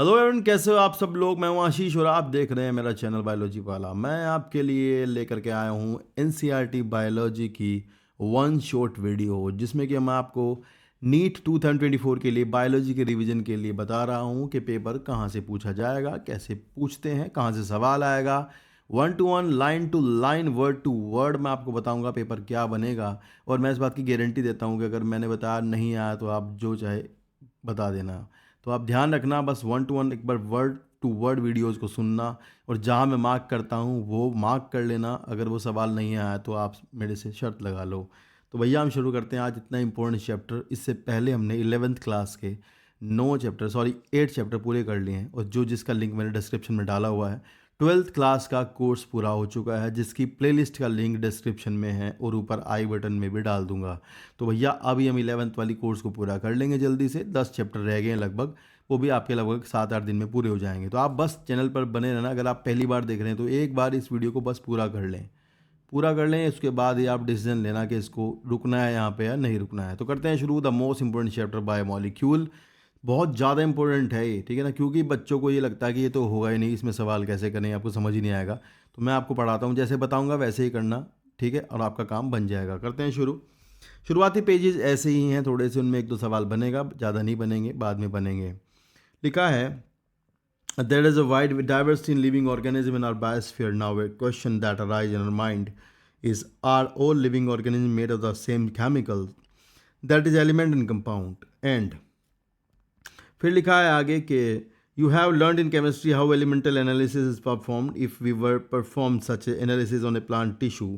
Hello everyone, कैसे हो आप सब लोग। मैं हूं आशीष और आप देख रहे हैं मेरा चैनल बायोलॉजी वाला। मैं आपके लिए लेकर के आया हूं एनसीईआरटी बायोलॉजी की वन शॉट वीडियो, जिसमें कि मैं आपको नीट 2024 के लिए बायोलॉजी के रिवीजन के लिए बता रहा हूं कि पेपर कहां से पूछा जाएगा, कैसे पूछते हैं, कहां से सवाल आएगा। 1 to 1, line to line, word to word मैं आपको बताऊंगा पेपर क्या बनेगा। और मैं इस बात की गारंटी देता हूं कि अगर मैंने बताया नहीं आया तो आप जो चाहे बता देना। तो आप ध्यान रखना, बस 1 to 1 एक बार वर्ड टू वर्ड वीडियोज़ को सुनना, और जहाँ मैं मार्क करता हूँ वो मार्क कर लेना। अगर वो सवाल नहीं आया तो आप मेरे से शर्त लगा लो। तो भैया हम शुरू करते हैं आज इतना इंपॉर्टेंट चैप्टर। इससे पहले हमने 11th क्लास के 8 चैप्टर पूरे कर लिए हैं, और जिसका लिंक मैंने डिस्क्रिप्शन में डाला हुआ है। 12th क्लास का कोर्स पूरा हो चुका है, जिसकी प्लेलिस्ट का लिंक डिस्क्रिप्शन में है और ऊपर आई बटन में भी डाल दूंगा। तो भैया अभी हम 11th वाली कोर्स को पूरा कर लेंगे जल्दी से। 10 चैप्टर रह गए हैं लगभग, वो भी आपके लगभग 7-8 दिन में पूरे हो जाएंगे। तो आप बस चैनल पर बने रहना। अगर आप पहली बार देख रहे हैं तो एक बार इस वीडियो को बस पूरा कर लें। उसके बाद ही आप डिसीजन लेना कि इसको रुकना है यहाँ पे या नहीं रुकना है। तो करते हैं शुरू। The most important chapter biomolecule. बहुत ज़्यादा इंपॉर्टेंट है ये, ठीक है ना, क्योंकि बच्चों को ये लगता है कि ये तो होगा ही नहीं, इसमें सवाल कैसे करें, आपको समझ ही नहीं आएगा। तो मैं आपको पढ़ाता हूँ, जैसे बताऊँगा वैसे ही करना, ठीक है, और आपका काम बन जाएगा। करते हैं शुरू। शुरुआती पेजेस ऐसे ही हैं थोड़े से, उनमें 1-2 सवाल बनेगा, ज़्यादा नहीं बनेंगे, बाद में बनेंगे। लिखा है there is a wide diversity in living organism in our biosphere. Now a question that arises in our mind is, are all living organisms made of the same chemical, that is element and compound? And फिर लिखा है आगे कि you have learned in chemistry how elemental analysis is performed. If we were perform such a analysis on a plant tissue,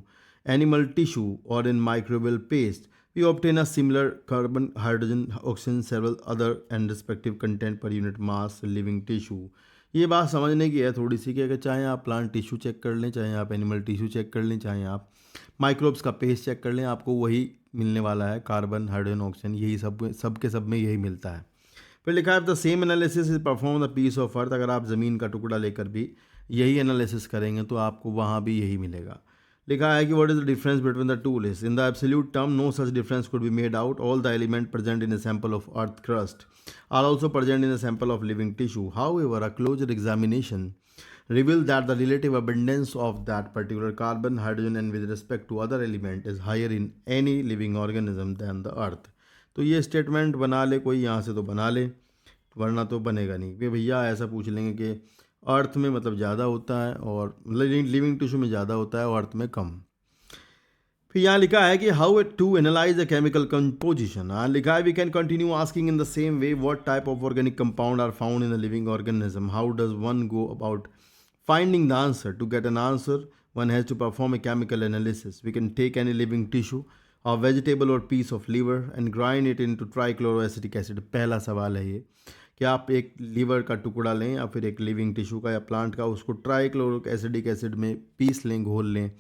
animal tissue, or in microbial paste, we obtain a similar carbon, hydrogen, oxygen, several other and respective content per unit mass living tissue. ये बात समझने की है थोड़ी सी, कि अगर चाहे आप प्लांट टिश्यू चेक कर लें, चाहे आप एनिमल टिश्यू चेक कर लें, चाहे आप माइक्रोब्स का पेस्ट चेक कर लें, आपको वही मिलने वाला है, कार्बन, हाइड्रोजन, ऑक्सीजन, यही सब के सब में यही मिलता है। फिर लिखा है the same analysis is perform the piece of earth. अगर आप ज़मीन का टुकड़ा लेकर भी यही एनालिसिस करेंगे तो आपको वहाँ भी यही मिलेगा। लिखा है कि what is the difference between the two list. In the absolute term no such difference could be made out. All the element present in a sample of earth crust are also present in a sample of living tissue. However a closer examination reveal that the relative abundance of that particular carbon, hydrogen and with respect to other element is higher in any living organism than the earth. तो ये statement बना ले कोई यहाँ से तो बना ले, वरना तो बनेगा नहीं। कि भैया ऐसा पूछ लेंगे कि अर्थ में मतलब ज़्यादा होता है और लिविंग टिश्यू में ज़्यादा होता है और अर्थ में कम। फिर यहाँ लिखा है कि how to analyse the chemical composition. हाँ लिखा है we can continue asking in the same way what type of organic compound are found in the living organism. How does one go about finding the answer? To get an answer, one has to perform a chemical analysis. We can take any living tissue, a vegetable or piece of liver and grind it into trichloroacetic acid. पहला सवाल है ये कि आप एक liver का टुकड़ा लें या फिर एक लिविंग टिश्यू का या प्लांट का, उसको ट्राइक्लोरिक एसिडिक एसिड में पीस लें, घोल लें।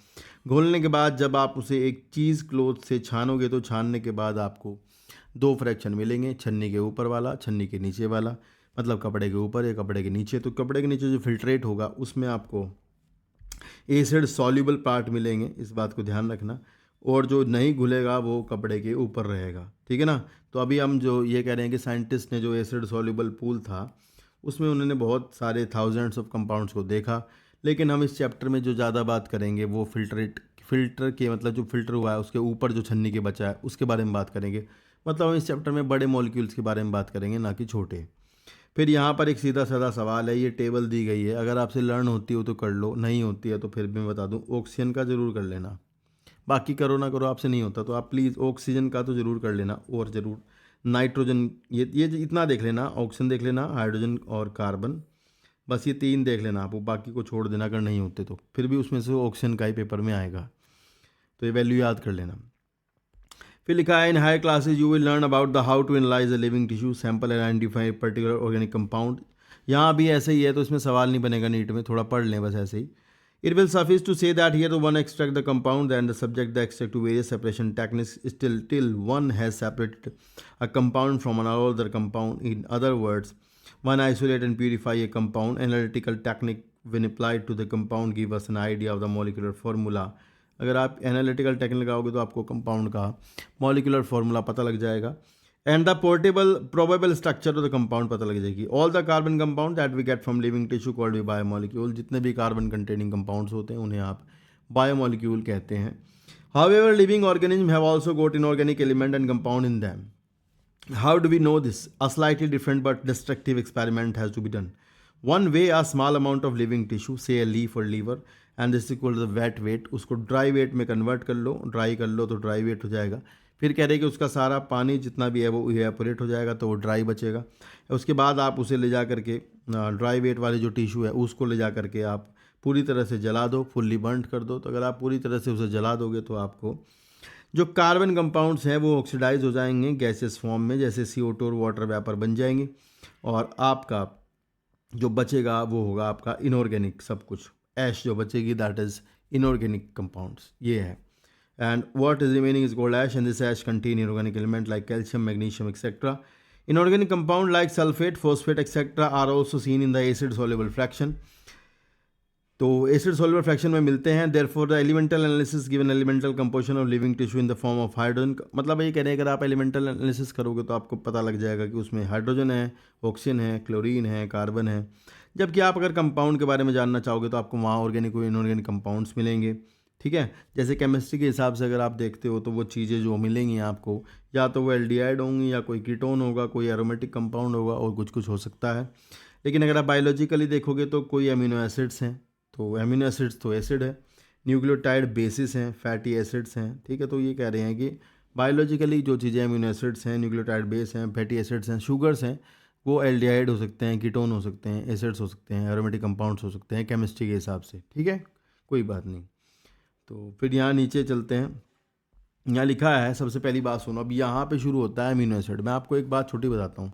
घोलने के बाद जब आप उसे एक चीज़ क्लोथ से छानोगे तो छानने के बाद आपको 2 फ्रैक्शन मिलेंगे, छन्नी के ऊपर वाला, छन्नी के नीचे वाला, मतलब कपड़े के ऊपर या कपड़े के नीचे। तो कपड़े के नीचे जो फिल्ट्रेट होगा उसमें आपको एसिड सॉल्युबल पार्ट मिलेंगे, इस बात को ध्यान रखना। और जो नहीं घुलेगा वो कपड़े के ऊपर रहेगा, ठीक है ना। तो अभी हम जो ये कह रहे हैं कि साइंटिस्ट ने जो एसिड सॉल्युबल पूल था उसमें उन्होंने बहुत सारे थाउजेंड्स ऑफ कंपाउंड्स को देखा, लेकिन हम इस चैप्टर में जो ज़्यादा बात करेंगे वो फिल्टर के, मतलब जो फिल्टर हुआ है उसके ऊपर जो छन्नी के बचा है उसके बारे में बात करेंगे। मतलब हम इस चैप्टर में बड़े मॉलिक्यूल्स के बारे में बात करेंगे, ना कि छोटे। फिर यहाँ पर एक सीधा साधा सवाल है, ये टेबल दी गई है, अगर आपसे लर्न होती हो तो कर लो, नहीं होती है तो फिर भी मैं बता दूँ ऑक्सीजन का ज़रूर कर लेना। बाकी करो ना करो आपसे नहीं होता तो आप प्लीज़ ऑक्सीजन का तो ज़रूर कर लेना, और ज़रूर नाइट्रोजन, ये इतना देख लेना, ऑक्सीजन देख लेना, हाइड्रोजन और कार्बन, बस ये 3 देख लेना आप, बाकी को छोड़ देना अगर नहीं होते तो। फिर भी उसमें से ऑक्सीजन का ही पेपर में आएगा, तो ये वैल्यू याद कर लेना। फिर लिखा है in higher classes you will learn about the how to analyse a living tissue sample and identify particular organic compound. यहाँ भी ऐसे ही है, तो इसमें सवाल नहीं बनेगा नीट में, थोड़ा पढ़ लें बस ऐसे ही। It will suffice to say that here the one extract the compound and the subject the extract to various separation techniques still till one has separated a compound from another compound. In other words, one isolate and purify a compound. Analytical technique when applied to the compound give us an idea of the molecular formula. अगर आप analytical technique लगाओगे तो आपको compound का molecular formula पता लग जाएगा। And the portable probable structure of the compound पता लग जाएगी। All the carbon compound that we get from living tissue called biomolecule, जितने भी कार्बन कंटेनिंग कंपाउंड्स होते हैं उन्हें आप बायोमोलिक्यूल कहते हैं। However, living organisms have also got inorganic element and compound in them. How do we know this? A slightly different but destructive experiment has to be done. One way, a small amount of living tissue, say a leaf or liver, and this is equal to the wet weight, उसको dry weight में convert कर लो, dry कर लो तो dry weight हो जाएगा। फिर कह रहे कि उसका सारा पानी जितना भी है वो इवेपोरेट हो जाएगा तो वो ड्राई बचेगा। उसके बाद आप उसे ले जा करके ड्राई वेट वाली जो टिश्यू है उसको ले जा करके आप पूरी तरह से जला दो, फुल्ली बर्न कर दो। तो अगर आप पूरी तरह से उसे जला दोगे तो आपको जो कार्बन कंपाउंड्स हैं वो ऑक्सीडाइज हो जाएंगे गैसेस फॉर्म में, जैसे CO2 और वाटर वेपर बन जाएंगे, और आपका जो बचेगा वो होगा आपका इनऑर्गेनिक सब कुछ। ऐश जो बचेगी दैट इज़ इनऑर्गेनिक कंपाउंड्स, ये है। And what is remaining is gold ash, and this ash contain inorganic element like calcium, magnesium etcetera. Inorganic compound like sulphate, phosphate etcetera are also seen in the acid soluble fraction. तो acid soluble fraction में मिलते हैं। Therefore the elemental analysis given elemental composition of living tissue in the form of hydrogen, मतलब ये कह रहे हैं अगर आप एलिमेंटल एनालिसिस करोगे तो आपको पता लग जाएगा कि उसमें हाइड्रोजन है, ऑक्सीजन है, क्लोरीन है, कार्बन है। जबकि आप अगर कंपाउंड के बारे में जानना चाहोगे तो आपको वहाँ ऑर्गेनिक और इनऑर्गेनिक कंपाउंड्स मिलेंगे। ठीक है, जैसे केमिस्ट्री के हिसाब से अगर आप देखते हो तो वो चीज़ें जो मिलेंगी आपको, या तो वो एल्डिहाइड होंगी, या कोई कीटोन होगा, कोई एरोमेटिक कंपाउंड होगा, और कुछ कुछ हो सकता है। लेकिन अगर आप बायोलॉजिकली देखोगे तो कोई अमीनो एसिड्स हैं, तो एमिनो एसिड्स तो एसिड है, न्यूक्लियोटाइड बेसिस हैं, फैटी एसिड्स हैं। ठीक है, तो ये कह रहे हैं कि बायोलॉजिकली जो चीज़ें अमीनो एसिड्स हैं, न्यूक्लियोटाइड बेस हैं, फैटी एसिड्स हैं, शुगर्स हैं, वो एल्डिहाइड हो सकते हैं, कीटोन हो सकते हैं, एसिड्स हो सकते हैं, एरोमेटिक कंपाउंड्स हो सकते हैं केमिस्ट्री के हिसाब से। ठीक है, कोई बात नहीं। तो फिर यहाँ नीचे चलते हैं। यहाँ लिखा है, सबसे पहली बात सुनो, अब यहाँ पे शुरू होता है अमीनो एसिड। मैं आपको एक बात छोटी बताता हूँ।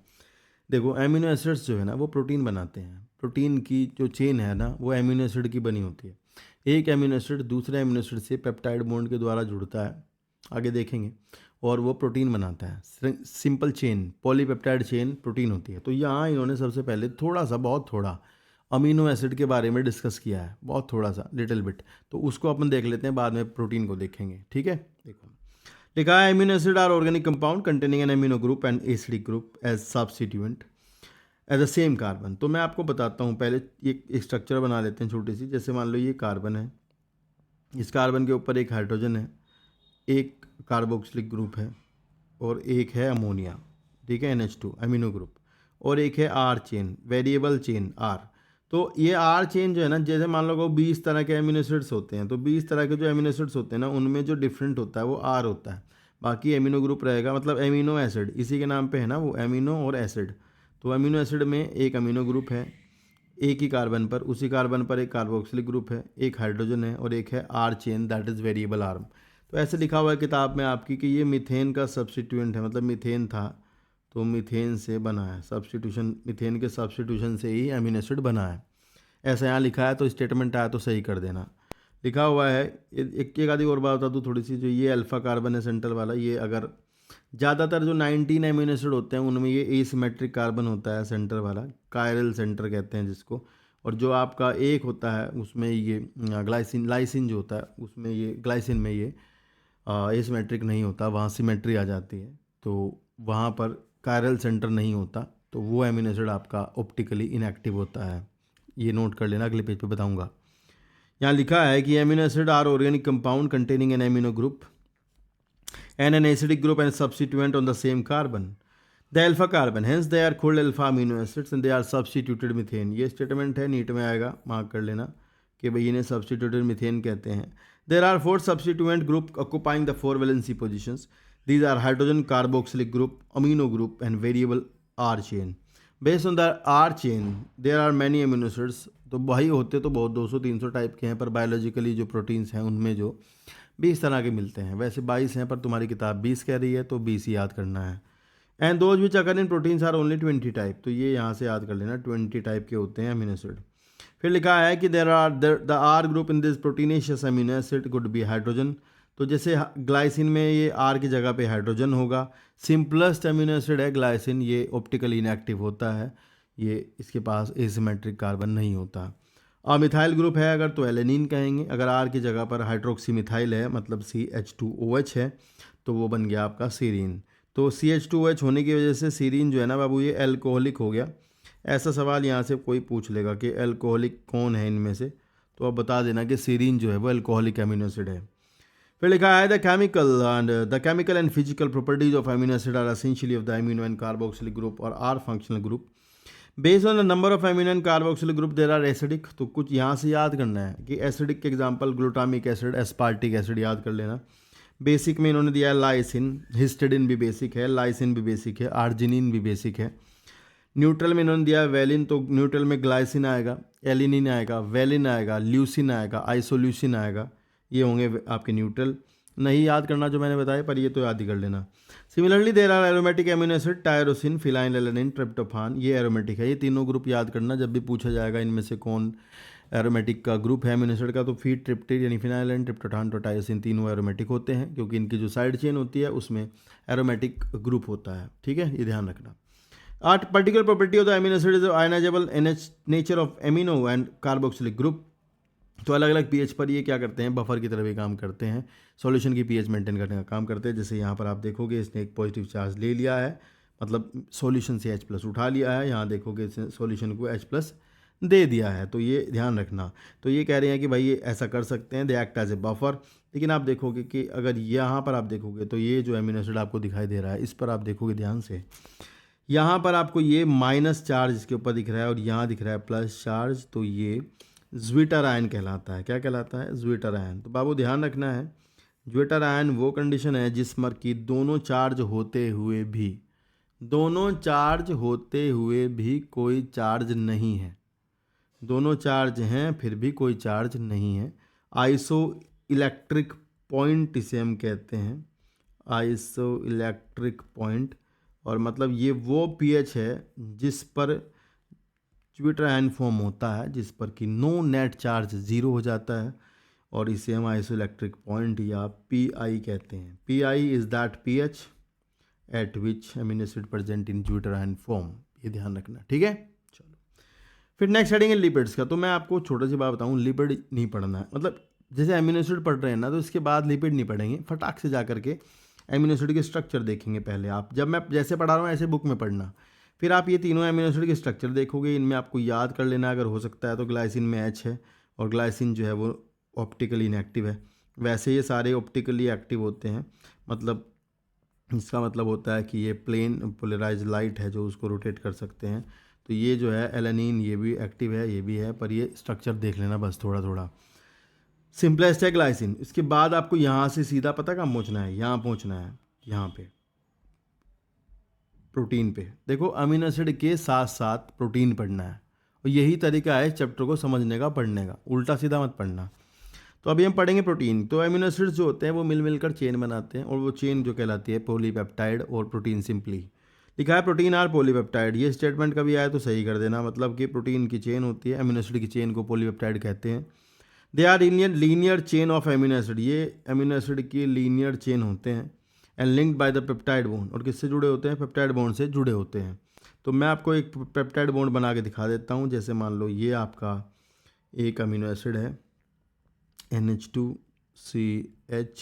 देखो, एमिनो एसिड्स जो है ना वो प्रोटीन बनाते हैं। प्रोटीन की जो चेन है ना वो एमिनो एसिड की बनी होती है। एक एमिनो एसिड दूसरे एमिनो एसिड से पेप्टाइड बॉन्ड के द्वारा जुड़ता है, आगे देखेंगे, और वो प्रोटीन बनाता है। Simple chain, polypeptide chain protein होती है। तो यहाँ इन्होंने सबसे पहले थोड़ा सा, बहुत थोड़ा अमीनो एसिड के बारे में डिस्कस किया है, बहुत थोड़ा सा, लिटिल बिट। तो उसको अपन देख लेते हैं, बाद में प्रोटीन को देखेंगे। ठीक है, देखो लिखा है amino acid are organic compound containing an amino group and acidic group as substituent as the same carbon. तो मैं आपको बताता हूँ, पहले एक स्ट्रक्चर बना लेते हैं छोटी सी। जैसे मान लो ये कार्बन है, इस कार्बन के ऊपर एक हाइड्रोजन है, एक कार्बोक्सिलिक ग्रुप है, और एक है अमोनिया। ठीक है, NH2 अमीनो ग्रुप, और एक है R chain, variable chain R। तो ये R चेन जो है ना, जैसे मान लो 20 तरह के एमिनो एसिड्स होते हैं, तो 20 तरह के जो एमिनो एसिड्स होते हैं ना उनमें जो डिफरेंट होता है वो R होता है। बाकी एमिनो ग्रुप रहेगा, मतलब एमिनो एसिड इसी के नाम पे है ना, वो एमिनो और एसिड। तो अमीनो एसिड में एक अमीनो ग्रुप है, एक ही कार्बन पर, उसी कार्बन पर एक कार्बोक्सिलिक ग्रुप है, एक हाइड्रोजन है, और एक है R chain that is variable arm. तो ऐसे लिखा हुआ है किताब में आपकी कि ये मीथेन का सब्स्टिट्यूएंट है, मतलब मीथेन था तो मीथेन से बना है, सब्स्टिट्यूशन, मीथेन के सब्स्टिट्यूशन से ही अमीनो एसिड बना है। ऐसा यहाँ लिखा है, तो स्टेटमेंट आया तो सही कर देना। लिखा हुआ है, एक आधी और बात बता दूँ थोड़ी सी, जो ये अल्फ़ा कार्बन है सेंट्रल वाला, ये अगर ज़्यादातर जो 19 एमिनो एसिड होते हैं उनमें ये एसिमेट्रिक कार्बन होता है सेंटर वाला, कायरल सेंटर कहते हैं जिसको। और जो आपका एक होता है उसमें ये लाइसिन जो होता है उसमें ये ग्लाइसिन में ये एसिमेट्रिक नहीं होता, वहाँ सिमेट्री आ जाती है, तो वहाँ पर कायरल सेंटर नहीं होता, तो वो एमिनो एसिड आपका ऑप्टिकली इनएक्टिव होता है। ये नोट कर लेना, अगले पेज पे बताऊँगा। यहाँ लिखा है कि amino acid are organic compound containing an amino group and an acidic group and substituent on the same carbon, the alpha carbon, hence they are called alpha amino acids and they are substituted methane। ये statement है, NEET में आएगा, mark कर लेना कि भाई इन्हें substituted methane कहते हैं। There are 4 substituent group occupying the 4 valency positions. These are hydrogen carboxylic group, amino group and variable R chain. Based on the R chain there are many amino acids। तो भाई होते तो बहुत 200-300 type के हैं, पर बायोलॉजिकली जो proteins हैं उनमें जो 20 तरह के मिलते हैं। वैसे 22 हैं, पर तुम्हारी किताब 20 कह रही है तो 20 ही याद करना है। And those which occur in proteins are only 20 type. तो ये यहाँ से याद कर लेना, 20 टाइप के होते हैं अमीनो एसिड। फिर लिखा है कि there are the R group in this proteinaceous amino acid could be hydrogen. तो जैसे ग्लाइसिन में ये आर की जगह पे हाइड्रोजन होगा। सिंपलेस्ट अमीनो एसिड है ग्लाइसिन, ये ऑप्टिकली इनएक्टिव होता है, ये इसके पास एसिमेट्रिक कार्बन नहीं होता। मिथाइल ग्रुप है अगर तो एलेनिन कहेंगे। अगर आर की जगह पर हाइड्रोक्सी मिथाइल है, मतलब CH2OH है, तो वो बन गया आपका सीरीन। तो CH2OH होने की वजह से सीरीन जो है ना बाबू ये एल्कोहलिक हो गया। ऐसा सवाल यहाँ से कोई पूछ लेगा कि एल्कोहलिक कौन है इनमें से, तो आप बता देना कि सीरीन जो है वो एल्कोहलिक अमीनो एसिड है। फिर लिखा है the chemical and physical properties of amino acid are essentially of the amino and carboxylic group और R functional group based on the number of amino and carboxylic group there are acidic. तो कुछ यहाँ से याद करना है कि acidic के example glutamic acid, aspartic acid याद कर लेना। बेसिक में इन्होंने दिया है लाइसिन, हिस्टिडिन भी बेसिक है, लाइसिन भी बेसिक है, आर्जिनिन भी बेसिक है। न्यूट्रल में इन्होंने दिया है वेलिन, तो न्यूट्रल में ग्लाइसिन आएगा, एलिनिन आएगा, वेलिन आएगा, ल्यूसिन आएगा, आइसोल्यूसिन आएगा, ये होंगे आपके न्यूट्रल। नहीं याद करना जो मैंने बताया, पर ये तो याद ही कर लेना। Similarly there are aromatic amino acid, tyrosine, phenylalanine, tryptophan, ये एरोमेटिक है। ये तीनों ग्रुप याद करना, जब भी पूछा जाएगा इनमें से कौन एरोमेटिक का ग्रुप है एमिनो एसिड का, तो फीड, ट्रिप्टिल यानी फिनाइलिन, ट्रिप्टोफान, टायरोसिन तीनों एरोमेटिक होते हैं, क्योंकि इनकी जो साइड चेन होती है उसमें एरोमेटिक ग्रुप होता है। ठीक है, ये ध्यान रखना। आठ particular property of the amino acid is ionisable nature of amino and carboxylic group. तो अलग अलग पीएच पर ये क्या करते हैं, बफर की तरह भी काम करते हैं, सॉल्यूशन की पीएच मेंटेन करने का काम करते हैं। जैसे यहाँ पर आप देखोगे इसने एक पॉजिटिव चार्ज ले लिया है, मतलब सॉल्यूशन से H+ उठा लिया है, यहाँ देखोगे इसने सॉल्यूशन को H+ दे दिया है, तो ये ध्यान रखना। तो ये कह रहे हैं कि भाई ये ऐसा कर सकते हैं, they act as a buffer. लेकिन आप देखोगे कि अगर यहाँ पर आप देखोगे तो ये जो एमिनो एसिड आपको दिखाई दे रहा है, इस पर आप देखोगे ध्यान से, यहाँ पर आपको ये माइनस चार्ज इसके ऊपर दिख रहा है और यहाँ दिख रहा है प्लस चार्ज, तो ये ज्विटर आयन कहलाता है। क्या कहलाता है? Zwitter ion. तो बाबू ध्यान रखना है, ज्विटर आयन वो कंडीशन है जिसमें कि दोनों चार्ज होते हुए भी कोई चार्ज नहीं है, दोनों चार्ज हैं फिर भी कोई चार्ज नहीं है। आइसो इलेक्ट्रिक पॉइंट इसे हम कहते हैं, आइसो इलेक्ट्रिक पॉइंट। और मतलब ये वो पीएच है जिस पर ज्विटर आयन फॉर्म होता है, जिस पर कि नो नेट चार्ज 0 हो जाता है, और इसे हम आइसो इलेक्ट्रिक पॉइंट या PI कहते हैं। PI is that pH eight which amino acid present in zwitter ion form. ये ध्यान रखना, ठीक है। चलो फिर नेक्स्ट हेडिंग है लिपिड्स का। तो मैं आपको छोटा सी बात बताऊँ, लिपिड नहीं पढ़ना है, मतलब जैसे अमीनो एसिड पढ़ रहे हैं ना, तो इसके बाद लिपिड नहीं पढ़ेंगे, फटाक से जा करके अमीनो एसिड के स्ट्रक्चर देखेंगे पहले आप। जब मैं जैसे पढ़ा रहा हूँ ऐसे बुक में पढ़ना, फिर आप ये तीनों अमीनो एसिड के स्ट्रक्चर देखोगे, इनमें आपको याद कर लेना अगर हो सकता है तो। ग्लाइसिन में H है और ग्लाइसिन जो है वो ऑप्टिकली इनएक्टिव है। वैसे ये सारे ऑप्टिकली एक्टिव होते हैं, मतलब इसका मतलब होता है कि ये प्लेन पोलराइज लाइट है जो उसको रोटेट कर सकते हैं। तो ये जो है एलेनिन, ये भी एक्टिव है, ये भी है, पर ये स्ट्रक्चर देख लेना बस थोड़ा थोड़ा। सिंपलेस्ट है ग्लाइसिन। इसके बाद आपको यहाँ से सीधा पता कहाँ पहुँचना है, यहाँ पहुँचना है, यहाँ पे प्रोटीन पे। देखो अमीनो एसिड के साथ साथ प्रोटीन पढ़ना है, और यही तरीका है चैप्टर को समझने का, पढ़ने का, उल्टा सीधा मत पढ़ना। तो अभी हम पढ़ेंगे प्रोटीन। तो अमीनो एसिड्स जो होते हैं वो मिलकर चेन बनाते हैं, और वो चेन जो कहलाती है पॉलीपेप्टाइड और प्रोटीन सिंपली। लिखा है प्रोटीन आर पॉलीपेप्टाइड। ये स्टेटमेंट कभी आए तो सही कर देना, मतलब कि प्रोटीन की चेन होती है, अमीनो एसिड की चेन को पॉलीपेप्टाइड कहते हैं। They are linear chain of amino acid. ये अमीनो एसिड की लीनियर चेन होते हैं, and linked by the peptide bond. और किससे जुड़े होते हैं? पेप्टाइड बॉन्ड से जुड़े होते हैं। तो मैं आपको एक पेप्टाइड बॉन्ड बना के दिखा देता हूँ। जैसे मान लो ये आपका एक अमीनो एसिड है NH2CH,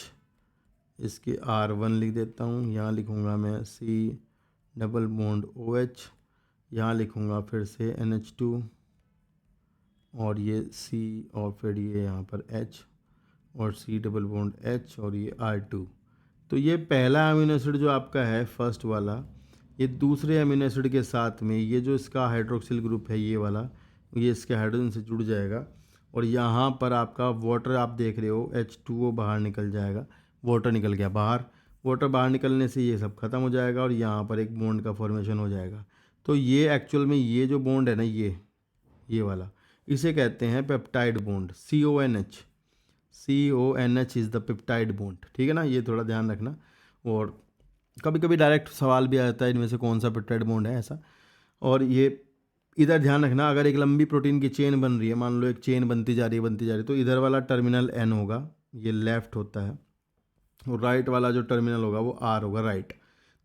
इसके R1 लिख देता हूँ, यहाँ लिखूँगा मैं C डबल बॉन्ड OH, यहाँ लिखूँगा फिर से NH2 और ये C, और फिर ये यहाँ पर H और C डबल बॉन्ड H और ये R2। तो ये पहला अमीनो एसिड जो आपका है फर्स्ट वाला, ये दूसरे अमीनो एसिड के साथ में ये जो इसका हाइड्रोक्सिल ग्रुप है ये वाला, ये इसके हाइड्रोजन से जुड़ जाएगा, और यहाँ पर आपका वाटर आप देख रहे हो H2O बाहर निकल जाएगा, वाटर निकल गया बाहर। वाटर बाहर निकलने से ये सब खत्म हो जाएगा और यहाँ पर एक बॉन्ड का फॉर्मेशन हो जाएगा। तो ये एक्चुअल में ये जो बॉन्ड है ना, ये वाला, इसे कहते हैं peptide bond. CONH is the peptide bond, ठीक है ना, ये थोड़ा ध्यान रखना। और कभी कभी डायरेक्ट सवाल भी आ जाता है इनमें से कौन सा पेप्टाइड बॉन्ड है ऐसा। और ये इधर ध्यान रखना, अगर एक लंबी प्रोटीन की चेन बन रही है, मान लो एक चेन बनती जा रही है, तो इधर वाला टर्मिनल N होगा, ये लेफ्ट होता है, और राइट वाला जो टर्मिनल होगा वो R होगा, राइट।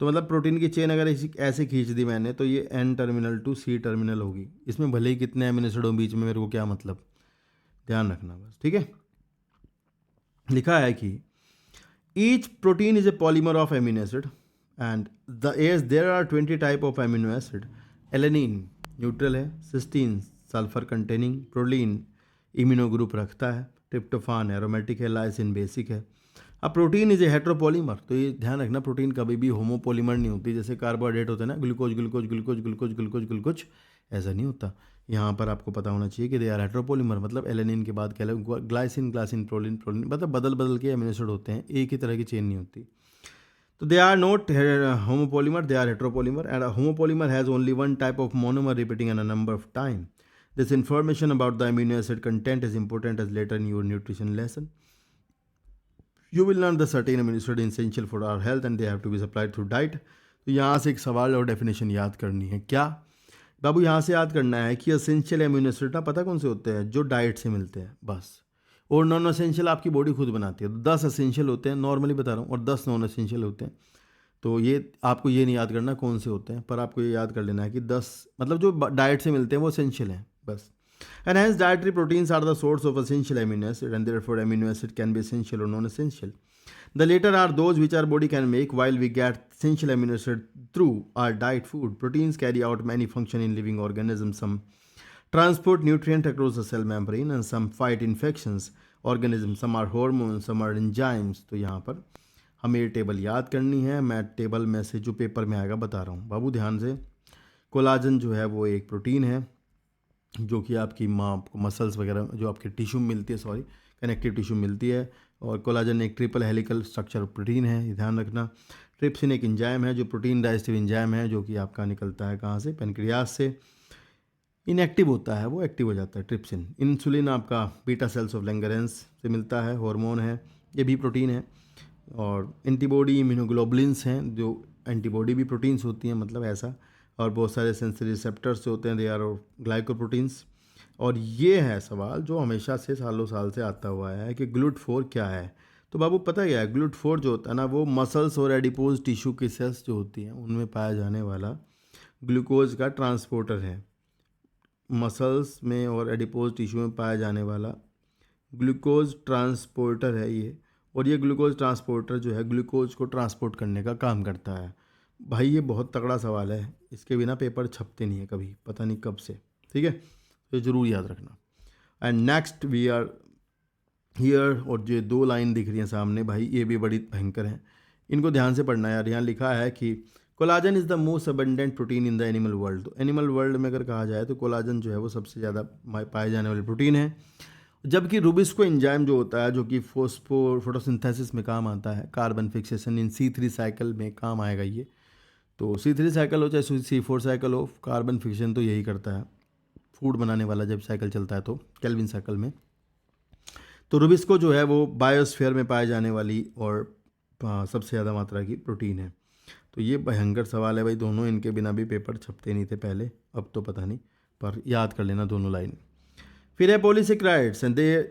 तो मतलब प्रोटीन की चेन अगर ऐसे खींच दी मैंने, तो ये N terminal to C terminal होगी। इसमें भले ही कितने अमीनो एसिड हो बीच में, मेरे को क्या मतलब, ध्यान रखना बस, ठीक है। लिखा है कि each protein is a polymer of amino acid. And there are 20 type of amino acid. Alanine neutral है, cysteine sulphur containing, protein amino group रखता है, ट्रिप्टोफान एरोमेटिक है, लाइसिन बेसिक है। अब प्रोटीन इज ए हेट्रोपॉलीमर, तो ये ध्यान रखना प्रोटीन कभी भी होमोपॉलीमर नहीं होती। जैसे कार्बोहाइड्रेट होता है ना, glucose glucose glucose glucose glucose glucose, ऐसा नहीं होता। यहाँ पर आपको पता होना चाहिए कि दे आर हेट्रोपॉलीमर, मतलब एलेनिन के बाद क्या ग्लाइसिन ग्लाइसिन प्रोलिन प्रोलिन, मतलब बदल बदल के एमिनो एसिड होते हैं, एक ही तरह की चेन नहीं होती। तो they are not homopolymer, they are heteropolymer, and homopolymer has only one type of monomer repeating in a number of time. This information about the amino acid content is important as later in your nutrition lesson. You will learn the certain amino acid essential for our health and they have to be supplied through diet. तो यहाँ से एक सवाल और definition याद करनी है। क्या बाबू? यहाँ से याद करना है कि असेंशियल एमिनो एसिड ना पता कौन से होते हैं? जो डाइट से मिलते हैं बस, और नॉन असेंशियल आपकी बॉडी खुद बनाती है। तो 10 असेंशियल होते हैं, नॉर्मली बता रहा हूँ, और 10 नॉन असेंशियल होते हैं। तो ये आपको ये नहीं याद करना कौन से होते हैं, पर आपको ये याद कर लेना है कि 10 मतलब जो डाइट से मिलते हैं वो असेंशियल हैं बस। And hence dietary proteins are the source of essential amino acid and therefore amino acid can be essential or non-essential. The latter are those which our body can make while we get essential amino acid through our diet food. Proteins carry out many functions in living organisms. Some transport nutrient across the cell membrane and some fight infections organisms. Some are hormones, some are enzymes. तो यहाँ पर हमें ये table याद करनी है। मैं table में से जो पेपर में आएगा बता रहा हूँ बाबू, ध्यान से। कोलाजन जो है वो एक प्रोटीन है जो कि आपकी आपको मसल्स वगैरह जो आपके टिश्यू मिलती है, सॉरी कनेक्टिव टिश्यू मिलती है। और कोलाजन एक ट्रिपल हेलिकल स्ट्रक्चर प्रोटीन है, ये ध्यान रखना। ट्रिप्सिन एक एंजाइम है जो प्रोटीन डाइजेस्टिव एंजाइम है, जो कि आपका निकलता है कहाँ से? पेनक्रियास से। इनएक्टिव होता है, वो एक्टिव हो जाता है ट्रिप्सिन। इंसुलिन आपका बीटा सेल्स ऑफ लैंगरेंस से मिलता है, हार्मोन है, ये भी प्रोटीन है। और एंटीबॉडी इम्यूनोग्लोबुलिन्स हैं, जो एंटीबॉडी भी प्रोटीन्स होती हैं, मतलब ऐसा। और बहुत सारे सेंसरी रिसेप्टर्स होते हैं, दे आर ग्लाइकोप्रोटीन्स। और ये है सवाल जो हमेशा से सालों साल से आता हुआ है कि GLUT4 क्या है? तो बाबू पता क्या है? GLUT4 जो होता है ना, वो मसल्स और एडिपोज टिश्यू की सेल्स जो होती हैं उनमें पाया जाने वाला ग्लूकोज का ट्रांसपोर्टर है। मसल्स में और एडिपोज टिश्यू में पाया जाने वाला ग्लूकोज ट्रांसपोर्टर है ये। और ये ग्लूकोज ट्रांसपोर्टर जो है ग्लूकोज को ट्रांसपोर्ट करने का काम करता है। भाई ये बहुत तगड़ा सवाल है, इसके बिना पेपर छपते नहीं है कभी, पता नहीं कब से, ठीक है? तो ज़रूर याद रखना। And next we are here, और जो 2 लाइन दिख रही हैं सामने भाई, ये भी बड़ी भयंकर हैं, इनको ध्यान से पढ़ना है यार। यहाँ लिखा है कि collagen is the most abundant protein in the animal world. तो एनिमल वर्ल्ड में अगर कहा जाए तो कोलाजन जो है वो सबसे ज़्यादा पाए जाने वाली प्रोटीन है। जबकि रुबिस्को एंजाइम जो होता है, जो कि फोटोसिंथेसिस में काम आता है, कार्बन फिक्सेशन इन C3 साइकिल में काम आएगा ये। तो C3 साइकिल हो चाहे C4 साइकिल हो, कार्बन फिक्सेशन तो यही करता है फूड बनाने वाला जब साइकिल चलता है तो, केल्विन साइकिल में। तो रुबिस्को जो है वो बायोस्फीयर में पाए जाने वाली और सबसे ज़्यादा मात्रा की प्रोटीन है। तो ये भयंकर सवाल है भाई, दोनों इनके बिना भी पेपर छपते नहीं थे पहले, अब तो पता नहीं, पर याद कर लेना दोनों लाइन। फिर है पॉलीसेक्राइड्स,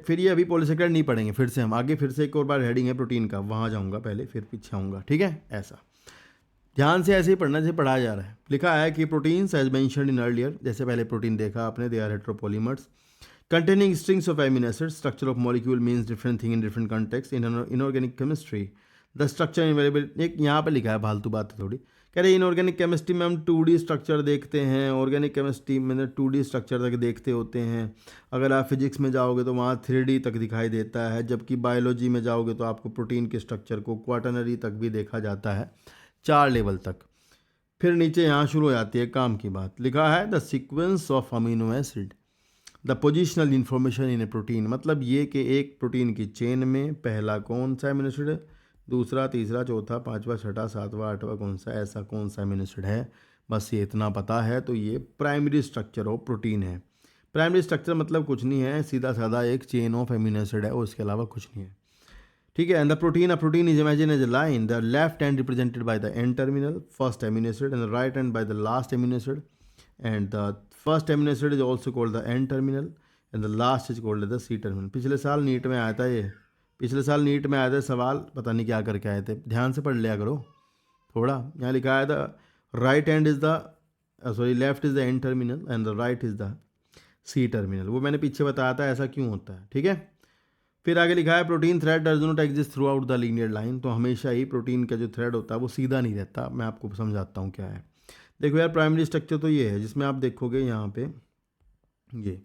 फिर ये अभी पॉलीसेक्राइड नहीं पढ़ेंगे, फिर से हम आगे फिर से एक और बार हेडिंग है प्रोटीन का, वहाँ जाऊँगा पहले फिर पीछे आऊँगा, ठीक है? ऐसा ध्यान से ऐसे ही पढ़ना जैसे पढ़ाया जा रहा है। लिखा है कि proteins as mentioned in earlier, जैसे पहले प्रोटीन देखा आपने, they are heteropolymers containing strings of amino acids. Structure of molecule means different thing in different contexts. In inorganic chemistry, the structure available, एक यहाँ पे लिखा है फालतू बात है थोड़ी, कह रहे इनऑर्गेनिक केमिस्ट्री में हम 2D स्ट्रक्चर देखते हैं, ऑर्गेनिक केमिस्ट्री में 2D स्ट्रक्चर तक देखते होते हैं। अगर आप फिजिक्स में जाओगे तो वहाँ 3D तक दिखाई देता है, जबकि बायोलॉजी में जाओगे तो आपको प्रोटीन के स्ट्रक्चर को क्वाटरनरी तक भी देखा जाता है, 4 लेवल तक। फिर नीचे यहाँ शुरू हो जाती है काम की बात, लिखा है the sequence of amino acid, the positional information in A protein. मतलब ये कि एक प्रोटीन की चेन में पहला कौन सा एमिनो एसिड है, दूसरा, तीसरा, चौथा, पांचवा, छठा, सातवां, आठवां कौन सा, ऐसा कौन सा एमिनो एसिड है, बस ये इतना पता है। तो ये प्राइमरी स्ट्रक्चर ऑफ प्रोटीन है। प्राइमरी स्ट्रक्चर मतलब कुछ नहीं है, सीधा साधा एक चेन ऑफ एमिनो एसिड है, और इसके अलावा कुछ नहीं है, ठीक है? And the protein is imagine as a line, the left hand represented by the N terminal first amino acid and the right hand by the last amino acid, and the first amino acid is also called the N terminal and the last is called the C terminal. पिछले साल NEET में आया था ये, पिछले साल NEET में आया था सवाल, पता नहीं क्या करके आए थे, ध्यान से पढ़ लिया करो थोड़ा। यहाँ लिखा है the right hand is the left is the N terminal and the right is the C terminal. वो मैंने पीछे बताया था ऐसा क्यों होता है, ठीक है? फिर आगे लिखा है protein thread does not exist through out the linear line. तो हमेशा ही प्रोटीन का जो थ्रेड होता है वो सीधा नहीं रहता। मैं आपको समझाता हूँ क्या है। देखो यार, प्राइमरी स्ट्रक्चर तो ये है जिसमें आप देखोगे यहाँ पे ये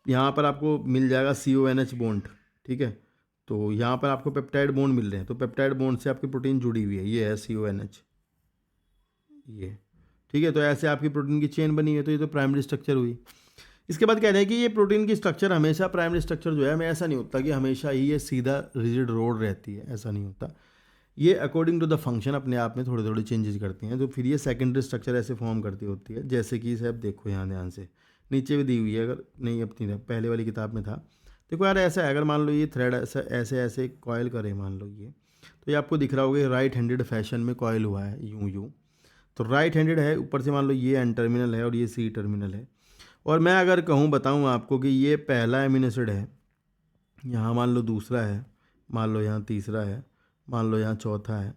यहाँ पर आपको मिल जाएगा CONH बॉन्ड, ठीक है। तो यहाँ पर आपको पेप्टाइड बॉन्ड मिल रहे हैं, तो पेप्टाइड बॉन्ड से आपकी प्रोटीन जुड़ी हुई है, ये है CONH, ये ठीक है। तो ऐसे आपकी प्रोटीन की चेन बनी है, तो ये तो प्राइमरी स्ट्रक्चर हुई। इसके बाद कह रहे हैं कि ये प्रोटीन की स्ट्रक्चर हमेशा, प्राइमरी स्ट्रक्चर जो है हमें ऐसा नहीं होता कि हमेशा ही ये सीधा रिजिड रोड रहती है, ऐसा नहीं होता। ये अकॉर्डिंग टू द फंक्शन अपने आप में थोड़े थोड़े चेंजेस करती हैं। तो फिर ये सेकेंडरी स्ट्रक्चर ऐसे फॉर्म करती होती है, जैसे कि इसे आप देखो यहाँ ध्यान से, नीचे भी दी हुई है, अगर नहीं अपनी पहले वाली किताब में था। देखो यार, ऐसा है, अगर मान लो ये थ्रेड ऐसा ऐसे ऐसे कॉयल करे, मान लो ये, तो ये आपको दिख रहा होगा राइट हैंडेड फैशन में कॉयल हुआ है, यूँ यूँ। तो राइट हैंडेड है, ऊपर से मान लो ये एन टर्मिनल है और ये C टर्मिनल है। और मैं अगर कहूँ, बताऊँ आपको कि ये पहला एमिनो एसिड है, यहाँ मान लो दूसरा है, मान लो यहाँ तीसरा है, मान लो यहाँ चौथा है,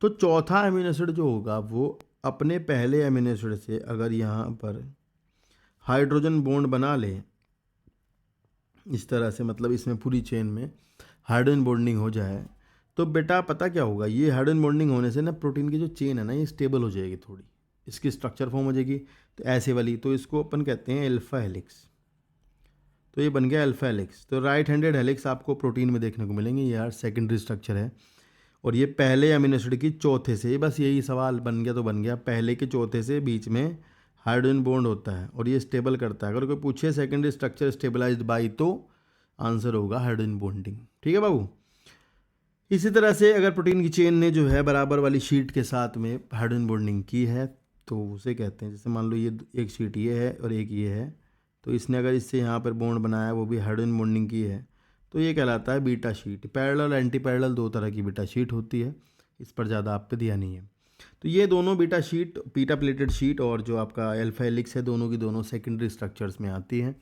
तो चौथा एमिनो एसिड जो होगा वो अपने पहले एमिनो एसिड से अगर यहाँ पर हाइड्रोजन बॉन्ड बना ले इस तरह से, मतलब इसमें पूरी चेन में हाइड्रोजन बॉन्डिंग हो जाए, तो बेटा पता क्या होगा, ये हाइड्रोजन बॉन्डिंग होने से ना प्रोटीन की जो चेन है ना ये स्टेबल हो जाएगी, थोड़ी इसकी स्ट्रक्चर फॉर्म हो जाएगी, तो ऐसे वाली, तो इसको अपन कहते हैं अल्फा हेलिक्स। तो ये बन गया अल्फा हेलिक्स। तो राइट हैंडेड हेलिक्स आपको प्रोटीन में देखने को मिलेंगे, यार सेकेंडरी स्ट्रक्चर है। और ये पहले अमीनो एसिड की चौथे से, बस यही सवाल बन गया तो बन गया, पहले के चौथे से बीच में हाइड्रोजन बॉन्ड होता है और ये स्टेबल करता है। अगर कोई पूछे सेकेंडरी स्ट्रक्चर स्टेबलाइज्ड बाय, तो आंसर होगा हाइड्रोजन बॉन्डिंग, ठीक है बाबू। इसी तरह से अगर प्रोटीन की चेन ने जो है बराबर वाली शीट के साथ में हाइड्रोजन बॉन्डिंग की है, तो उसे कहते हैं, जैसे मान लो ये एक शीट ये है और एक ये है, तो इसने अगर इससे यहाँ पर बॉन्ड बनाया, वो भी हाइड्रोजन बॉन्डिंग की है, तो ये कहलाता है beta sheet. Parallel anti parallel दो तरह की बीटा शीट होती है, इस पर ज़्यादा आप पे ध्यान नहीं है। तो ये दोनों beta sheet, beta pleated sheet और जो आपका अल्फा हेलिक्स है, दोनों की दोनों सेकेंडरी स्ट्रक्चर्स में आती हैं।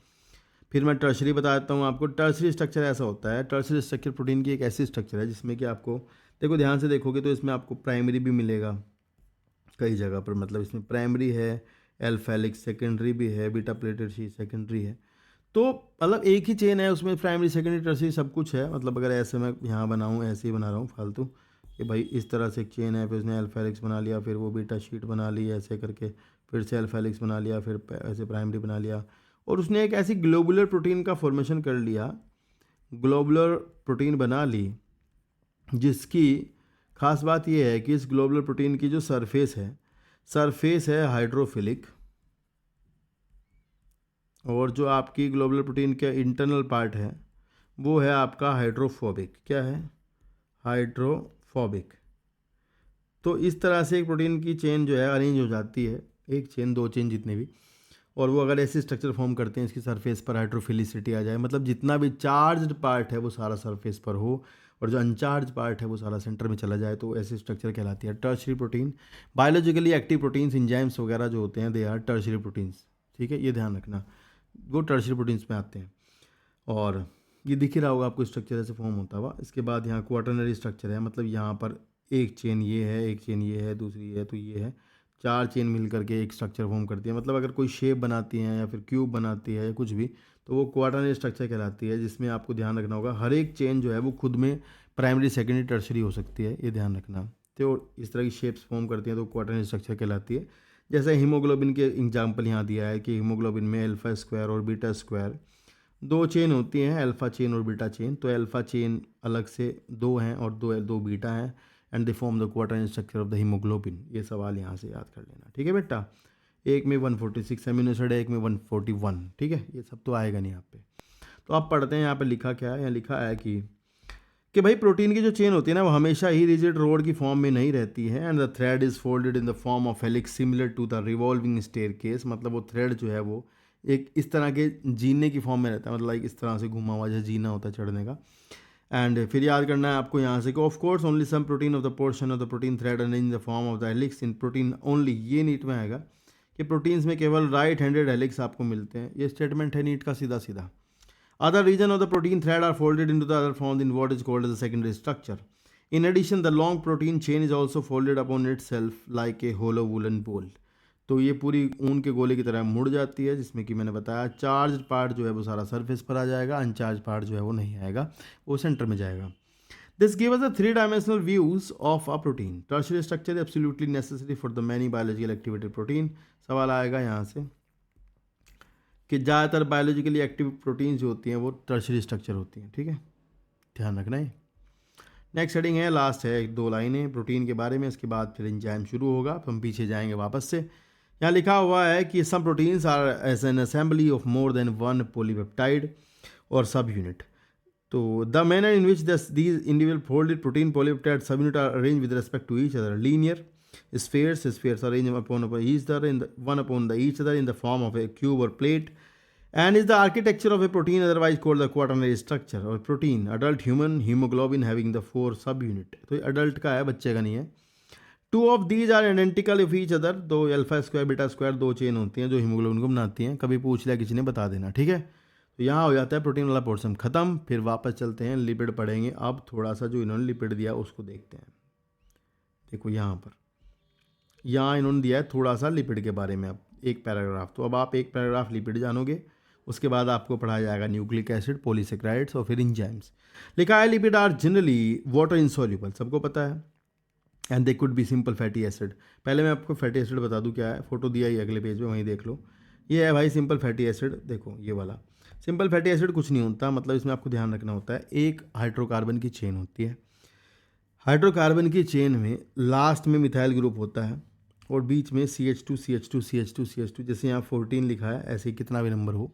फिर मैं टर्शरी बता देता हूँ आपको। टर्शरी स्ट्रक्चर ऐसा होता है, टर्शरी स्ट्रक्चर प्रोटीन की एक ऐसी स्ट्रक्चर है जिसमें कि आपको देखो, ध्यान से देखोगे तो इसमें आपको प्राइमरी भी मिलेगा कई जगह पर, मतलब इसमें प्राइमरी है, अल्फा हेलिक्स सेकेंडरी भी है, बीटा प्लेटेड शीट सेकेंडरी है। तो मतलब एक ही चेन है, उसमें प्राइमरी सेकेंडरी टर्शरी सब कुछ है। मतलब अगर ऐसे मैं यहाँ बनाऊँ, ऐसे ही बना रहा हूँ फालतू कि भाई इस तरह से एक चेन है, फिर उसने अल्फा हेलिक्स बना लिया, फिर वो बीटा शीट बना ली ऐसे करके, फिर से अल्फा हेलिक्स बना लिया, फिर ऐसे प्राइमरी बना लिया, और उसने एक ऐसी ग्लोबुलर प्रोटीन का फॉर्मेशन कर लिया, ग्लोबुलर प्रोटीन बना ली, जिसकी खास बात यह है कि इस ग्लोबुलर प्रोटीन की जो सरफेस है हाइड्रोफिलिक, और जो आपकी ग्लोबुलर प्रोटीन के इंटरनल पार्ट है वो है आपका हाइड्रोफोबिक। क्या है? हाइड्रोफोबिक। तो इस तरह से एक प्रोटीन की चेन जो है अरेंज हो जाती है, एक चेन, दो चेन, जितने भी, और वो अगर ऐसे स्ट्रक्चर फॉर्म करते हैं इसकी सरफेस पर हाइड्रोफिलिसिटी आ जाए, मतलब जितना भी चार्ज्ड पार्ट है वो सारा सरफेस पर हो और जो अनचार्ज पार्ट है वो सारा सेंटर में चला जाए, तो ऐसी स्ट्रक्चर कहलाती है tertiary protein. Biologically active proteins, enzymes वगैरह जो होते हैं, दे आर टर्शरी प्रोटीन्स, ठीक है, ये ध्यान रखना, वो टर्शरी प्रोटीन्स में आते हैं। और ये दिख ही रहा होगा आपको स्ट्रक्चर ऐसे फॉर्म होता हुआ। इसके बाद यहाँ क्वाटरनरी स्ट्रक्चर है, मतलब यहाँ पर एक चेन ये है, एक चेन ये है, दूसरी ये है, तो ये है, चार चेन मिल करके एक स्ट्रक्चर फॉर्म करती है। मतलब अगर कोई शेप बनाती हैं या फिर क्यूब बनाती है या कुछ भी, तो वो क्वाटरनरी स्ट्रक्चर कहलाती है, जिसमें आपको ध्यान रखना होगा हर एक चेन जो है वो खुद में प्राइमरी सेकेंडरी टर्शरी हो सकती है, ये ध्यान रखना। तो इस तरह की शेप्स फॉर्म करती हैं तो क्वाटरनरी स्ट्रक्चर कहलाती है। जैसे हीमोग्लोबिन के एग्जाम्पल यहाँ दिया है कि हीमोग्लोबिन में अल्फा स्क्वायर और बीटा स्क्वायर दो चेन होती हैं, अल्फा चेन और बीटा चेन। तो अल्फा चेन अलग से दो हैं और दो बीटा हैं, and they form the quaternary structure of the haemoglobin. ये सवाल यहाँ से याद कर लेना, ठीक है बेटा। एक में 146 एमिनो एसिड है, एक में 141, ठीक है, ये सब तो आएगा नहीं यहाँ पे। तो आप पढ़ते हैं यहाँ पे लिखा क्या है, यहाँ लिखा है कि भाई प्रोटीन की जो चेन होती है ना वो हमेशा ही रिजिड रोड की फॉर्म में नहीं रहती है, and the thread is folded in the form of helix similar to the revolving staircase. मतलब वो थ्रेड जो है वो एक इस तरह के जीने की फॉर्म में रहता है, मतलब लाइक इस तरह से घुमा हुआ जैसे जीना होता है चढ़ने का। एंड फिर याद करना है आपको यहाँ से कि of course only some protein of the portion of the protein thread and in the form of the helix in protein only. ये नीट में आएगा कि प्रोटीन्स में केवल राइट हैंडेड हेलिक्स आपको मिलते हैं, ये स्टेटमेंट है नीट का सीधा सीधा। Other region of the protein thread are folded into the other form in what is called as the secondary structure. In addition, the long protein chain is also folded upon itself like a hollow woolen ball. तो ये पूरी ऊन के गोले की तरह मुड़ जाती है, जिसमें कि मैंने बताया चार्ज पार्ट जो है वो सारा सरफेस पर आ जाएगा, अनचार्ज पार्ट जो है वो नहीं आएगा, वो सेंटर में जाएगा। This give us the 3-dimensional views of a protein. Tertiary structure absolutely necessary for the many biological activity protein. सवाल आएगा यहाँ से कि ज़्यादातर बायोलॉजिकली एक्टिव प्रोटीन जो होती हैं वो टर्शियरी स्ट्रक्चर होती हैं, ठीक है, ध्यान रखना है। नेक्स्ट हेडिंग है, लास्ट है, 2 लाइनें प्रोटीन के बारे में, इसके बाद फिर एंजाइम शुरू होगा, तो हम पीछे जाएंगे वापस से। यहाँ लिखा हुआ है कि some proteins are as an assembly of more than one polypeptide और सब यूनिट। तो the manner in which these individual folded protein polypeptide subunit are arrange with respect to each other linear spheres arranged upon each other one upon each other in the form of a cube or plate, and is the architecture of a protein otherwise called the quaternary structure or protein. Adult human hemoglobin having the 4 subunit. तो adult का है, बच्चे का नहीं है। 2 of these are identical of each other. दो alpha square beta square 2 chain होती हैं जो हीमोग्लोबिन को बनाती हैं। कभी पूछ लिया किसी ने, बता देना, ठीक है। तो यहाँ हो जाता है प्रोटीन वाला पोर्शन खत्म। फिर वापस चलते हैं, लिपिड पढ़ेंगे। अब थोड़ा सा जो इन्होंने लिपिड दिया उसको देखते हैं। देखो यहाँ पर, यहाँ इन्होंने दिया है थोड़ा सा लिपिड के बारे में, अब एक पैराग्राफ। तो अब आप एक पैराग्राफ लिपिड जानोगे, उसके बाद आपको पढ़ाया जाएगा न्यूक्लिक एसिड, पॉलीसेक्राइड्स और फिर एंजाइम्स। लिखा है lipid are generally water insoluble, सबको पता है, and they could be simple fatty acid. पहले मैं आपको फैटी एसिड बता दूं क्या है, फोटो दिया ही अगले पेज में, वहीं देख लो। ये है भाई सिंपल फैटी एसिड, देखो ये वाला सिंपल फैटी एसिड कुछ नहीं होता, मतलब इसमें आपको ध्यान रखना होता है, एक हाइड्रोकार्बन की चेन होती है। हाइड्रोकार्बन की चेन में लास्ट में मिथाइल ग्रुप होता है और बीच में CH2 CH2 CH2 CH2, जैसे यहाँ 14 लिखा है ऐसे ही कितना भी नंबर हो,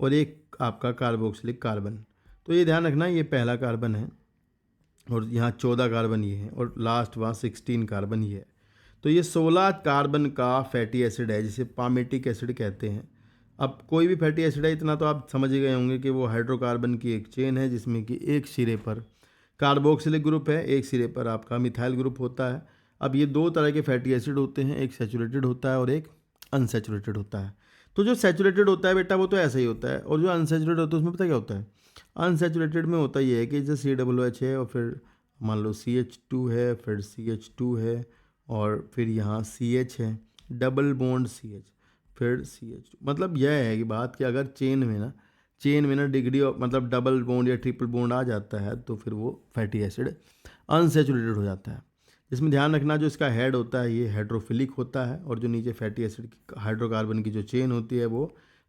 और एक आपका कार्बोक्सिलिक कार्बन। तो ये ध्यान रखना, ये पहला कार्बन है और यहाँ 14 कार्बन ये है, और लास्ट वहाँ 16 कार्बन ये है। तो ये 16 कार्बन का फैटी एसिड है, जिसे पामेटिक एसिड कहते हैं। अब कोई भी फैटी एसिड है, इतना तो आप समझ ही गए होंगे कि वो हाइड्रोकार्बन की एक चेन है, जिसमें कि एक सिरे पर कार्बोक्सिलिक ग्रुप है, एक सिरे पर आपका मिथाइल ग्रुप होता है। अब ये 2 तरह के फैटी एसिड होते हैं, एक सैचुरेटेड होता है और एक अनसैचुरेटेड होता है। तो जो सैचुरेटेड होता है बेटा वो तो ऐसा ही होता है, और जो अनसैचुरेटेड होता है उसमें पता क्या होता है, अनसैचुरेटेड में होता ये है कि जैसे COOH है और फिर मान लो CH2 है, फिर CH2 है और फिर यहाँ CH है, डबल बॉन्ड CH, फिर CH2। मतलब यह है कि बात कि अगर चेन में ना डिग्री ऑफ मतलब डबल बॉन्ड या ट्रिपल बॉन्ड आ जाता है तो फिर वो फैटी एसिड अनसैचुरेटेड हो जाता है। इसमें ध्यान रखना, जो इसका हेड होता है ये हाइड्रोफिलिक होता है, और जो नीचे फैटी एसिड की हाइड्रोकार्बन की जो चेन होती है वो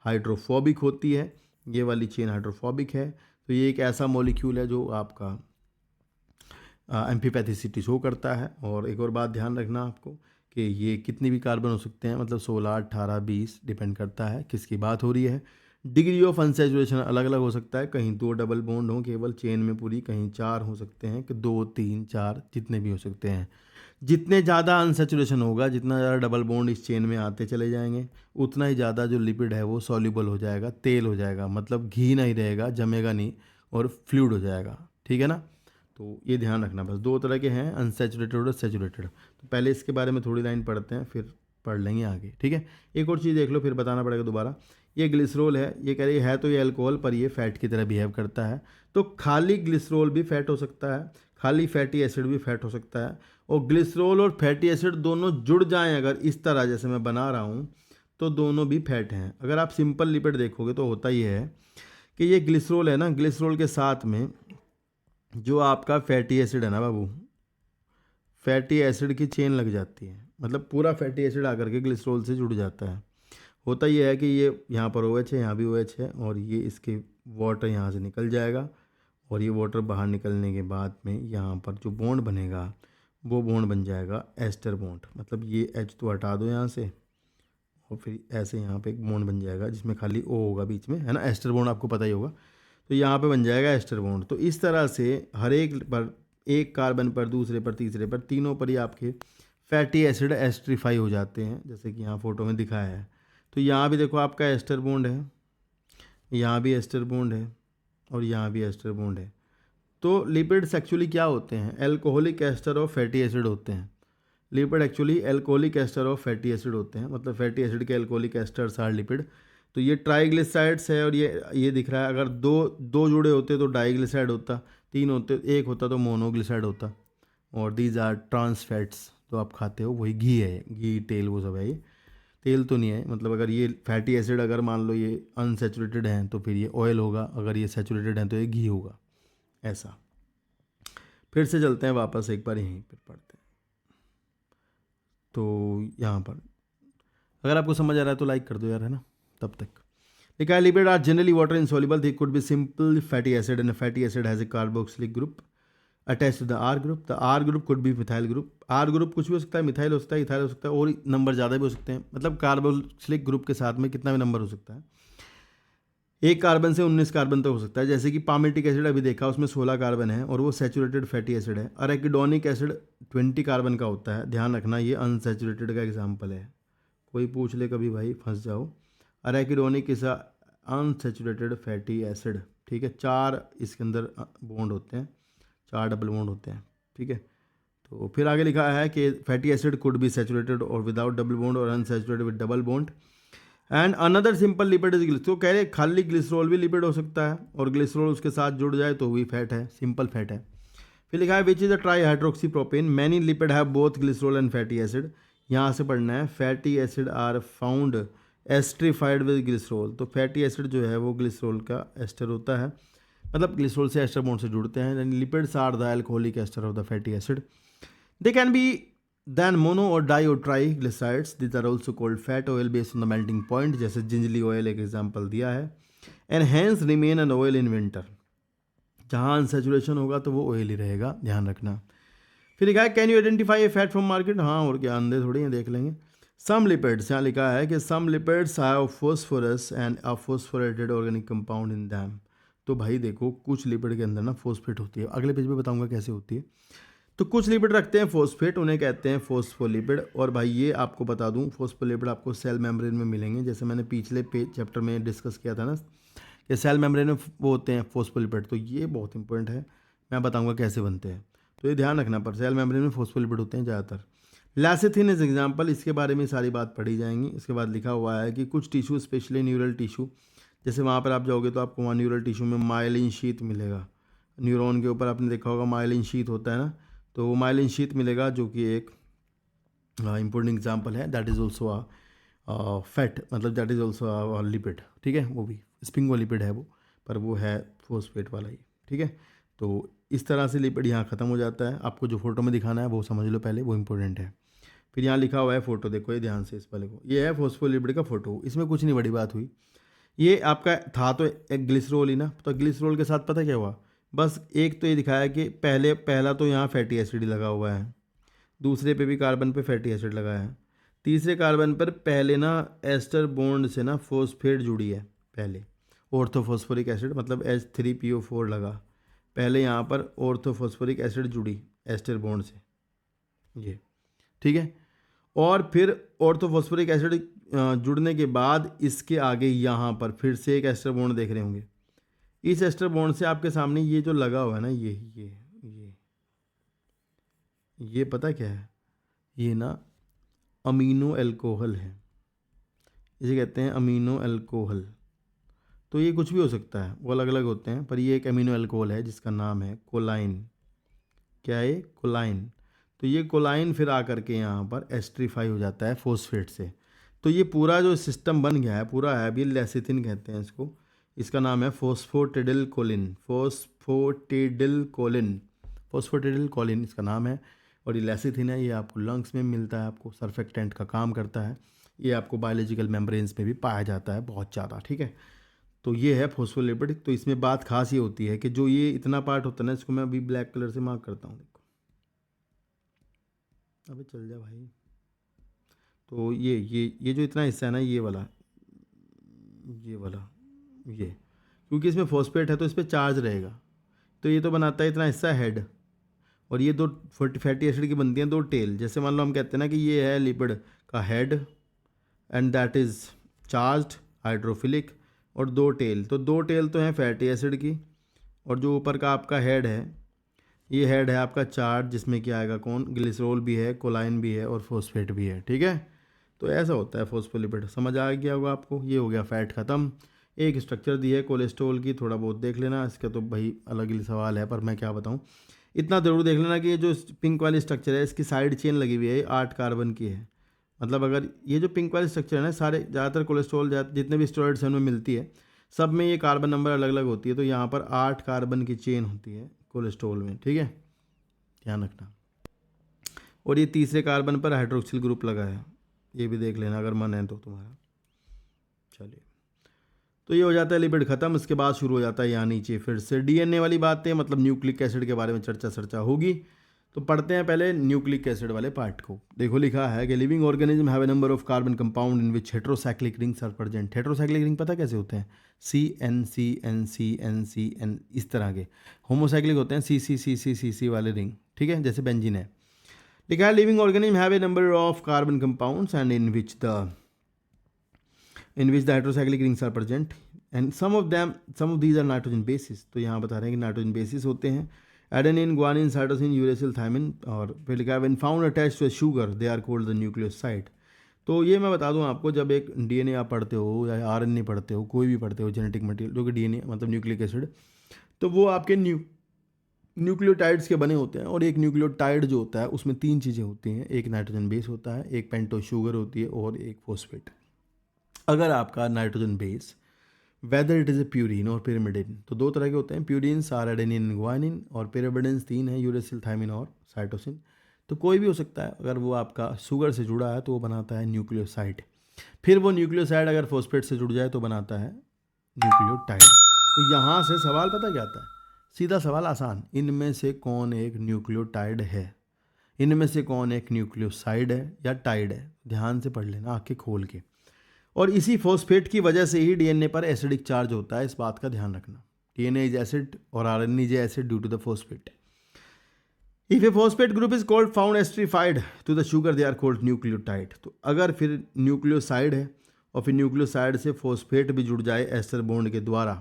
हाइड्रोफोबिक होती है। ये वाली चेन हाइड्रोफोबिक है। तो ये एक ऐसा मॉलिक्यूल है जो आपका एम्फीपैथिसिटी शो करता है। और एक और बात ध्यान रखना आपको कि ये कितने भी कार्बन हो सकते हैं, मतलब 16, 18, 20 डिपेंड करता है किसकी बात हो रही है। डिग्री ऑफ अनसैचुरेशन अलग अलग हो सकता है, कहीं 2 डबल बॉन्ड हो केवल चेन में पूरी, कहीं 4 हो सकते हैं, कि 2, 3, 4 जितने भी हो सकते हैं। जितने ज़्यादा अनसैचुरेशन होगा, जितना ज़्यादा डबल बॉन्ड इस चेन में आते चले जाएंगे, उतना ही ज़्यादा जो लिपिड है वो सॉल्युबल हो जाएगा, तेल हो जाएगा, मतलब घी नहीं रहेगा, जमेगा नहीं और फ्लूइड हो जाएगा, ठीक है ना। तो ये ध्यान रखना, बस 2 तरह के हैं, अनसैचुरेटेड और सैचुरेटेड। तो पहले इसके बारे में थोड़ी लाइन पढ़ते हैं, फिर पढ़ लेंगे आगे, ठीक है। एक और चीज़ देख लो, फिर बताना पड़ेगा दोबारा। ये ग्लिसरॉल है, ये कह रही है तो ये अल्कोहल, पर ये फैट की तरह बिहेव करता है। तो खाली ग्लिसरॉल भी फैट हो सकता है, खाली फैटी एसिड भी फैट हो सकता है, और ग्लिसरॉल और फैटी एसिड दोनों जुड़ जाएं अगर इस तरह जैसे मैं बना रहा हूँ, तो दोनों भी फैट हैं। अगर आप सिंपल लिपिड देखोगे तो होता ही है कि ये ग्लिसरॉल है ना, ग्लिसरॉल के साथ में जो आपका फैटी एसिड है ना बाबू, फैटी एसिड की चेन लग जाती है, मतलब पूरा फैटी एसिड आकर के ग्लिसरॉल से जुड़ जाता है। होता ये है कि ये यहाँ पर OH है, यहाँ भी OH है, और ये इसके वाटर यहाँ से निकल जाएगा, और ये वाटर बाहर निकलने के बाद में यहाँ पर जो बॉन्ड बनेगा वो बॉन्ड बन जाएगा एस्टर बॉन्ड। मतलब ये H तो हटा दो यहाँ से, और फिर ऐसे यहाँ पे एक बॉन्ड बन जाएगा जिसमें खाली O होगा बीच में, है ना, एस्टर बॉन्ड आपको पता ही होगा। तो यहाँ पे बन जाएगा एस्टर बॉन्ड। तो इस तरह से हर एक पर, एक कार्बन पर, दूसरे पर, तीसरे पर, तीनों पर ही आपके फैटी एसिड एस्ट्रीफाई हो जाते हैं, जैसे कि यहाँ फोटो में दिखाया है। तो यहाँ भी देखो आपका एस्टर बॉन्ड है, यहाँ भी एस्टर बॉन्ड है, और यहाँ भी एस्टर बॉन्ड है। तो लिपिड्स एक्चुअली क्या होते हैं, alcoholic ester of fatty acid होते हैं। Lipid actually alcoholic ester of fatty acid होते हैं, मतलब फैटी एसिड के एल्कोहलिक एस्टर्स आर लिपिड। तो ये ट्राइग्लिसराइड्स है, और ये दिख रहा है, अगर दो जुड़े होते तो डाइग्लिसराइड होता, 3 होते, 1 होता तो मोनोग्लिसराइड होता। और दीज आर ट्रांस फैट्स, तो आप खाते हो वही घी है, घी तेल वो सब है ये। तेल तो नहीं है, मतलब अगर ये फैटी एसिड अगर मान लो ये अनसेचुरेटेड हैं तो फिर ये ऑयल होगा, अगर ये सेचुरेटेड हैं तो ये घी होगा, ऐसा। फिर से चलते हैं वापस एक बार यहीं पर पढ़ते हैं। तो यहाँ पर अगर आपको समझ आ रहा है तो लाइक कर दो यार, है ना। तब तक लिखा है lipid are generally water insoluble, they could be simple fatty acid and a fatty acid has a carboxylic group attached to the R group. The R group could be methyl group. R group कुछ भी हो सकता है, methyl हो सकता है, ethyl हो सकता है, और नंबर ज़्यादा भी हो सकते हैं, मतलब कार्बोक्सिलिक ग्रुप के साथ में कितना भी नंबर हो सकता है। एक कार्बन से 19 कार्बन तक हो सकता है, जैसे कि पामेटिक एसिड अभी देखा उसमें 16 कार्बन है और वो सेचुरेटेड फैटी एसिड है। अरेकिडोनिक एसिड 20 कार्बन का होता है, ध्यान रखना ये अनसेचुरेटेड का एग्जाम्पल है, कोई पूछ ले कभी भाई फंस जाओ। Arachidonic is unsaturated fatty acid, ठीक है। 4 इसके अंदर बॉन्ड होते हैं, 4 डबल बॉन्ड होते हैं, ठीक है। तो फिर आगे लिखा है कि fatty acid could B saturated और विदाउट डबल बॉन्ड और unsaturated with double bond and another simple lipid is glycerol. तो कह रहे खाली ग्लिसरॉल भी लिपिड हो सकता है और ग्लिसरॉल उसके साथ जुड़ जाए तो भी फैट है, सिंपल फैट है। फिर लिखा है which is a tri hydroxy propane, many lipid have both glycerol and fatty acid. यहाँ से पढ़ना है fatty acid are found esterified with glycerol. तो फैटी एसिड जो है वो ग्लिसरॉल का एस्टर होता है, मतलब ग्लिसरॉल से एस्टर बॉन्ड से जुड़ते हैं। Lipids are the alcoholic ester of the fatty acid. They can be then mono or di or triglycerides, these are also called fat oil based on the melting point, जैसे gingelly oil एक example दिया है। and hence remain an oil in winter, जहाँ unsaturation होगा तो वो oil ही रहेगा, ध्यान रखना। फिर लिखा है can you identify A fat from market, हाँ और क्या, अंधे थोड़ी हैं, देख लेंगे। सम लिपिड्स, यहाँ लिखा है कि some lipids have phosphorus and a phosphorylated organic compound in them. तो भाई देखो कुछ लिपिड के अंदर ना फॉस्फेट होती है, अगले पेज में बताऊंगा कैसे होती है। तो कुछ लिपिड रखते हैं फॉस्फेट, उन्हें कहते हैं फॉस्फोलिपिड। और भाई ये आपको बता दूं फॉस्फोलिपिड आपको सेल मेम्ब्रेन में मिलेंगे, जैसे मैंने पिछले चैप्टर में डिस्कस किया था ना कि सेल मेम्ब्रेन में वो होते हैं फॉस्फोलिपिड। तो ये बहुत इंपॉर्टेंट है, मैं बताऊंगा कैसे बनते हैं, तो ये ध्यान रखना। पर सेल मेम्ब्रेन में फॉस्फोलिपिड होते हैं ज़्यादातर। लैसिथिन इज एग्जाम्पल, इसके बारे में सारी बात पढ़ी जाएंगी। इसके बाद लिखा हुआ है कि कुछ टिश्यू स्पेशली न्यूरल टिश्यू, जैसे वहाँ पर आप जाओगे तो आपको वहाँ न्यूरल टिश्यू में माइलिन शीथ मिलेगा। न्यूरॉन के ऊपर आपने देखा होगा माइलिन शीथ होता है ना, तो वो माइलिन शीथ मिलेगा जो कि एक इम्पोर्टेंट एग्जांपल है। That is also a fat, मतलब that is also a lipid, ठीक है। वो भी स्पिंगोलिपिड है वो, पर वो है फॉस्फेट वाला ही, ठीक है। तो इस तरह से लिपिड यहाँ ख़त्म हो जाता है। आपको जो फोटो में दिखाना है वो समझ लो पहले, वो इंपॉर्टेंट है। फिर यहाँ लिखा हुआ है फोटो, देखो ये ध्यान से इस वाले को, ये है फॉस्फोलिपिड का फोटो। इसमें कुछ नहीं बड़ी बात हुई, ये आपका था तो एक ग्लिसरॉल ही ना, तो ग्लिसरॉल के साथ पता क्या हुआ, बस एक तो ये दिखाया कि पहला तो यहाँ फैटी एसिड लगा हुआ है, दूसरे पे भी कार्बन पे फैटी एसिड लगा है, तीसरे कार्बन पर पहले ना एस्टर बॉन्ड से ना फॉस्फेट जुड़ी है, पहले ऑर्थोफॉस्फोरिक एसिड मतलब H3PO4 लगा, पहले यहाँ पर ऑर्थोफॉस्फोरिक एसिड जुड़ी एस्टर बॉन्ड से, ये ठीक है। और फिर ऑर्थोफॉस्फोरिक एसिड जुड़ने के बाद इसके आगे यहाँ पर फिर से एक एस्टर बॉन्ड देख रहे होंगे। इस एस्टर बॉन्ड से आपके सामने ये जो लगा हुआ है ना, ये पता क्या है, ये ना अमीनो एल्कोहल है, इसे कहते हैं अमीनो एल्कोहल। तो ये कुछ भी हो सकता है, वो अलग अलग होते हैं, पर ये एक अमीनो एल्कोहल है जिसका नाम है कोलाइन। क्या है? कोलाइन। तो ये कोलाइन फिर आकर के यहाँ पर एस्ट्रीफाई हो जाता है फॉस्फेट से। तो ये पूरा जो सिस्टम बन गया है पूरा है, अभी लेसिथिन कहते हैं इसको, इसका नाम है फोस्फोटिडिल कोलिन, फोस्फोटिडिल कोलिन इसका नाम है। और ये लेसिथिन है, ये आपको लंग्स में मिलता है, आपको सर्फेक्टेंट का काम करता है, ये आपको बायोलॉजिकल मेम्ब्रेन्स में भी पाया जाता है बहुत ज़्यादा, ठीक है। तो ये है फॉस्फोलिपिड। तो इसमें बात खास ये होती है कि जो ये इतना पार्ट होता है ना, इसको मैं अभी ब्लैक कलर से मार्क करता हूँ, देखो अबे चल जा भाई। तो ये जो इतना हिस्सा है ना, ये वाला, ये क्योंकि इसमें फॉस्फेट है तो इस पर चार्ज रहेगा, तो ये तो बनाता है इतना हिस्सा हेड, और ये दो फैटी एसिड की बनती हैं दो टेल। जैसे मान लो हम कहते हैं ना कि ये है लिपिड का head and that is charged hydrophilic, और दो टेल, तो दो टेल तो हैं फैटी एसिड की, और जो ऊपर का आपका हेड है, ये हेड है आपका चार्ज, जिसमें क्या आएगा, कौन, ग्लिसरॉल भी है, कोलाइन भी है और फॉस्फेट भी है, ठीक है। तो ऐसा होता है फॉस्फोलिपिड, समझ आ गया होगा आपको। ये हो गया फैट ख़त्म। एक स्ट्रक्चर दी है कोलेस्ट्रॉल की, थोड़ा बहुत देख लेना, इसका तो भाई अलग ही सवाल है, पर मैं क्या बताऊँ, इतना ज़रूर देख लेना कि ये जो पिंक वाली स्ट्रक्चर है इसकी साइड चेन लगी हुई है, 8 कार्बन की है, मतलब अगर ये जो पिंक वाले स्ट्रक्चर है ना, सारे ज़्यादातर कोलेस्ट्रॉल जितने भी स्टेरॉइड्स हैं उनमें मिलती है, सब में ये कार्बन नंबर अलग अलग होती है। तो यहाँ पर 8 कार्बन की चेन होती है कोलेस्ट्रॉल में, ठीक है, ध्यान रखना। और ये तीसरे कार्बन पर हाइड्रोक्सिल ग्रुप लगा है, ये भी देख लेना अगर मन है तो तुम्हारा। चलिए, तो ये हो जाता है लिपिड खत्म। इसके बाद शुरू हो जाता है यहाँ नीचे फिर से डीएनए वाली बातें, मतलब न्यूक्लिक एसिड के बारे में चर्चा होगी। तो पढ़ते हैं पहले न्यूक्लिक एसिड वाले पार्ट को। देखो लिखा है कि living organism have a number of carbon compound in which heterocyclic rings are present. Heterocyclic ring पता कैसे होते हैं? CN इस तरह के। होमोसाइक्लिक होते हैं CC वाले रिंग, ठीक है, जैसे बेंजीन है। लिखा है living organism have a number of carbon compounds and in which the heterocyclic rings are present and some of these are nitrogen bases। तो यहाँ बता रहे हैं कि नाइट्रोजन बेसिस होते हैं, adenine, guanine, cytosine, uracil, thymine. और फिर लिखा है when found attached to a sugar they are called the nucleoside. तो ये मैं बता दूं आपको, जब एक डीएनए आप पढ़ते हो या आरएनए पढ़ते हो, कोई भी पढ़ते हो जेनेटिक मटेरियल, जो कि डीएनए मतलब न्यूक्लिक एसिड, तो वो आपके न्यूक्लियोटाइड्स के बने होते हैं। और एक न्यूक्लियोटाइड जो होता है उसमें 3 चीज़ें होती हैं, एक नाइट्रोजन बेस होता है, एक पेंटोज शुगर होती है और एक फॉस्फेट। अगर आपका nitrogen base whether it is a purine और पिरिमिडिन, तो 2 तरह के होते हैं, प्यूरिन्स आर एडेनिन, गुआनिन, और पिरिमिडिन्स 3 है, यूरेसिल, थायमिन और साइटोसिन। तो कोई भी हो सकता है, अगर वो आपका शुगर से जुड़ा है तो वो बनाता है न्यूक्लियोसाइड। फिर वो न्यूक्लियोसाइड अगर फॉस्फेट से जुड़ जाए तो बनाता है न्यूक्लियोटाइड। तो यहाँ से सवाल पता क्या आता है? सीधा सवाल, आसान, इनमें से कौन एक न्यूक्लियोटाइड है, इनमें से कौन एक न्यूक्लियोसाइड है या टाइड है? ध्यान से पढ़ लेना आंखें खोल के। और इसी फॉस्फेट की वजह से ही डीएनए पर एसिडिक चार्ज होता है, इस बात का ध्यान रखना। डीएनए इज एसिड और RNA is acid due to the phosphate. If a phosphate group is called found esterified to the sugar they are called nucleotide. तो अगर फिर न्यूक्लियोसाइड है और फिर न्यूक्लियोसाइड से फॉस्फेट भी जुड़ जाए एस्टर बॉन्ड के द्वारा,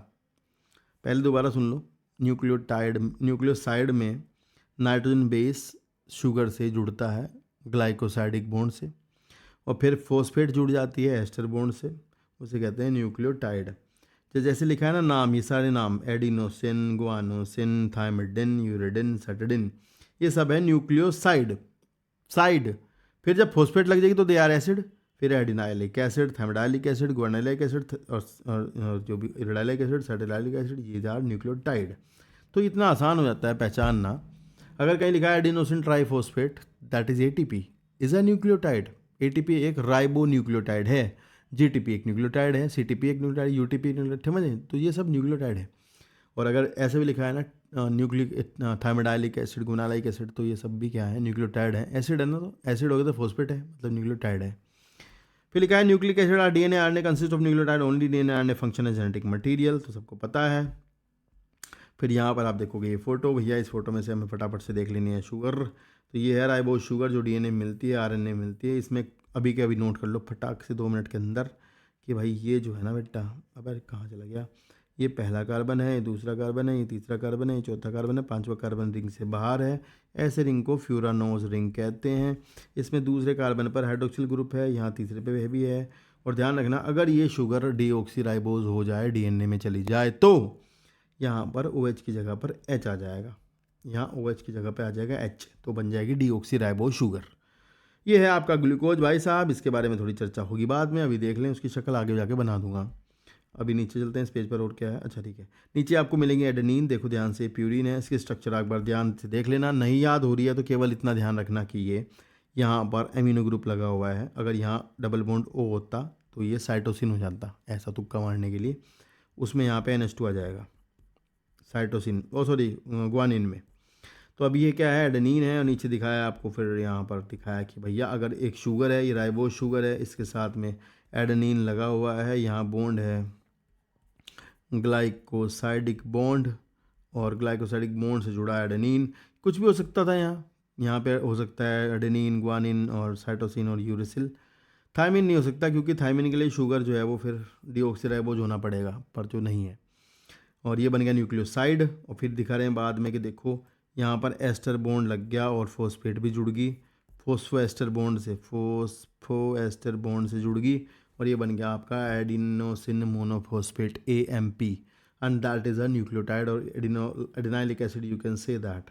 पहले दोबारा सुन लो, न्यूक्लियोसाइड में नाइट्रोजन बेस शुगर से जुड़ता है ग्लाइकोसाइडिक बॉन्ड से, और फिर फॉस्फेट जुड़ जाती है एस्टर बॉन्ड से, उसे कहते हैं न्यूक्लियोटाइड। जैसे लिखा है ना नाम, ये सारे नाम, एडिनोसिन, गुआनोसिन, थायमिडिन, यूरिडिन, सेटिडिन, ये सब है न्यूक्लियोसाइड। फिर जब फॉस्फेट लग जाएगी तो दे आर एसिड, फिर एडिनाइलिक एसिड, थायमिडाइलिक एसिड, गुआनिलिक एसिड और जो भी इरिडाइलिक एसिड, सेटिडाइलिक एसिड, ये आर न्यूक्लियोटाइड। तो इतना आसान हो जाता है पहचानना। अगर कहीं लिखा है adenosine triphosphate, that is ATP, is a nucleotide. ATP एक राइबो न्यूक्लियोटाइड है, जीटीपी एक न्यूक्लियोटाइड है, सीटीपी एक न्यूक्लियोटाइड, यूटीपी न्यूक्लियोटाइड, समझे? तो ये सब न्यूक्लियोटाइड है। और अगर ऐसे भी लिखा है ना न्यूक्लिक थायमिडाइलिक एसिड, गुआनिलिक एसिड, तो ये सब भी क्या है? न्यूक्लियोटाइड है। एसिड है ना, तो एसिड हो गया तो फॉस्फेट है, मतलब न्यूक्लियोटाइड है। फिर लिखा है nucleic acid are DNA RNA consist of nucleotide only, DNA RNA function है जेनेटिक मटेरियल, तो सबको पता है। फिर यहाँ पर आप देखोगे ये फोटो, भैया इस फोटो में से हमें फटाफट से देख लेनी है शुगर। तो ये है राइबोज शुगर जो डीएनए मिलती है, आरएनए मिलती है। इसमें अभी के अभी नोट कर लो फटाक से 2 मिनट के अंदर कि भाई ये जो है ना बेटा, अब कहाँ चला गया, ये पहला कार्बन है, ये दूसरा कार्बन है, ये तीसरा कार्बन है, ये चौथा कार्बन है, 5वां कार्बन रिंग से बाहर है। ऐसे रिंग को फ्यूरानोज रिंग कहते हैं। इसमें दूसरे कार्बन पर हाइड्रोक्सिल ग्रुप है, यहाँ तीसरे पे वह भी है। और ध्यान रखना, अगर ये शुगर डीऑक्सीराइबोज हो जाए, डीएनए में चली जाए, तो यहाँ पर OH की जगह पर H आ जाएगा, यहाँ OH की जगह पे आ जाएगा H, तो बन जाएगी डीऑक्सीराइबोज शुगर। ये है आपका ग्लूकोज भाई साहब, इसके बारे में थोड़ी चर्चा होगी बाद में, अभी देख लें, उसकी शक्ल आगे जाके बना दूंगा। अभी नीचे चलते हैं इस पेज पर, और क्या है, अच्छा ठीक है, नीचे आपको मिलेंगे एडेनिन, देखो ध्यान से, प्यूरिन है, इसकी स्ट्रक्चर एक बार ध्यान से देख लेना। नहीं याद हो रही है तो केवल इतना ध्यान रखना कि ये यहाँ पर एमिनो ग्रुप लगा हुआ है, अगर यहाँ डबल बॉन्ड O होता तो ये साइटोसिन हो जाता, ऐसा तुक्का मारने के लिए, उसमें यहाँ पे NH2 आ जाएगा साइटोसिन, गुआनिन में। तो अब ये क्या है, एडेनिन है, और नीचे दिखाया आपको, फिर यहाँ पर दिखाया कि भैया अगर एक शुगर है, ये राइबोज शुगर है, इसके साथ में एडेनिन लगा हुआ है, यहाँ बॉन्ड है ग्लाइकोसाइडिक बॉन्ड, और ग्लाइकोसाइडिक बॉन्ड से जुड़ा एडेनिन। कुछ भी हो सकता था यहाँ पे हो सकता है एडेनिन, गुआनिन और साइटोसिन और यूरेसिल। थायमिन नहीं हो सकता, क्योंकि थायमिन के लिए शुगर जो है वो फिर डीऑक्सीराइबोज होना पड़ेगा, पर जो नहीं है। और ये बन गया न्यूक्लियोसाइड। और फिर दिखा रहे हैं बाद में कि देखो यहाँ पर एस्टर बॉन्ड लग गया और फॉस्फेट भी जुड़ गई, फोस्फो एस्टर बॉन्ड से जुड़ गई, और ये बन गया आपका adenosine monophosphate AMP, and that is a nucleotide, और adenylic acid you can say that.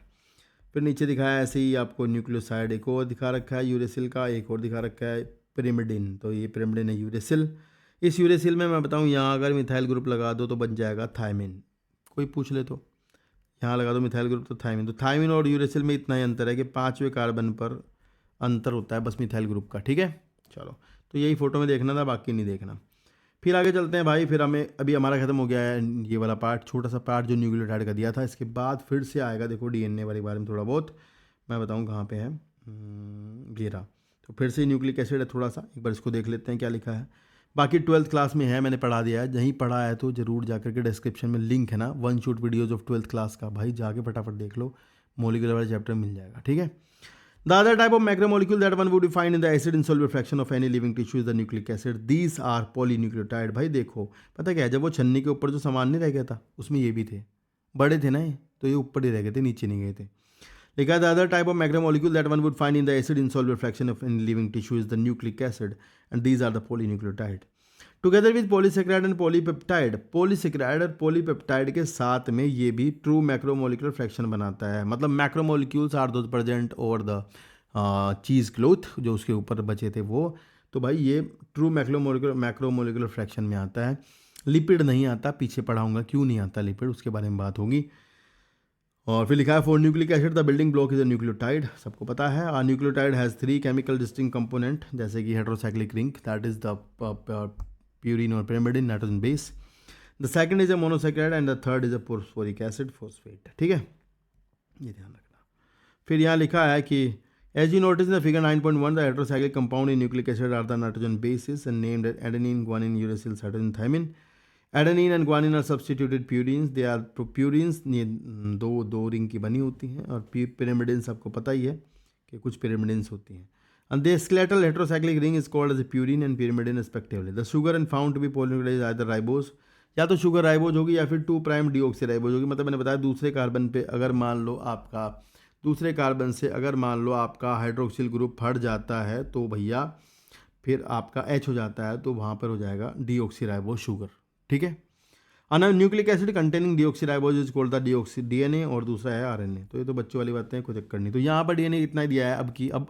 फिर नीचे दिखाया ऐसे ही आपको न्यूक्लियोसाइड एक और दिखा रखा है यूरेसिल का, एक और दिखा रखा है पिरिमिडिन। तो ये पिरिमिडिन है यूरेसिल। इस यूरेसिल में मैं बताऊँ, यहाँ अगर मिथाइल ग्रुप लगा दो तो बन जाएगा थायमिन। कोई पूछ ले तो यहाँ लगा दो मिथाइल ग्रुप तो थायमिन। तो थायमिन और यूरेसिल में इतना ही अंतर है कि 5वें कार्बन पर अंतर होता है बस मिथाइल ग्रुप का। ठीक है, चलो तो यही फोटो में देखना था, बाकी नहीं देखना। फिर आगे चलते हैं भाई। फिर हमें अभी हमारा खत्म हो गया है ये वाला पार्ट, छोटा सा पार्ट जो न्यूक्लियोटाइड का दिया था। इसके बाद फिर से आएगा, देखो डीएनए वाले बारे में थोड़ा बहुत मैं बताऊँ कहाँ पे है, घेरा। तो फिर से न्यूक्लिक एसिड है, थोड़ा सा एक बार इसको देख लेते हैं क्या लिखा है। बाकी 12th क्लास में है, मैंने पढ़ा दिया है। नहीं पढ़ा है तो जरूर जाकर के डिस्क्रिप्शन में लिंक है ना, one shot videos of 12th class का, भाई जाके फटाफट देख लो, मॉलिक्यूलर वाला चैप्टर मिल जाएगा। ठीक है। The other type of macromolecule that one would find in the acid insoluble fraction of any living tissue is the nucleic acid. These are polynucleotide. भाई देखो पता क्या है, जब वो छन्नी के ऊपर जो सामान नहीं रह गया था उसमें ये भी थे, बड़े थे ना ये, तो ये ऊपर ही रह गए थे, नीचे नहीं गए थे। लिखा है the other type of macromolecule that one would find in the acid insoluble fraction of any living tissue is the nucleic acid, and these are the polynucleotide. Together with polysaccharide and polypeptide, polysaccharide और polypeptide के साथ में ये भी true macromolecular fraction बनाता है। मतलब macromolecules are those present over the cheese cloth, जो उसके ऊपर बचे थे वो। तो भाई ये ट्रू मैक्रोमोलिकुलर फ्रैक्शन में आता है। लिपिड नहीं आता, पीछे पढ़ाऊंगा क्यों नहीं आता लिपिड, उसके बारे में बात होगी। और फिर लिखा है for nucleic acid the building block is a nucleotide, सबको पता है। A nucleotide has 3 chemical distinct component, जैसे कि heterocyclic ring that is the purine और pyrimidine nitrogen base. The second is a monosaccharide and the third is a phosphoric acid phosphate. ठीक है, ये ध्यान रखना। फिर यहाँ लिखा है कि as you notice in the figure 9.1 the heterocyclic compound in nucleic acid are the nitrogen bases and named adenine, guanine, uracil, cytosine, thymine. Adenine and guanine are substituted purines, they are purines, ये दो ring की बनी होती हैं। और pyrimidine सबको पता ही है कि कुछ पिरिमिडिन्स होती हैं। And the skeletal heterocyclic ring is called as a purine and pyrimidine respectively. The sugar and found to be polynucleotide is either ribose, या तो शुगर राइबोज होगी या फिर 2' डीऑक्सीराइबोज होगी। मतलब मैंने बताया दूसरे कार्बन पे अगर मान लो आपका, दूसरे कार्बन से अगर मान लो आपका हाइड्रोक्सिल ग्रुप फट जाता है तो भैया फिर आपका H हो जाता है, तो वहाँ पर हो जाएगा डीऑक्सीराइबोज शुगर। ठीक है। Nucleic acid containing deoxyribose is called the deoxy DNA, और दूसरा है आरएनए। तो ये तो बच्चों वाली बातें हैं, कोई चक्कर नहीं। तो यहाँ पर डीएनए इतना ही दिया है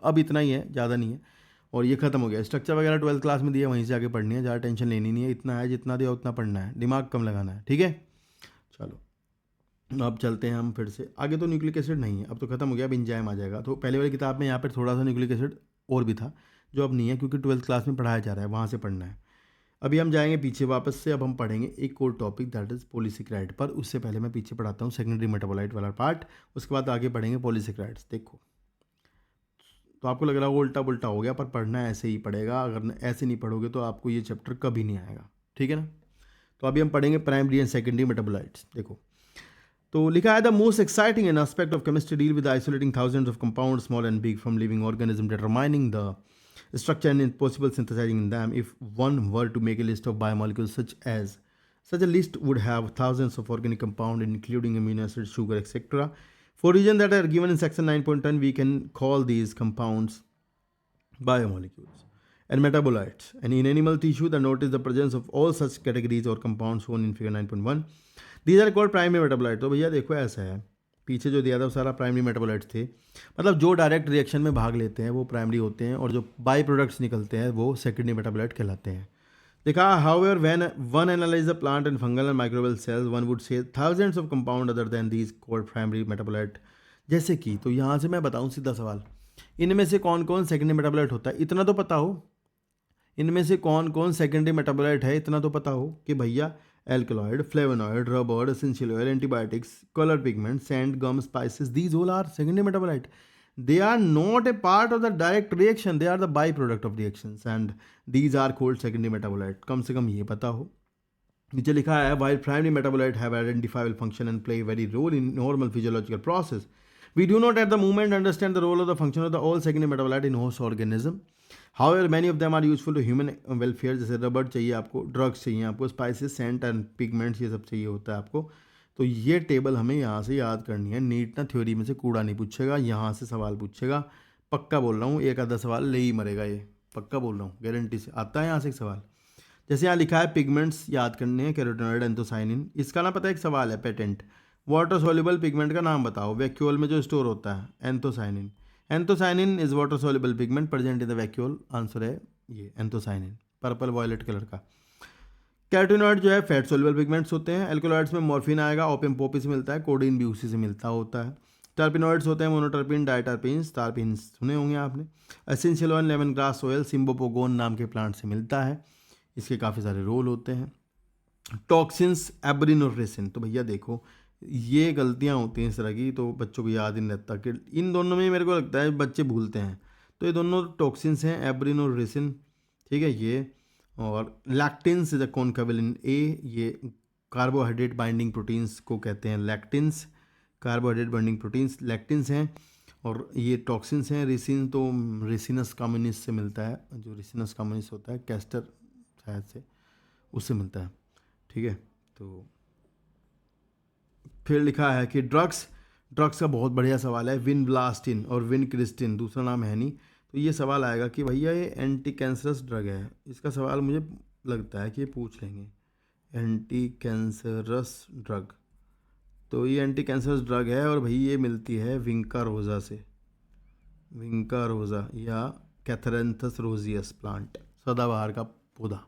अब इतना ही है, ज़्यादा नहीं है। और ये खत्म हो गया। स्ट्रक्चर वगैरह 12th क्लास में दिया, वहीं से आगे पढ़नी है, ज़्यादा टेंशन लेनी नहीं है। इतना है जितना दिया उतना पढ़ना है, दिमाग कम लगाना है। ठीक है, चलो अब चलते हैं हम फिर से आगे। तो न्यूक्लिक एसिड नहीं है, अब तो खत्म हो गया, अब एंजाइम आ जाएगा। तो पहले वाली किताब में यहाँ पर थोड़ा सा न्यूक्लिक एसिड और भी था, जो अब नहीं है क्योंकि 12th क्लास में पढ़ाया जा रहा है, वहाँ से पढ़ना है। अभी हम जाएंगे पीछे वापस से, अब हम पढ़ेंगे एक और टॉपिक दैट इज़ पॉलीसेक्राइड। पर उससे पहले मैं पीछे पढ़ाता हूँ सेकेंडरी मेटाबोलाइट वाला पार्ट, उसके बाद आगे पढ़ेंगे पॉलीसेक्राइड्स। देखो तो आपको लग रहा है उल्टा पुल्टा हो गया, पर पढ़ना ऐसे ही पड़ेगा। अगर ऐसे नहीं पढ़ोगे तो आपको ये चैप्टर कभी नहीं आएगा। ठीक है ना। तो अभी हम पढ़ेंगे प्राइमरी एंड सेकेंडरी मेटाबोलाइट्स। देखो तो लिखा है the most exciting an aspect of chemistry deal with isolating thousands of compound small and big from living organism, determining the structure and possible synthesizing in them. If one were to make a list of biomolecules such a list would have thousands of organic compounds including amino acids, sugar, etc. For reasons that are given in section 9.10, we can call these compounds biomolecules and metabolites. And in animal tissue, the note is the presence of all such categories or compounds shown in figure 9.1. These are called primary metabolites. तो भैया देखो ऐसा है, पीछे जो दिया था वो सारा प्राइमरी मेटाबोलाइट्स थे। मतलब जो डायरेक्ट रिएक्शन में भाग लेते हैं वो प्राइमरी होते हैं, और जो बाई प्रोडक्ट्स निकलते हैं वो सेकेंडरी मेटाबोलाइट कहलाते हैं। देखा however when one analyse the plant and fungal and microbial cells one would see thousands of compound other than these called primary metabolite. जैसे कि, तो यहाँ से मैं बताऊँ सीधा सवाल, इनमें से कौन कौन सेकेंडरी मेटाबोलाइट होता है, इतना तो पता हो। इनमें से कौन कौन सेकेंडरी मेटाबोलाइट है, इतना तो पता हो कि भैया alkaloid, flavonoid, rubber, essential oil, antibiotics, color pigments, sand, gum, spices, these all are secondary metabolite. They are not a part of the direct reaction, they are the byproduct of reactions and these are called secondary metabolite. कम से कम ये पता हो। नीचे लिखा है while primary metabolite have identifiable function and play a very role in normal physiological process, we do not at the moment understand the role of the function of the all secondary metabolite in host organism. However, many of them are useful to human welfare. जैसे rubber चाहिए आपको, drugs चाहिए आपको, spices, Saint and pigments, ये सब चाहिए होता है आपको। तो ये टेबल हमें यहाँ से याद करनी है। नीट ना थ्योरी में से कूड़ा नहीं पूछेगा, यहाँ से सवाल पूछेगा। पक्का बोल रहा हूँ, एक आधा सवाल ले ही मरेगा ये, पक्का बोल रहा हूँ, गारंटी से आता है यहाँ से एक सवाल। जैसे यहाँ लिखा है पिगमेंट्स याद करने हैं, कैरोटेनॉइड, एंथोसाइनिन। इसका ना पता है, एक सवाल है पेटेंट, वाटर सोल्यूबल पिगमेंट का नाम बताओ, वैक्यूल में जो स्टोर होता है, anthocyanin. Anthocyanin is water soluble pigment present in the vacuole, answer है ये एंथोसाइनिन पर्पल वॉयलेट कलर का। कैरोटीनॉइड जो है फैट सोल्यूबल पिगमेंट्स होते हैं। एल्कोलॉइड्स में मॉर्फिन आएगा, ओपियम पोपी से मिलता है, कोडीन भी उसी से मिलता होता है। टर्पिनॉइड्स होते हैं मोनोटर्पिन, डायटर्पिन्स, टार्पिन्स सुने होंगे आपने। Essential oil lemon grass oil Cymbopogon नाम के प्लांट से मिलता है। इसके काफ़ी सारे रोल होते हैं। टॉक्सिन्स एब्रिन और रेसिन, तो भैया देखो ये गलतियाँ होती हैं इस तरह की, तो बच्चों को याद ही नहीं रहता कि इन दोनों में मेरे को लगता है बच्चे भूलते हैं। तो ये दोनों टॉक्सिन्स हैं, एब्रिन और रेसिन, ठीक है ये। और लैक्टिन्स इज अ कॉन्केवलिन ए, ये कार्बोहाइड्रेट बाइंडिंग प्रोटीन्स को कहते हैं लैक्टिन्स, कार्बोहाइड्रेट बाइंडिंग प्रोटीन्स लैक्टिन्स हैं। और ये टॉक्सिन्स हैं। रेसिन तो रेसिनस कम्युनिस से मिलता है, जो रेसिनस कम्युनिस होता है कैस्टर शायद से, उससे मिलता है, ठीक है। तो फिर लिखा है कि ड्रग्स का बहुत बढ़िया सवाल है। विनब्लास्टिन और विनक्रिस्टिन दूसरा नाम है नहीं, तो ये सवाल आएगा कि भैया ये एंटी कैंसरस ड्रग है। इसका सवाल मुझे लगता है कि ये पूछ लेंगे, एंटी कैंसरस ड्रग। तो ये एंटी कैंसरस ड्रग है और भाई ये मिलती है विंका रोजा से, विंका रोजा या कैथरेंथस रोजियस प्लांट, सदाबहार का पौधा।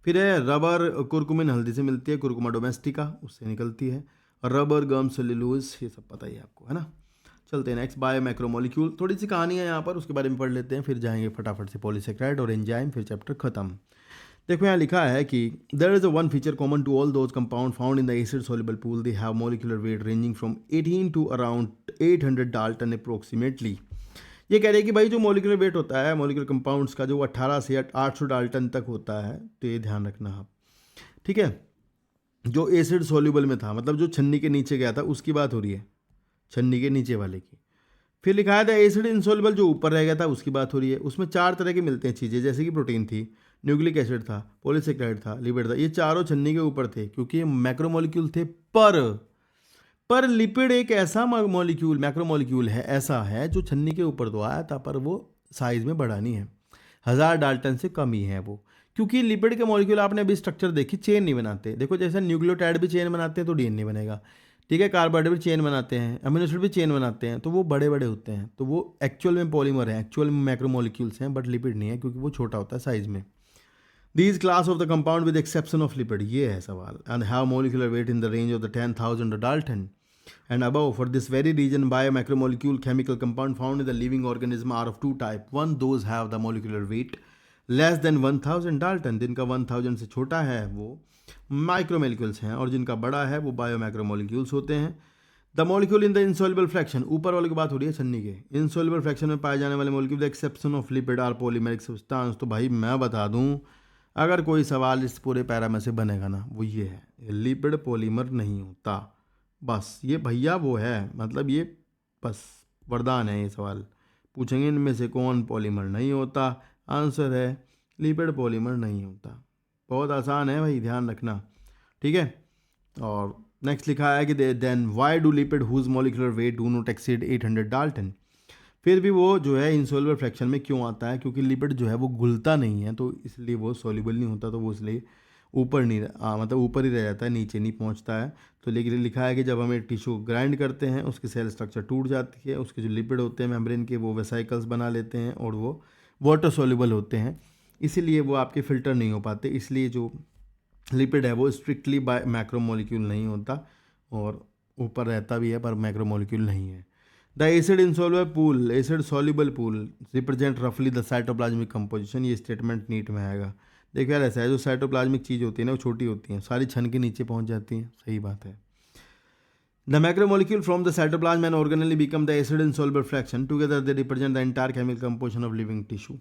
फिर है रबर कुरकुमिन हल्दी से मिलती है, कुरकुमा डोमेस्टिका उससे निकलती है। रबर गम सेल्यूलोज ये सब पता ही है आपको, है ना। चलते हैं नेक्स्ट, बायो मैक्रोमोलिक्यूल। थोड़ी सी कहानी है यहाँ पर, उसके बारे में पढ़ लेते हैं, फिर जाएंगे फटाफट से पॉलीसेक्राइड और एंजाइम, फिर चैप्टर खत्म। देखो यहाँ लिखा है कि there is a one feature common to all those compound found in the acid soluble pool, they have molecular weight ranging from 18 to around 800 dalton approximately. ये कह रहे हैं कि भाई जो मॉलिक्यूलर वेट होता है मॉलिक्यूलर कंपाउंड्स का, जो 18 से 800 डाल्टन तक होता है, तो ये ध्यान रखना आप, ठीक है। जो एसिड सॉल्युबल में था, मतलब जो छन्नी के नीचे गया था उसकी बात हो रही है, छन्नी के नीचे वाले की। फिर लिखा है एसिड इनसॉल्युबल जो ऊपर रह गया था उसकी बात हो रही है। उसमें 4 तरह के मिलते हैं चीज़ें, जैसे कि प्रोटीन थी, न्यूक्लिक एसिड था, पॉलीसेक्राइड था, लिपिड था, ये चारों छन्नी के ऊपर थे क्योंकि ये मैक्रोमोलिक्यूल थे। पर लिपिड एक ऐसा मॉलिक्यूल मैक्रोमोलिक्यूल है, ऐसा है जो छन्नी के ऊपर तो आया था पर वो साइज में बड़ा नहीं है, 1000 डाल्टन से कम ही है वो। क्योंकि लिपिड के मॉलिक्यूल आपने अभी स्ट्रक्चर देखी, चेन नहीं बनाते। देखो जैसे न्यूक्लियोटाइड भी चेन बनाते हैं तो डीएनए बनेगा, ठीक है। कार्बोहाइड्रेट भी चेन बनाते हैं, अमीनो एसिड भी चेन बनाते हैं, तो वो बड़े बड़े होते हैं, तो वो एक्चुअल में पॉलीमर है, एक्चुअल में मैक्रोमोलिक्यूल्स हैं, बट लिपिड नहीं है क्योंकि वो छोटा होता है साइज में। These class of the compound with exception of lipid, ये है सवाल, and have molecular wait in the range of the 10,000 Dalton and above. For this very reason, biomacromolecule chemical compound found in the living organism are of two type. One, those have the molecular weight less than 1000 Dalton, जिनका 1000 से छोटा है वो micromolecules हैं, और जिनका बड़ा है वो बायोमैक्रोमोलिक्यूल्स होते हैं। The molecule in the insoluble fraction, ऊपर वाले की बात हो रही है छन्नी के, इनसॉल्युबल फ्रैक्शन में पाए जाने वाले molecule the exception of lipid are polymeric substance. तो भाई मैं बता दूं, अगर कोई सवाल इस पूरे पैरा में से बनेगा ना, वो ये है, लिपिड पॉलीमर नहीं होता। बस ये भैया वो है, मतलब ये बस वरदान है। ये सवाल पूछेंगे इनमें से कौन पॉलीमर नहीं होता, आंसर है लिपिड पॉलीमर नहीं होता। बहुत आसान है भाई, ध्यान रखना, ठीक है। और नेक्स्ट लिखा है कि then why do lipid whose molecular weight do not exceed 800 dalton. फिर भी वो जो है इनसॉल्युबल फ्रैक्शन में क्यों आता है, क्योंकि लिपिड जो है वो घुलता नहीं है, तो इसलिए वो सॉल्युबल नहीं होता, तो वो इसलिए ऊपर नहीं मतलब ऊपर ही रह जाता है, नीचे नहीं पहुंचता है। तो लेकिन लिखा है कि जब हम एक टिश्यू ग्राइंड करते हैं उसकी सेल स्ट्रक्चर टूट जाती है, उसके जो लिपिड होते हैं मेम्ब्रेन के वो वेसाइकल्स बना लेते हैं और वो वाटर सॉल्युबल होते हैं, इसीलिए वो आपके फिल्टर नहीं हो पाते। इसलिए जो लिपिड है वो स्ट्रिक्टली बाय मैक्रोमोलिक्यूल नहीं होता, और ऊपर रहता भी है पर मैक्रोमोलिक्यूल नहीं है। The acid insoluble pool, acid soluble pool represent रफली द साइटोप्लाज्मिक कंपोजिशन। ये स्टेटमेंट नीट में आएगा। देखो यार ऐसा है, जो साइटोप्लाज्मिक चीज़ होती है ना वो छोटी होती हैं, सारी छन के नीचे पहुंच जाती हैं, सही बात है। The macromolecule from the cytoplasm and organelle become the acid insoluble fraction, together they represent the entire chemical composition of living tissue.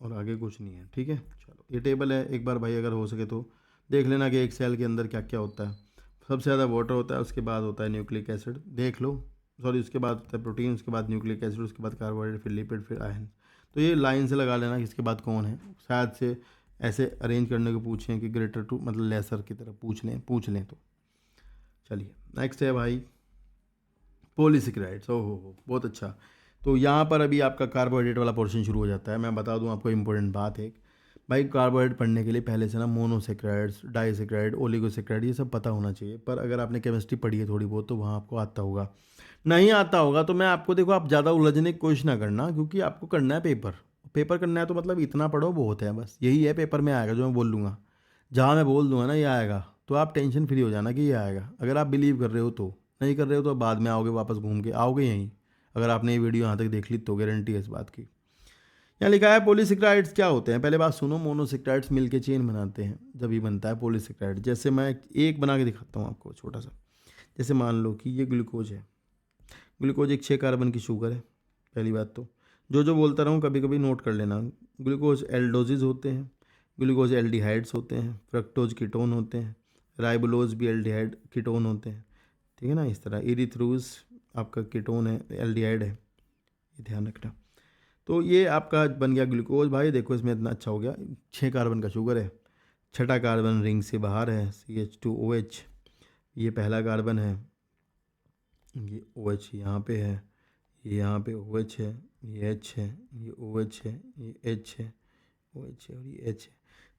और आगे कुछ नहीं है, ठीक है। चलो ये टेबल है, एक बार भाई अगर हो सके तो देख लेना कि एक सेल के अंदर क्या क्या होता है। सबसे ज़्यादा वाटर होता है, उसके बाद होता है न्यूक्लिक एसिड, देख लो, सॉरी उसके बाद होता है प्रोटीन, उसके बाद न्यूक्लिक एसिड, उसके बाद कार्बोहाइड्रेट, फिर लिपिड, फिर आयन। तो ये लाइन से लगा लेना कि इसके बाद कौन है, शायद से ऐसे अरेंज करने को पूछें कि ग्रेटर टू मतलब लेसर की तरह पूछ लें तो। चलिए नेक्स्ट है भाई पॉलीसेकेराइड्स। हो बहुत अच्छा। तो यहाँ पर अभी आपका कार्बोहाइड्रेट वाला पोर्शन शुरू हो जाता है। मैं बता दूँ आपको इंपॉर्टेंट बात है भाई, कार्बोहाइड्रेट पढ़ने के लिए पहले से ना मोनोसेक्राइड्स, डाइसेक्राइड, ओलिगोसेक्राइड ये सब पता होना चाहिए। पर अगर आपने केमिस्ट्री पढ़ी है थोड़ी बहुत तो वहाँ आपको आता होगा, नहीं आता होगा तो मैं आपको देखो आप ज़्यादा उलझने की कोशिश ना करना, क्योंकि आपको करना है पेपर, पेपर करना है तो मतलब इतना पढ़ो बहुत है, बस यही है पेपर में आएगा जो मैं बोल लूँगा। जहाँ मैं बोल दूंगा ना ये आएगा, तो आप टेंशन फ्री हो जाना कि ये आएगा। अगर आप बिलीव कर रहे हो तो, नहीं कर रहे हो तो बाद में आओगे, वापस घूम के आओगे यहीं। अगर आपने ये वीडियो यहाँ तक देख ली तो गारंटी है इस बात की। यहाँ लिखा है पॉलीसेक्राइड्स क्या होते हैं। पहले बात सुनो, मोनोसेक्राइड्स मिलके चेन बनाते हैं, जब ये बनता है पॉलीसेक्राइड। जैसे मैं एक बना के दिखाता हूँ आपको छोटा सा। जैसे मान लो कि ये ग्लूकोज है, ग्लूकोज एक 6 कार्बन की शुगर है। पहली बात तो जो बोलता रहूँ कभी कभी नोट कर लेना। ग्लूकोज एल्डोजिज होते हैं, ग्लूकोज एल्डिहाइड्स होते हैं, फ्रक्टोज कीटोन होते हैं, राइबोलोज भी एल्डिहाइड कीटोन होते हैं, ठीक है ना। इस तरह इरिथ्रोज आपका कीटोन है, एल्डिहाइड है, ये ध्यान रखना। तो ये आपका बन गया ग्लूकोज। भाई देखो इसमें इतना अच्छा हो गया, 6 कार्बन का शुगर है, छठा कार्बन रिंग से बाहर है, CH2OH, ये पहला कार्बन है, ये OH यहाँ पे है, ये यहाँ पे OH है, ये H है, ये OH है, ये H है, OH है और ये H है।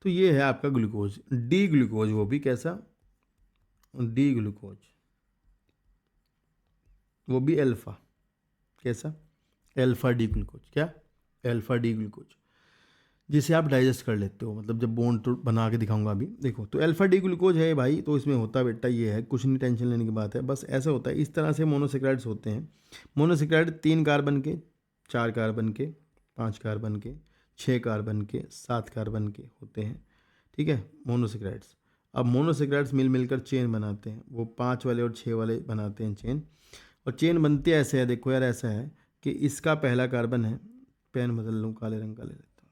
तो ये है आपका ग्लूकोज। डी ग्लूकोज, वो भी कैसा, डी ग्लूकोज, वो भी अल्फा, कैसा, अल्फा डी ग्लूकोज। क्या, अल्फा डी ग्लूकोज, जिसे आप डाइजेस्ट कर लेते हो। मतलब जब बॉन्ड तो बना के दिखाऊंगा अभी, देखो। तो अल्फा डी ग्लूकोज है भाई, तो इसमें होता बेटा ये है, कुछ नहीं टेंशन लेने की बात है, बस ऐसा होता है। इस तरह से मोनोसेक्राइड्स होते हैं। मोनोसेक्राइड 3 कार्बन के, 4 कार्बन के, 5 कार्बन के, 6 कार्बन के, 7 कार्बन के होते हैं, ठीक है, मोनोसेक्राइड्स। अब मोनोसेक्राइड्स मिलकर चेन बनाते हैं, वो 5 वाले और 6 वाले बनाते हैं चेन। और चेन बनती ऐसे है, देखो यार ऐसा है कि इसका पहला कार्बन है, पेन बदल लूँ, काले रंग का ले लेता हूँ,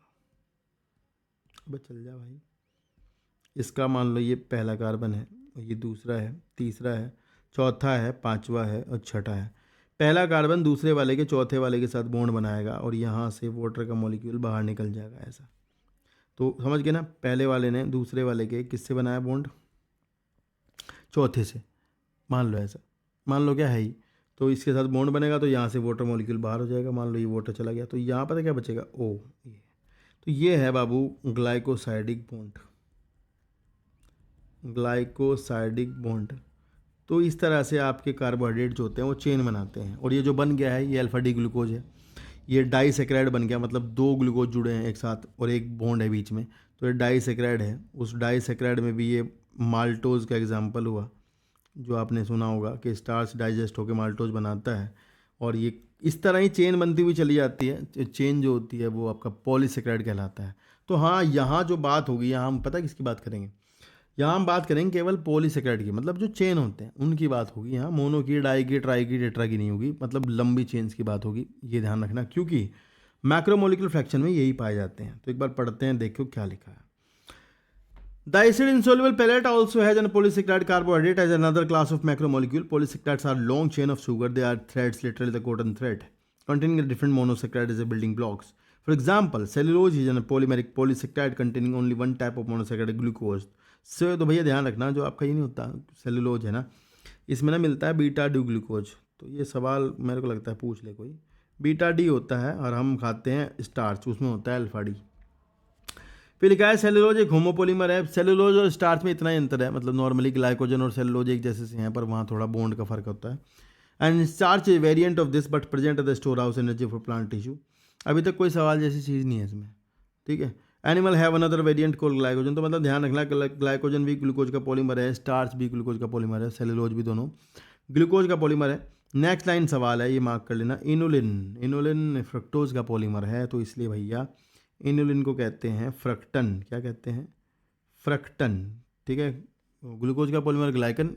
अब चल जा भाई। इसका मान लो ये पहला कार्बन है, ये दूसरा है, तीसरा है, चौथा है, पांचवा है और छठा है। पहला कार्बन दूसरे वाले के चौथे वाले के साथ बॉन्ड बनाएगा और यहाँ से वाटर का मॉलिक्यूल बाहर निकल जाएगा ऐसा। तो समझ गए ना, पहले वाले ने दूसरे वाले के किससे बनाया बॉन्ड, चौथे से, मान लो ऐसा, मान लो क्या है ही। तो इसके साथ बॉन्ड बनेगा तो यहाँ से वाटर मॉलिक्यूल बाहर हो जाएगा, मान लो ये वाटर चला गया, तो यहाँ पता क्या बचेगा, O, ये। तो ये है बाबू ग्लाइकोसाइडिक बॉन्ड, ग्लाइकोसाइडिक बॉन्ड। तो इस तरह से आपके कार्बोहाइड्रेट जो होते हैं वो चेन बनाते हैं। और ये जो बन गया है ये अल्फा डी ग्लूकोज है, ये डाइसेक्राइड बन गया, मतलब 2 ग्लूकोज जुड़े हैं एक साथ और एक बॉन्ड है बीच में, तो ये डाइसेक्राइड है। उस डाइसेक्राइड में भी ये माल्टोज का एग्जाम्पल हुआ, जो आपने सुना होगा कि स्टार्च डाइजेस्ट होकर माल्टोज बनाता है। और ये इस तरह ही चेन बनती हुई चली जाती है। चेन जो होती है वो आपका पॉलीसेक्राइड कहलाता है। तो हाँ, यहाँ जो बात होगी, यहाँ हम पता किसकी बात करेंगे, यहाँ हम बात करेंगे केवल पॉलीसेक्राइड की, मतलब जो चेन होते हैं उनकी बात होगी। यहाँ मोनो की, डाई की, ट्राई की, टेट्रा की नहीं होगी, मतलब लंबी चेन्स की बात होगी, ये ध्यान रखना, क्योंकि मैक्रोमोलिकुलर फ्रैक्शन में यही पाए जाते हैं। तो एक बार पढ़ते हैं, देखो क्या लिखा है। The acid insoluble pellet also has a polysaccharide carbohydrate as another class of macromolecule. Polysaccharides are long chain of sugar. They are threads, literally the cotton thread, containing a different monosaccharide as a building blocks. For example, cellulose is a polymeric polysaccharide containing only one type of monosaccharide, glucose. So तो भैया ध्यान रखना, जो आपका ये नहीं होता cellulose है ना, इसमें ना मिलता है बीटा डी ग्लूकोज। तो ये सवाल मेरे को लगता है पूछ ले कोई, बीटा डी होता है और हम खाते हैं स्टार्च, उसमें होता है अल्फा डी। फिर लिखा है सेलुलोज एक होमोपोलीमर है। सेलुलोज और स्टार्च में इतना ही अंतर है, मतलब नॉर्मली ग्लाइकोजन और सेलुलोज एक जैसे से हैं, पर वहाँ थोड़ा बॉन्ड का फर्क होता है। And starch is variant of this but present at the store house energy for plant tissue. अभी तक कोई सवाल जैसी चीज़ नहीं है इसमें, ठीक है। Animal have another variant called glycogen. तो मतलब ध्यान रखना, ग्लाइकोजन भी ग्लूकोज का पॉलीमर है, स्टार्च भी ग्लूकोज का पॉलीमर है, सेलुलोज भी दोनों ग्लूकोज का पॉलीमर है। नेक्स्ट लाइन सवाल है, ये मार्क कर लेना, इनुलिन। इनुलिन फ्रक्टोज का पॉलीमर है, तो इसलिए भैया इनुलिन को कहते हैं फ्रक्टन। क्या कहते हैं, फ्रक्टन, ठीक है। ग्लूकोज का पॉलीमर ग्लाइकन,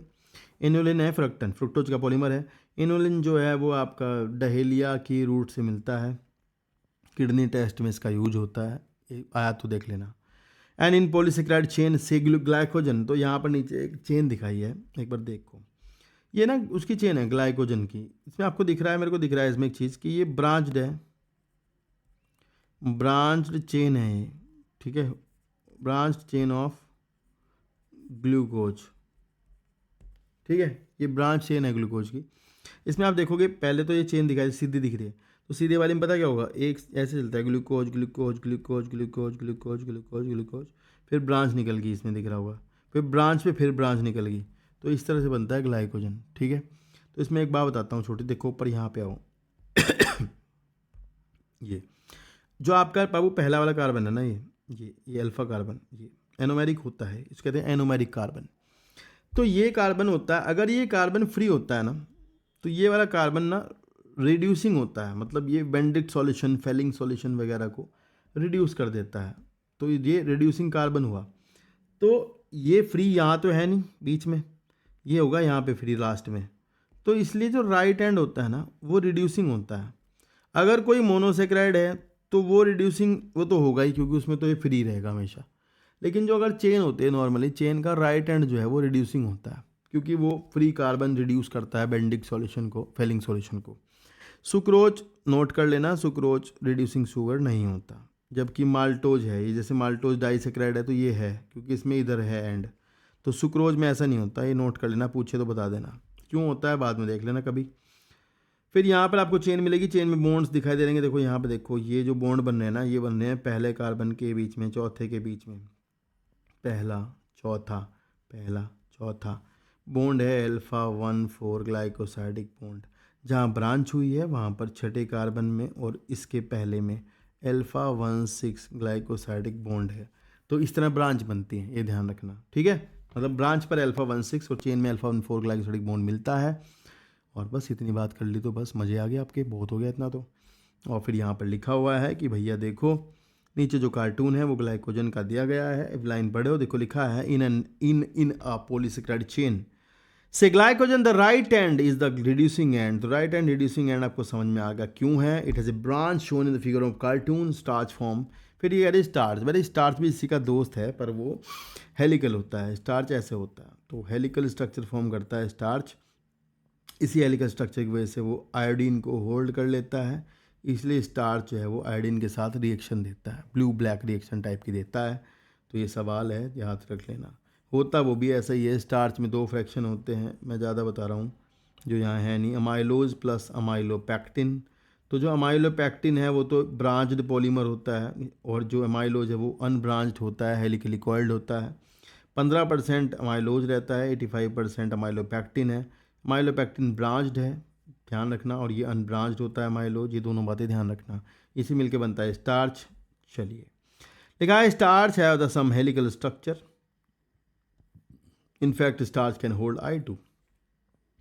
इनुलिन है फ्रक्टन, फ्रुक्टोज का पॉलीमर है। इनुलिन जो है वो आपका डहेलिया की रूट से मिलता है, किडनी टेस्ट में इसका यूज होता है, आया तो देख लेना। एंड इन पॉलीसेक्राइड चेन से ग्लाइकोजन, तो यहाँ पर नीचे एक चेन दिखाई है, एक बार देखो, ये ना उसकी चेन है ग्लाइकोजन की। इसमें आपको दिख रहा है, मेरे को दिख रहा है इसमें एक चीज़ कि ये ब्रांच्ड है, ब्रांच्ड चेन है ये, ठीक है, ब्रांच्ड चेन ऑफ ग्लूकोज, ठीक है, ये ब्रांच चेन है ग्लूकोज की। इसमें आप देखोगे पहले तो ये चेन दिखाई सीधी दिख रही है, तो सीधे वाले में पता क्या होगा, एक ऐसे चलता है glucose glucose glucose glucose glucose glucose glucose, फिर ब्रांच निकल गई, इसमें दिख रहा होगा, फिर ब्रांच पे फिर ब्रांच निकल गई, तो इस तरह से बनता है ग्लाइकोजन, ठीक है। तो इसमें एक बात बताता हूँ छोटी, देखो ऊपर यहाँ पे आओ ये जो आपका बाबू पहला वाला कार्बन है ना, ये अल्फा कार्बन, ये एनोमेरिक होता है, इसको कहते हैं एनोमेरिक कार्बन। तो ये कार्बन होता है, अगर ये कार्बन फ्री होता है ना, तो ये वाला कार्बन ना रिड्यूसिंग होता है, मतलब ये बेंडिक सॉल्यूशन, फेलिंग सॉल्यूशन वगैरह को रिड्यूस कर देता है, तो ये रिड्यूसिंग कार्बन हुआ। तो ये फ्री यहाँ तो है नहीं बीच में, ये होगा यहाँ पे फ्री लास्ट में, तो इसलिए जो राइट हैंड होता है ना वो रिड्यूसिंग होता है। अगर कोई मोनोसेक्राइड है तो वो रिड्यूसिंग वो तो होगा ही, क्योंकि उसमें तो ये फ्री रहेगा हमेशा। लेकिन जो अगर चेन होते हैं नॉर्मली, चेन का राइट हैंड जो है वो रिड्यूसिंग होता है, क्योंकि वो फ्री कार्बन रिड्यूस करता है बेंडिक सॉल्यूशन को, फेलिंग सॉल्यूशन को। सुक्रोज नोट कर लेना, सुक्रोज रिड्यूसिंग शुगर नहीं होता। जबकि माल्टोज है, ये जैसे माल्टोज डाइसेक्राइड है तो ये है, क्योंकि इसमें इधर है एंड, तो सुक्रोज में ऐसा नहीं होता, ये नोट कर लेना, पूछे तो बता देना क्यों होता है, बाद में देख लेना कभी। फिर यहाँ पर आपको चेन मिलेगी, चेन में बॉन्ड्स दिखाई दे रहेंगे, देखो यहाँ पे देखो, ये जो बॉन्ड बन रहे हैं ना, ये बन रहे हैं पहले कार्बन के बीच में, चौथे के बीच में, पहला चौथा, पहला चौथा बॉन्ड है अल्फा 1,4 ग्लाइकोसाइडिक बॉन्ड। जहाँ ब्रांच हुई है वहाँ पर छठे कार्बन में और इसके पहले में अल्फा 1,6 ग्लाइकोसाइडिक बॉन्ड है। तो इस तरह ब्रांच बनती है, ये ध्यान रखना, ठीक है। मतलब ब्रांच पर अल्फा 1,6 और चेन में अल्फा 1,4 ग्लाइकोसाइडिक बॉन्ड मिलता है। और बस इतनी बात कर ली तो बस मज़े आ गए आपके, बहुत हो गया इतना तो। और फिर यहाँ पर लिखा हुआ है कि भैया देखो, नीचे जो कार्टून है वो ग्लाइकोजन का दिया गया है, लाइन पढ़े हो, देखो लिखा है इन अ पॉलीसेकेराइड चेन से glycogen the right and is the reducing and. तो राइट एंड रिड्यूसिंग एंड आपको समझ में आ गया क्यों है। It has a branch shown in the figure of cartoon, starch form. फिर ये अरे स्टार्च, वेरी स्टार्च भी इसी का दोस्त है, पर वो हेलिकल होता है, स्टार्च ऐसे होता है, तो हेलिकल स्ट्रक्चर फॉर्म करता है स्टार्च। इसी हेलिकल स्ट्रक्चर की वजह से वो आयोडीन को होल्ड कर लेता है, इसलिए स्टार्च जो है वो आयोडीन के साथ रिएक्शन देता है, ब्लू ब्लैक रिएक्शन टाइप की देता है। तो ये सवाल है, याद रख लेना। होता वो भी ऐसा ही है, स्टार्च में 2 फ्रैक्शन होते हैं, मैं ज़्यादा बता रहा हूँ, जो यहाँ है नहीं, अमाइलोज प्लस अमाइलोपैक्टिन। तो जो अमाइलोपैक्टिन है वो तो ब्रांच्ड पॉलीमर होता है, और जो अमाइलोज है वो अनब्रांच्ड होता है, हेलिकली कॉइल्ड होता है। 15% अमाइलोज रहता है, 85% अमाइलोपैक्टिन है। अमाइलोपैक्टिन ब्रांच्ड है, ध्यान रखना, और ये अनब्रांच्ड होता है अमाइलोज, ये दोनों बातें ध्यान रखना। इसी मिलके बनता है स्टार्च। चलिए लिखा है starch have the some helical structure, in fact starch can hold I2,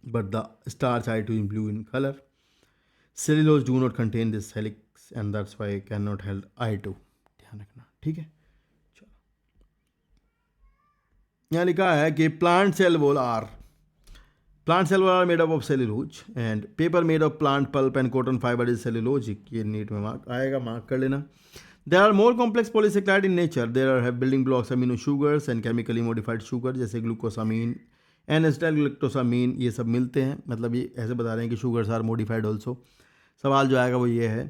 but the starch I2 is blue in color. Cellulose do not contain this helix and that's why it cannot hold I2, ध्यान रखना, ठीक है। चलो यहाँ लिखा है कि plant cell wall are made up of cellulose and paper made of plant pulp and cotton fiber is cellulosic। ये नीट में मार्क आएगा, मार्क कर लेना। There are more complex polysaccharide in nature. There are have building blocks amino sugars and chemically modified sugar जैसे glucosamine, N-एसिटाइलग्लाइकोसामीन, ये सब मिलते हैं। मतलब ये ऐसे बता रहे हैं कि शुगर्स आर मॉडिफाइड ऑल्सो। सवाल जो आएगा वो ये है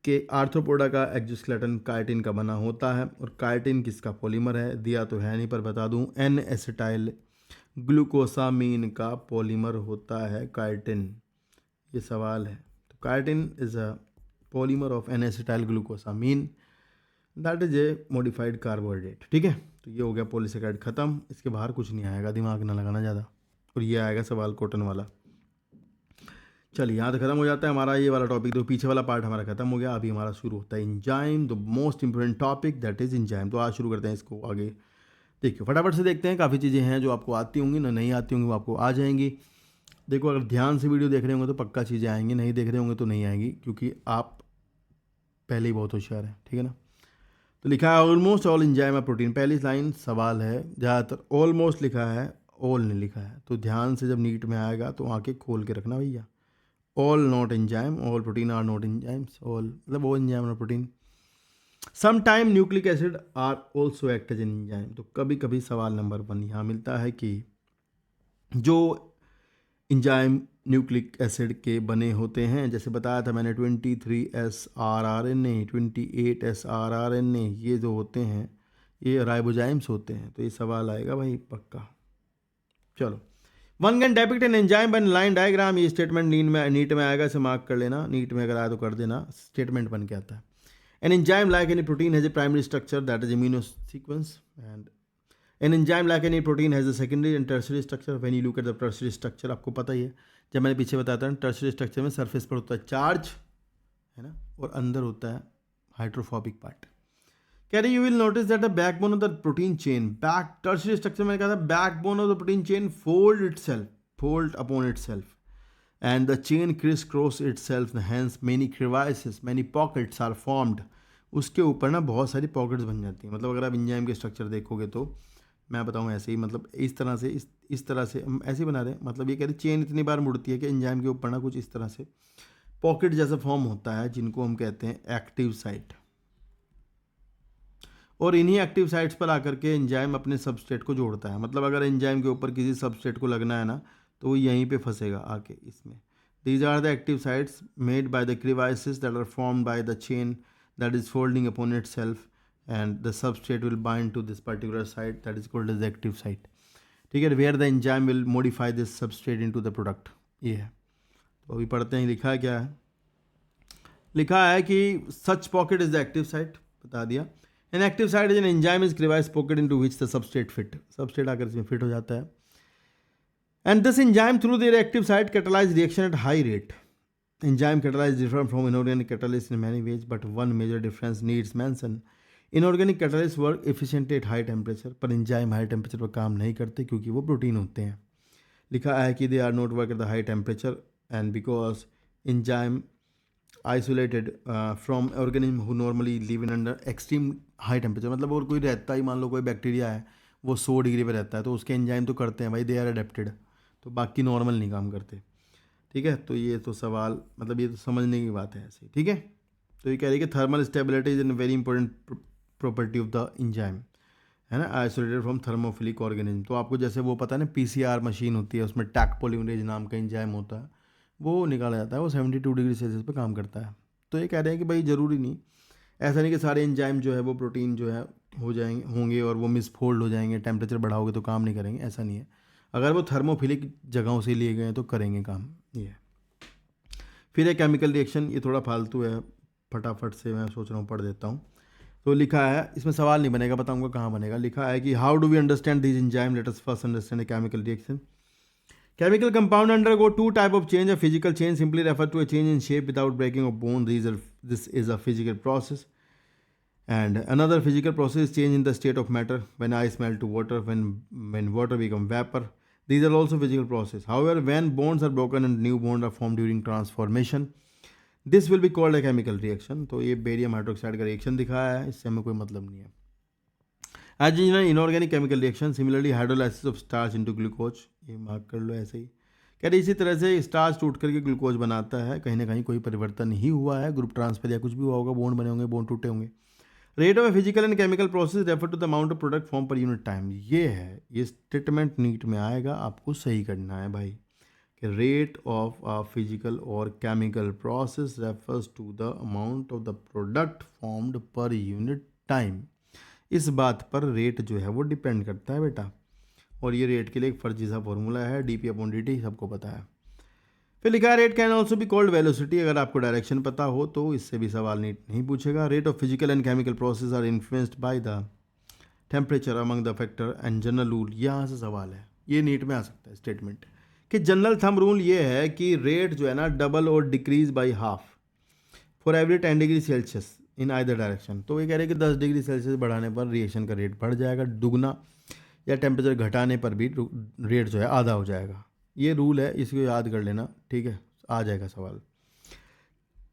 कि आर्थ्रोपोडा का एक्जोस्केलेटन काइटिन का बना होता है, और काइटिन किसका पॉलीमर है, दिया तो है नहीं पर बता दूं, N-एसिटाइल ग्लूकोसामीन का पॉलीमर होता है काइटिन। ये सवाल है। तो chitin is a polymer of N-acetyl glucosamine, that is a modified carbohydrate, ठीक है। तो ये हो गया पॉलीसेकेराइड ख़त्म, इसके बाहर कुछ नहीं आएगा, दिमाग ना लगाना ज़्यादा। और ये आएगा सवाल कॉटन वाला। चलिए यहाँ तो ख़त्म हो जाता है हमारा ये वाला टॉपिक, तो पीछे वाला पार्ट हमारा ख़त्म हो गया। अभी हमारा शुरू होता है enzyme, the most important topic that is enzyme. तो आज शुरू करते हैं इसको, आगे देखिए फटाफट से देखते हैं। काफ़ी चीज़ें हैं जो आपको आती होंगी, ना नहीं आती होंगी वो आपको आ जाएंगी। देखो अगर ध्यान से वीडियो देख रहे होंगे तो पक्का चीज़ें आएंगी, नहीं देख रहे होंगे तो नहीं आएंगी, क्योंकि आप पहले ही बहुत होशियार हैं, ठीक है ना। तो लिखा है ऑलमोस्ट ऑल एंजाइम है प्रोटीन, पहली लाइन सवाल है, ज़्यादातर ऑलमोस्ट लिखा है, ऑल नहीं लिखा है। तो ध्यान से जब नीट में आएगा तो आंखें खोल के रखना भैया। All not enzyme, all protein are not enzymes, all मतलब all enzyme not protein. Some time nucleic acid are also act as an enzyme. तो कभी कभी सवाल नंबर 1 यहाँ मिलता है कि जो एंजाइम न्यूक्लिक एसिड के बने होते हैं, जैसे बताया था मैंने 23 srRNA, 28 srRNA, ये जो होते हैं ये राइबोजाइम्स होते हैं। तो ये सवाल आएगा भाई पक्का। चलो, one can depict an enzyme by line diagram, ये स्टेटमेंट नीट में आएगा, इसे मार्क कर लेना, नीट में अगर आया तो कर देना, स्टेटमेंट बन के आता है। An enzyme like any protein has a primary structure that is immuno sequence, and an enzyme like any protein has a secondary and tertiary structure. When you look at the tertiary structure, आपको पता ही है, जब मैंने पीछे बताया था, tertiary structure में surface पर होता है चार्ज, है ना, और अंदर होता है हाइड्रोफोबिक पार्ट। कह रही you will notice that the backbone of the protein chain, back tertiary structure मैंने कहा था, backbone of the protein chain fold upon itself and the chain crisscross itself, hence many crevices, many pockets are formed। उसके ऊपर ना बहुत सारी pockets बन जाती हैं। मतलब अगर आप एंजाइम के स्ट्रक्चर देखोगे तो मैं बताऊँ ऐसे ही, मतलब इस तरह से हम ऐसे ही बना रहे हैं। मतलब ये कह रहे चेन इतनी बार मुड़ती है कि एंजाइम के ऊपर ना कुछ इस तरह से पॉकेट जैसा फॉर्म होता है, जिनको हम कहते हैं एक्टिव साइट। और इन्हीं एक्टिव साइट्स पर आकर के एंजाइम अपने सबस्ट्रेट को जोड़ता है। मतलब अगर एंजाइम के ऊपर किसी सबस्ट्रेट को लगना है ना, तो वो यहीं पे फंसेगा आके इसमें। These are the active sites made by the crevices that are formed by the chain that is folding upon it self and the substrate will bind to this particular site that is called as active site. ठीक है, where the enzyme will modify this substrate into the product. ये है, तो अभी पढ़ते हैं लिखा क्या है। लिखा है कि such pocket is the active site, बता दिया। An active site is an enzyme is crevice pocket into which the substrate fit, substrate आकर इसमें फिट हो जाता है। And this enzyme through their active site catalyze reaction at high rate. Enzyme catalyze different from inorganic catalyst in many ways, but one major difference needs mention. Inorganic catalysts work efficiently at high temperature, पर enzyme high temperature पर काम नहीं करते क्योंकि वो protein होते हैं। लिखा है कि they are not work at the high temperature and because enzyme isolated from organism who normally live in under extreme high temperature। मतलब और कोई रहता ही, मान लो कोई बैक्टीरिया है वो 100 डिग्री पे रहता है, तो उसके एंजाइम तो करते हैं भाई, दे आर अडेप्टेड, तो बाकी नॉर्मल नहीं काम करते। ठीक है, तो ये तो सवाल, मतलब ये तो समझने की बात है ऐसे। ठीक है, तो ये कह रही है कि thermal stability is an very important property of the enzyme, है ना, आइसोलेटेड फ्रॉम थर्मोफिलिक ऑर्गेनिज्म। तो आपको जैसे वो पता है ना, पीसीआर मशीन होती है, उसमें टैक पॉलीमरेज नाम का एंजाइम होता है, वो निकाला जाता है, वो 72 डिग्री सेल्सियस पे काम करता है। तो ये कह रहे हैं कि भाई ज़रूरी नहीं, ऐसा नहीं कि सारे एंजाइम जो है वो प्रोटीन जो है होंगे और वो मिसफोल्ड हो जाएंगे, टेम्परेचर बढ़ाओगे तो काम नहीं करेंगे, ऐसा नहीं है। अगर वो थर्मोफिलिक जगहों से लिए गए हैं तो करेंगे काम। ये फिर एक केमिकल रिएक्शन, ये थोड़ा फालतू है, फटाफट से मैं सोच रहा हूँ पढ़ देता हूँ। तो लिखा है, इसमें सवाल नहीं बनेगा, बताऊँगा कहाँ बनेगा। लिखा है कि how do we understand this enzyme, let us first understand a chemical reaction. Chemical compound undergo two type of change. A physical change simply refer to a change in shape without breaking of bone. This is a physical process. And another physical process is change in the state of matter. When ice melt to water, when water become vapor. These are also physical process. However, when bonds are broken and new bonds are formed during transformation, this will be called a chemical reaction. तो ये barium hydroxide का reaction दिखाया है, इससे हमें कोई मतलब नहीं है। As in an inorganic chemical reaction, similarly hydrolysis of starch into glucose, ये मार्क कर लो ऐसे ही। कह रही इसी तरह से स्टार्च टूट करके ग्लूकोज बनाता है, कहीं ना कहीं कोई परिवर्तन ही हुआ है, ग्रुप ट्रांसफर या कुछ भी हुआ होगा, बॉन्ड बने होंगे, बॉन्ड टूटे होंगे। Rate of a physical and chemical process refer to the amount of product form per unit time. ये है, ये स्टेटमेंट नीट में आएगा, आपको सही करना है भाई, कि रेट ऑफ अ फिजिकल और chemical process refers to the amount of the product formed per unit time. इस बात पर रेट जो है वो डिपेंड करता है बेटा, और ये रेट के लिए एक फर्जी सा फॉर्मूला है, dP/dt, सबको पता है। फिर लिखा है रेट कैन ऑल्सो भी कॉल्ड वेलोसिटी। अगर आपको डायरेक्शन पता हो तो इससे भी सवाल नहीं पूछेगा। Rate of physical and chemical process are influenced by the temperature among the factor and general rule. यहाँ से सवाल है, ये नीट में आ सकता है स्टेटमेंट, कि जनरल थंब रूल ये है कि रेट जो है ना डबल और decrease by half for every 10 degree Celsius in either direction. तो ये कह रहे हैं कि 10 डिग्री सेल्सियस बढ़ाने पर रिएक्शन का रेट बढ़ जाएगा दुगना, या टेम्परेचर घटाने पर भी रेट जो है आधा हो जाएगा। ये रूल है, इसको याद कर लेना, ठीक है, आ जाएगा सवाल।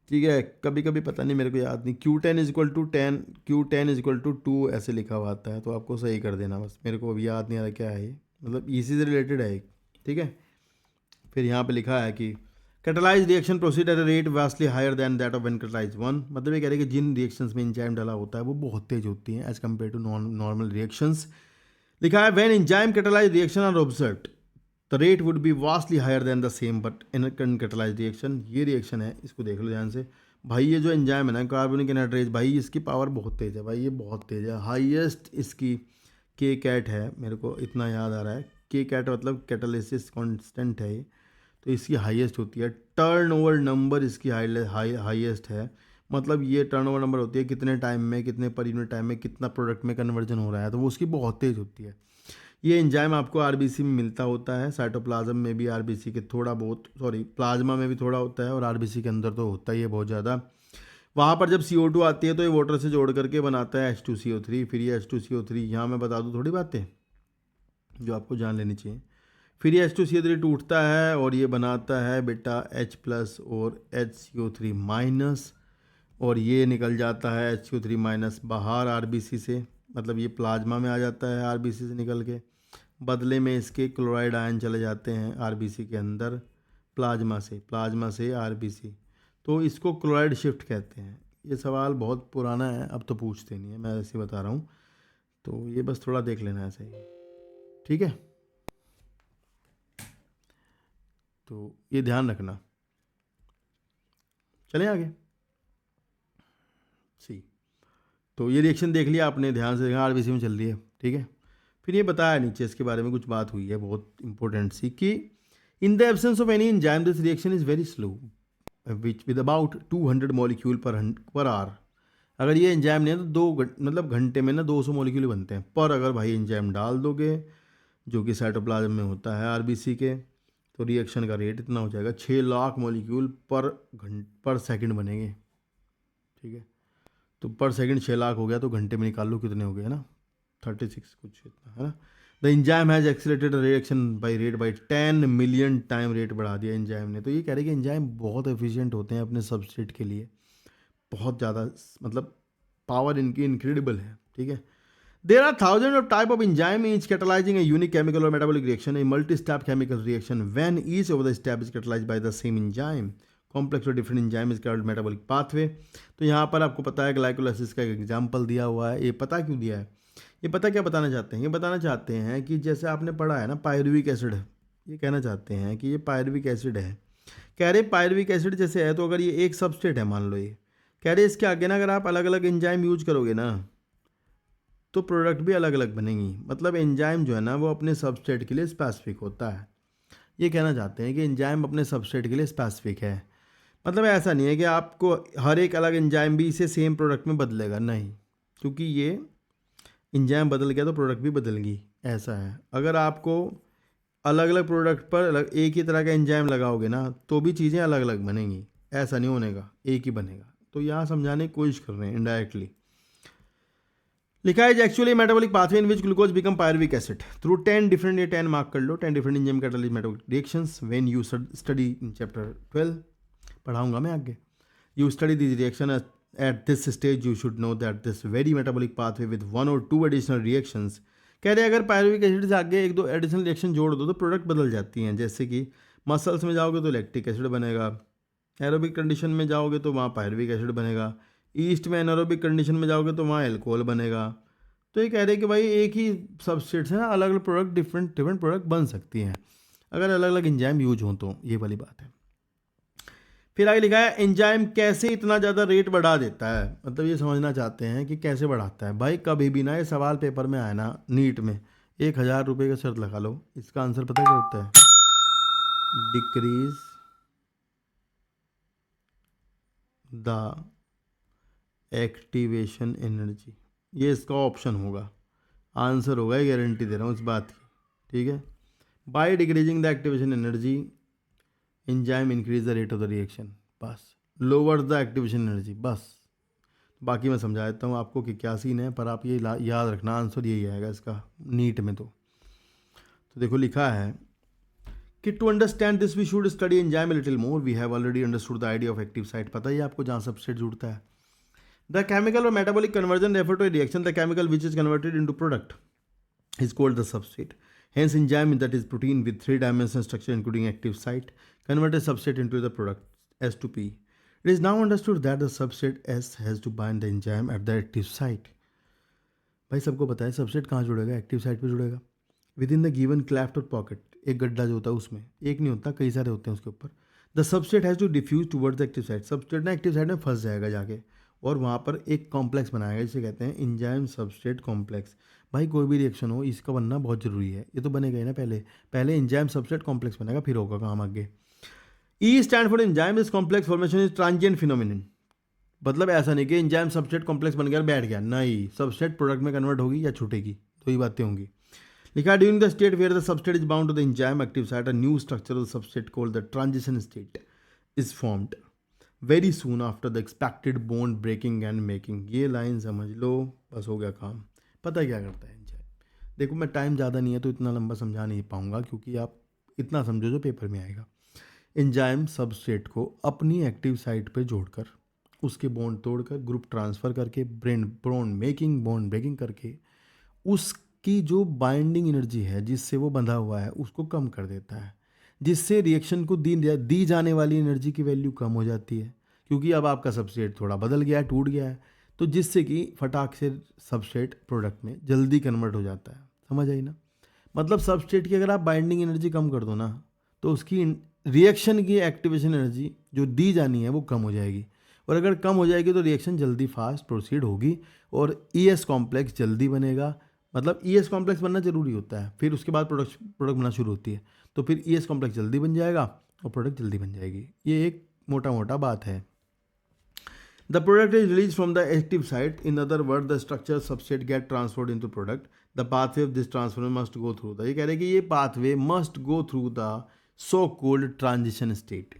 ठीक है, कभी कभी पता नहीं, मेरे को याद नहीं, Q10 इक्वल टू 2 ऐसे लिखा हुआ आता है, तो आपको सही कर देना बस, मेरे को अभी याद नहीं आ रहा क्या है ये, मतलब इसी से रिलेटेड है एक। ठीक है, फिर यहाँ पे लिखा है कि catalyse reaction proceed at a rate vastly higher than that of when catalyse 1। मतलब ये कह रहे हैं कि जिन रिएक्शंस में एंजाइम डाला होता है वो बहुत तेज होती हैं as compare to normal reactions. लिखा है when enzyme catalyse reaction are observed the rate would be vastly higher than the same but in catalyse reaction. ये रिएक्शन है, इसको देख लो ध्यान से भाई। ये जो एंजाइम है ना, कार्बोनिक एनहाइड्रेज, भाई इसकी पावर बहुत तेज़ है भाई, ये बहुत तेज़ है। हाईएस्ट इसकी के कैट है, मेरे को इतना याद आ रहा है, के कैट मतलब कैटालिसिस कांस्टेंट है ये, तो इसकी हाईएस्ट होती है। टर्नओवर नंबर इसकी हाईएस्ट है, मतलब ये टर्नओवर नंबर होती है कितने टाइम में, कितने पर यूनिट टाइम में कितना प्रोडक्ट में कन्वर्जन हो रहा है, तो वो उसकी बहुत तेज़ होती है। ये एंजाइम आपको आरबीसी में मिलता होता है, साइटोप्लाज्म में भी आरबीसी के थोड़ा बहुत, प्लाज्मा में भी थोड़ा होता है, और आरबीसी के अंदर तो होता ही है बहुत ज़्यादा। वहाँ पर जब CO2 आती है तो ये वाटर से जोड़ करके बनाता है H2CO3। फिर ये H2CO3, यहाँ मैं बता दूँ थोड़ी बातें जो आपको जान लेनी चाहिए। फिर ये H2CO3 टूटता है और ये बनाता है बेटा H+ और HCO3-, और ये निकल जाता है HCO3- बाहर RBC से, मतलब ये प्लाज्मा में आ जाता है RBC से निकल के। बदले में इसके क्लोराइड आयन चले जाते हैं RBC के अंदर प्लाज्मा से RBC, तो इसको क्लोराइड शिफ्ट कहते हैं। ये सवाल बहुत पुराना है, अब तो पूछते नहीं है, मैं ऐसे बता रहा हूँ, तो ये बस थोड़ा देख लेना ऐसे ही, ठीक है। तो ये ध्यान रखना। चलें आगे। सी, तो ये रिएक्शन देख लिया आपने, ध्यान से देखा, RBC में चल रही है, ठीक है। फिर ये बताया नीचे इसके बारे में कुछ बात हुई है बहुत इंपॉर्टेंट सी, कि in the absence of any enzyme this reaction is very slow which with about 200 molecule per hour. अगर ये एंजाइम नहीं है तो मतलब घंटे में ना 200 मॉलिक्यूल बनते हैं। पर अगर भाई एंजाइम डाल दोगे जो कि साइटोप्लाज्म में होता है RBC के, तो रिएक्शन का रेट इतना हो जाएगा 6 लाख मॉलिक्यूल पर सेकंड बनेंगे, ठीक है। तो पर सेकंड 6 लाख हो गया, तो घंटे में निकाल लो कितने हो गए ना, 36 कुछ इतना है ना। The enzyme has accelerated reaction by 10 million time, rate बढ़ा दिया एंजाइम ने। तो ये कह रहे हैं कि एंजाइम बहुत एफिशिएंट होते हैं अपने सबस्ट्रेट के लिए, बहुत ज़्यादा, मतलब पावर इनकी इनक्रेडिबल है, ठीक है। There are thousand of type of enzyme each catalysing a unique chemical और metabolic reaction, a multi step chemical reaction when each of the step is catalysed by the same enzyme complex or different enzyme is called metabolic pathway. तो यहाँ पर आपको पता है glycolysis का एक example दिया हुआ है। ये पता क्यों दिया है, ये पता क्या बताना चाहते हैं, ये बताना चाहते हैं कि जैसे आपने पढ़ा है ना पायरुविक एसिड है, ये कहना चाहते हैं कि ये पायरुविक एसिड है। कह रहे पायरुविक एसिड जैसे है, तो अगर ये एक सबस्ट्रेट है मान लो, ये कह रहे इसके आगे ना अगर आप अलग अलग एंजाइम यूज करोगे ना तो प्रोडक्ट भी अलग अलग बनेंगी। मतलब एंजाइम जो है ना वो अपने सबस्ट्रेट के लिए स्पेसिफिक होता है। ये कहना चाहते हैं कि एंजाइम अपने सबस्ट्रेट के लिए स्पेसिफिक है। मतलब ऐसा नहीं है कि आपको हर एक अलग एंजाइम भी इसे सेम प्रोडक्ट में बदलेगा, नहीं, क्योंकि ये एंजाइम बदल गया तो प्रोडक्ट भी बदलेगी, ऐसा है। अगर आपको अलग अलग प्रोडक्ट पर एक ही तरह का एंजाइम लगाओगे ना तो भी चीज़ें अलग अलग बनेंगी, ऐसा नहीं होने का, एक ही बनेगा। तो यहाँ समझाने की कोशिश कर रहे हैं इनडायरेक्टली। लिखा है एक्चुअली मेटाबॉलिक पाथवे इन विच glucose become pyruvic acid through 10 different, ये 10 मार्क कर लो, 10 different enzyme catalyst metabolic reactions when you study in chapter 12, पढ़ाऊंगा मैं आगे। You study this reaction at this stage you should know that this very metabolic pathway with 1 और 2 additional reactions. कह रहे हैं अगर पायरुविक एसिड से आगे 1-2 एडिशनल रिएक्शन जोड़ दो तो प्रोडक्ट बदल जाती हैं। जैसे कि मसल्स में जाओगे तो लैक्टिक एसिड बनेगा, एरोबिक कंडीशन में जाओगे तो वहाँ पायरुविक एसिड बनेगा, ईस्ट में एनारोबिक कंडीशन में जाओगे तो वहाँ एल्कोहल बनेगा। तो ये कह रहे हैं कि भाई एक ही सबस्ट्रेट से ना अलग अलग प्रोडक्ट, डिफरेंट प्रोडक्ट बन सकती हैं अगर अलग अलग एंजाइम यूज हो, तो ये वाली बात है। फिर आगे लिखा है एंजाइम कैसे इतना ज़्यादा रेट बढ़ा देता है, मतलब ये समझना चाहते हैं कि कैसे बढ़ाता है। भाई कभी भी ना ये सवाल पेपर में आए ना नीट में, 1000 रुपये का शर्त लगा लो, इसका आंसर पता क्या होता है, डिक्रीज द एक्टिवेशन एनर्जी। ये इसका ऑप्शन होगा, आंसर होगा, ये गारंटी दे रहा हूँ इस बात की, ठीक है। By decreasing the activation energy enzyme increase the rate of the reaction, बस लोअर द एक्टिवेशन एनर्जी, बस। बाकी मैं समझा देता हूँ आपको कि क्या सीन है, पर आप ये याद रखना, आंसर यही आएगा इसका नीट में। तो देखो लिखा है कि to understand this we should study enzyme little more, we have already understood the idea of active site, पता ही आपको जहाँ सबस्ट्रेट जुड़ता है। द केमिकल और metabolic conversion refer to a reaction the chemical which is converted into product is called the substrate. Hence, enzyme that is protein with 3-dimensional structure including active site convert a substrate into the product S to P. It is now understood that the substrate S has to bind the enzyme at the active site. भाई सबको पता है substrate कहाँ जुड़ेगा, active site पे जुड़ेगा, with in the given cleft और pocket, एक गड्ढा जो होता है उसमें, एक नहीं होता कई सारे होते हैं उसके ऊपर। The substrate has to diffuse towards the active site, substrate ना एक्टिव साइट में फंस जाएगा जाके और वहाँ पर एक कॉम्प्लेक्स बनाएगा जिसे कहते हैं एंजाइम सबस्ट्रेट कॉम्प्लेक्स। भाई कोई भी रिएक्शन हो इसका बनना बहुत ज़रूरी है, ये तो बनेगा ही ना, पहले एंजाइम सबस्ट्रेट कॉम्प्लेक्स बनेगा फिर होगा काम आगे। E stand for enzyme is complex formation is transient phenomenon. मतलब ऐसा नहीं कि एंजाइम सबस्ट्रेट कॉम्प्लेक्स बन गया बैठ गया, नहीं, सबस्ट्रेट प्रोडक्ट में कन्वर्ट होगी या छूटेगी, तो ये बातें होंगी। लिखा during the state where the substrate is bound to the enzyme active site a new structure of the substrate called the transition state is formed. Very soon after the expected bond breaking and making. ये line समझ लो, बस हो गया काम। पता क्या करता है एंजाइम? देखो मैं टाइम ज़्यादा नहीं है तो इतना लंबा समझा नहीं पाऊंगा, क्योंकि आप इतना समझो जो पेपर में आएगा। एंजाइम सबस्ट्रेट को अपनी एक्टिव साइट पर जोड़कर, उसके बॉन्ड तोड़कर, ग्रुप ट्रांसफ़र करके, बॉन्ड ब्रेकिंग करके उसकी जो बाइंडिंग एनर्जी है जिससे वो बंधा हुआ है उसको कम कर देता है, जिससे रिएक्शन को दी जाने वाली एनर्जी की वैल्यू कम हो जाती है, क्योंकि अब आपका सबस्ट्रेट थोड़ा बदल गया है, टूट गया है, तो जिससे कि फटाक से सबस्ट्रेट प्रोडक्ट में जल्दी कन्वर्ट हो जाता है। समझ आई ना? मतलब सबस्ट्रेट की अगर आप बाइंडिंग एनर्जी कम कर दो ना, तो उसकी रिएक्शन की एक्टिवेशन एनर्जी जो दी जानी है वो कम हो जाएगी, और अगर कम हो जाएगी तो रिएक्शन जल्दी फास्ट प्रोसीड होगी और ईएस कॉम्प्लेक्स जल्दी बनेगा। मतलब ईएस कॉम्प्लेक्स बनना जरूरी होता है, फिर उसके बाद प्रोडक्ट बनना शुरू होती है, तो फिर ईएस कॉम्प्लेक्स जल्दी बन जाएगा और प्रोडक्ट जल्दी बन जाएगी। ये एक मोटा मोटा बात है। The product is released from the active site. In other words, the structure substrate get transferred into product. The pathway of this transfer must go through the, ये कह रहे हैं कि ये pathway must go through the so called transition state,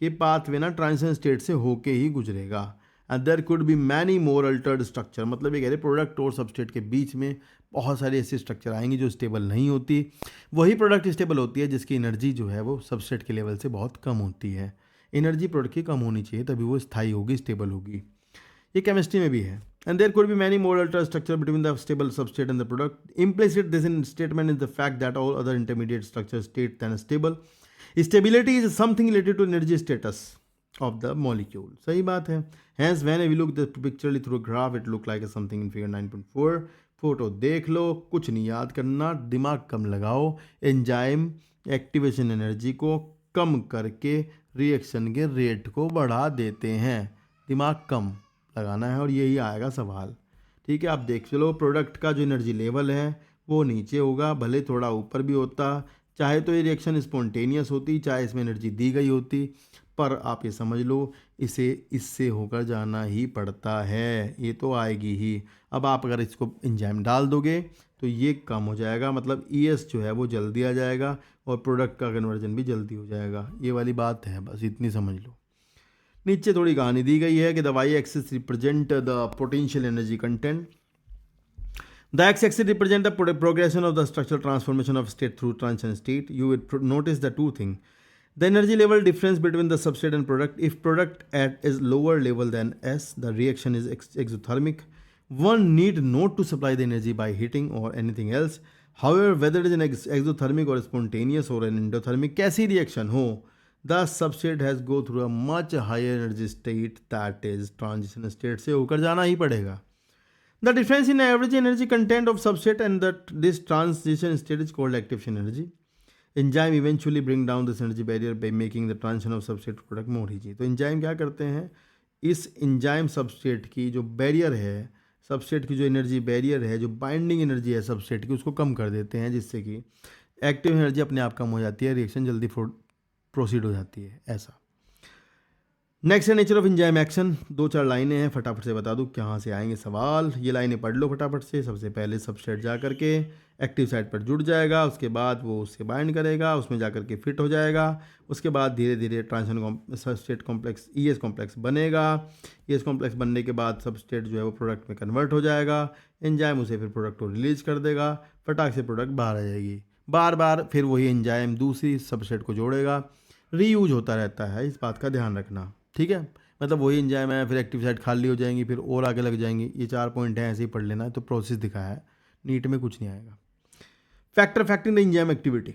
कि pathway ना transition state से होके ही गुजरेगा। And there could be many more altered structure, मतलब ये कह रहे प्रोडक्ट और सबस्ट्रेट के बीच में बहुत सारी ऐसी स्ट्रक्चर आएंगी जो स्टेबल नहीं होती। वही प्रोडक्ट स्टेबल होती है जिसकी एनर्जी जो है वो सबस्ट्रेट के लेवल से बहुत कम होती है। एनर्जी प्रोडक्ट की कम होनी चाहिए, तभी वो स्थायी होगी, स्टेबल होगी। ये केमिस्ट्री में भी है। And there could be many more alter structure between the stable substrate and the product. Implicit this in statement is the fact that all other intermediate structure state than stable. Stability is something related to energy status of the molecule. सही बात है। Hence when we look the pictorially through graph it look like something in figure 9.4। Photo देख लो, कुछ नहीं याद करना, दिमाग कम लगाओ। एंजाइम एक्टिवेशन एनर्जी को कम करके रिएक्शन के रेट को बढ़ा देते हैं। दिमाग कम लगाना है और यही आएगा सवाल। ठीक है, आप देख चलो, प्रोडक्ट का जो एनर्जी लेवल है वो नीचे होगा, भले थोड़ा ऊपर भी होता, चाहे तो ये रिएक्शन स्पॉन्टेनियस होती, चाहे इसमें एनर्जी दी गई होती, पर आप ये समझ लो इसे इससे होकर जाना ही पड़ता है, ये तो आएगी ही। अब आप अगर इसको एंजाइम डाल दोगे तो ये कम हो जाएगा, मतलब ईएस जो है वो जल्दी आ जाएगा और प्रोडक्ट का कन्वर्जन भी जल्दी हो जाएगा। ये वाली बात है, बस इतनी समझ लो। नीचे थोड़ी कहानी दी गई है कि the y axis represent the potential energy content. The x-axis represent the progression of the structural transformation of state through transition state. You will notice the two things. The energy level difference between the substrate and product. If product at is lower level than S, the reaction is exothermic. One need not to supply the energy by heating or anything else. However, whether it is an exothermic or spontaneous or an endothermic, कैसी reaction हो, the substrate has go through a much higher energy state, that is transition state से होकर जाना ही पड़ेगा. The difference in average energy content of substrate and this transition state is called activation energy. Enzyme eventually bring down this energy barrier by making the transition of substrate to product more easy. तो enzyme क्या करते हैं, इस enzyme substrate की जो barrier है, substrate की जो एनर्जी बैरियर है, जो बाइंडिंग एनर्जी है सबस्ट्रेट की, उसको कम कर देते हैं, जिससे कि एक्टिव एनर्जी अपने आप कम हो जाती है, रिएक्शन जल्दी प्रोसीड हो जाती है। ऐसा। नेक्स्ट है नेचर ऑफ एंजाइम एक्शन। 2-4 लाइनें हैं, फटाफट से बता दूँ कहाँ से आएंगे सवाल। ये लाइनें पढ़ लो फटाफट से। सबसे पहले सबस्ट्रेट जा करके एक्टिव साइट पर जुड़ जाएगा, उसके बाद वो उससे बाइंड करेगा, उसमें जा करके फिट हो जाएगा, उसके बाद धीरे धीरे transition substrate complex ES complex बनेगा। ईएस कॉम्प्लेक्स बनने के बाद सबस्ट्रेट जो है वो प्रोडक्ट में कन्वर्ट हो जाएगा, एंजाइम उसे फिर प्रोडक्ट को रिलीज कर देगा, फटाक से प्रोडक्ट बाहर आ जाएगी। बार बार फिर वही एंजाइम दूसरी सबस्ट्रेट को जोड़ेगा, रीयूज होता रहता है, इस बात का ध्यान रखना। ठीक है, मतलब वही एंजाइम है, फिर एक्टिव साइट खाली हो जाएंगी, फिर और आगे लग जाएंगी। ये 4 पॉइंट हैं, ऐसे ही पढ़ लेना है, तो प्रोसेस दिखाया है, नीट में कुछ नहीं आएगा। Factor affecting the enzyme activity.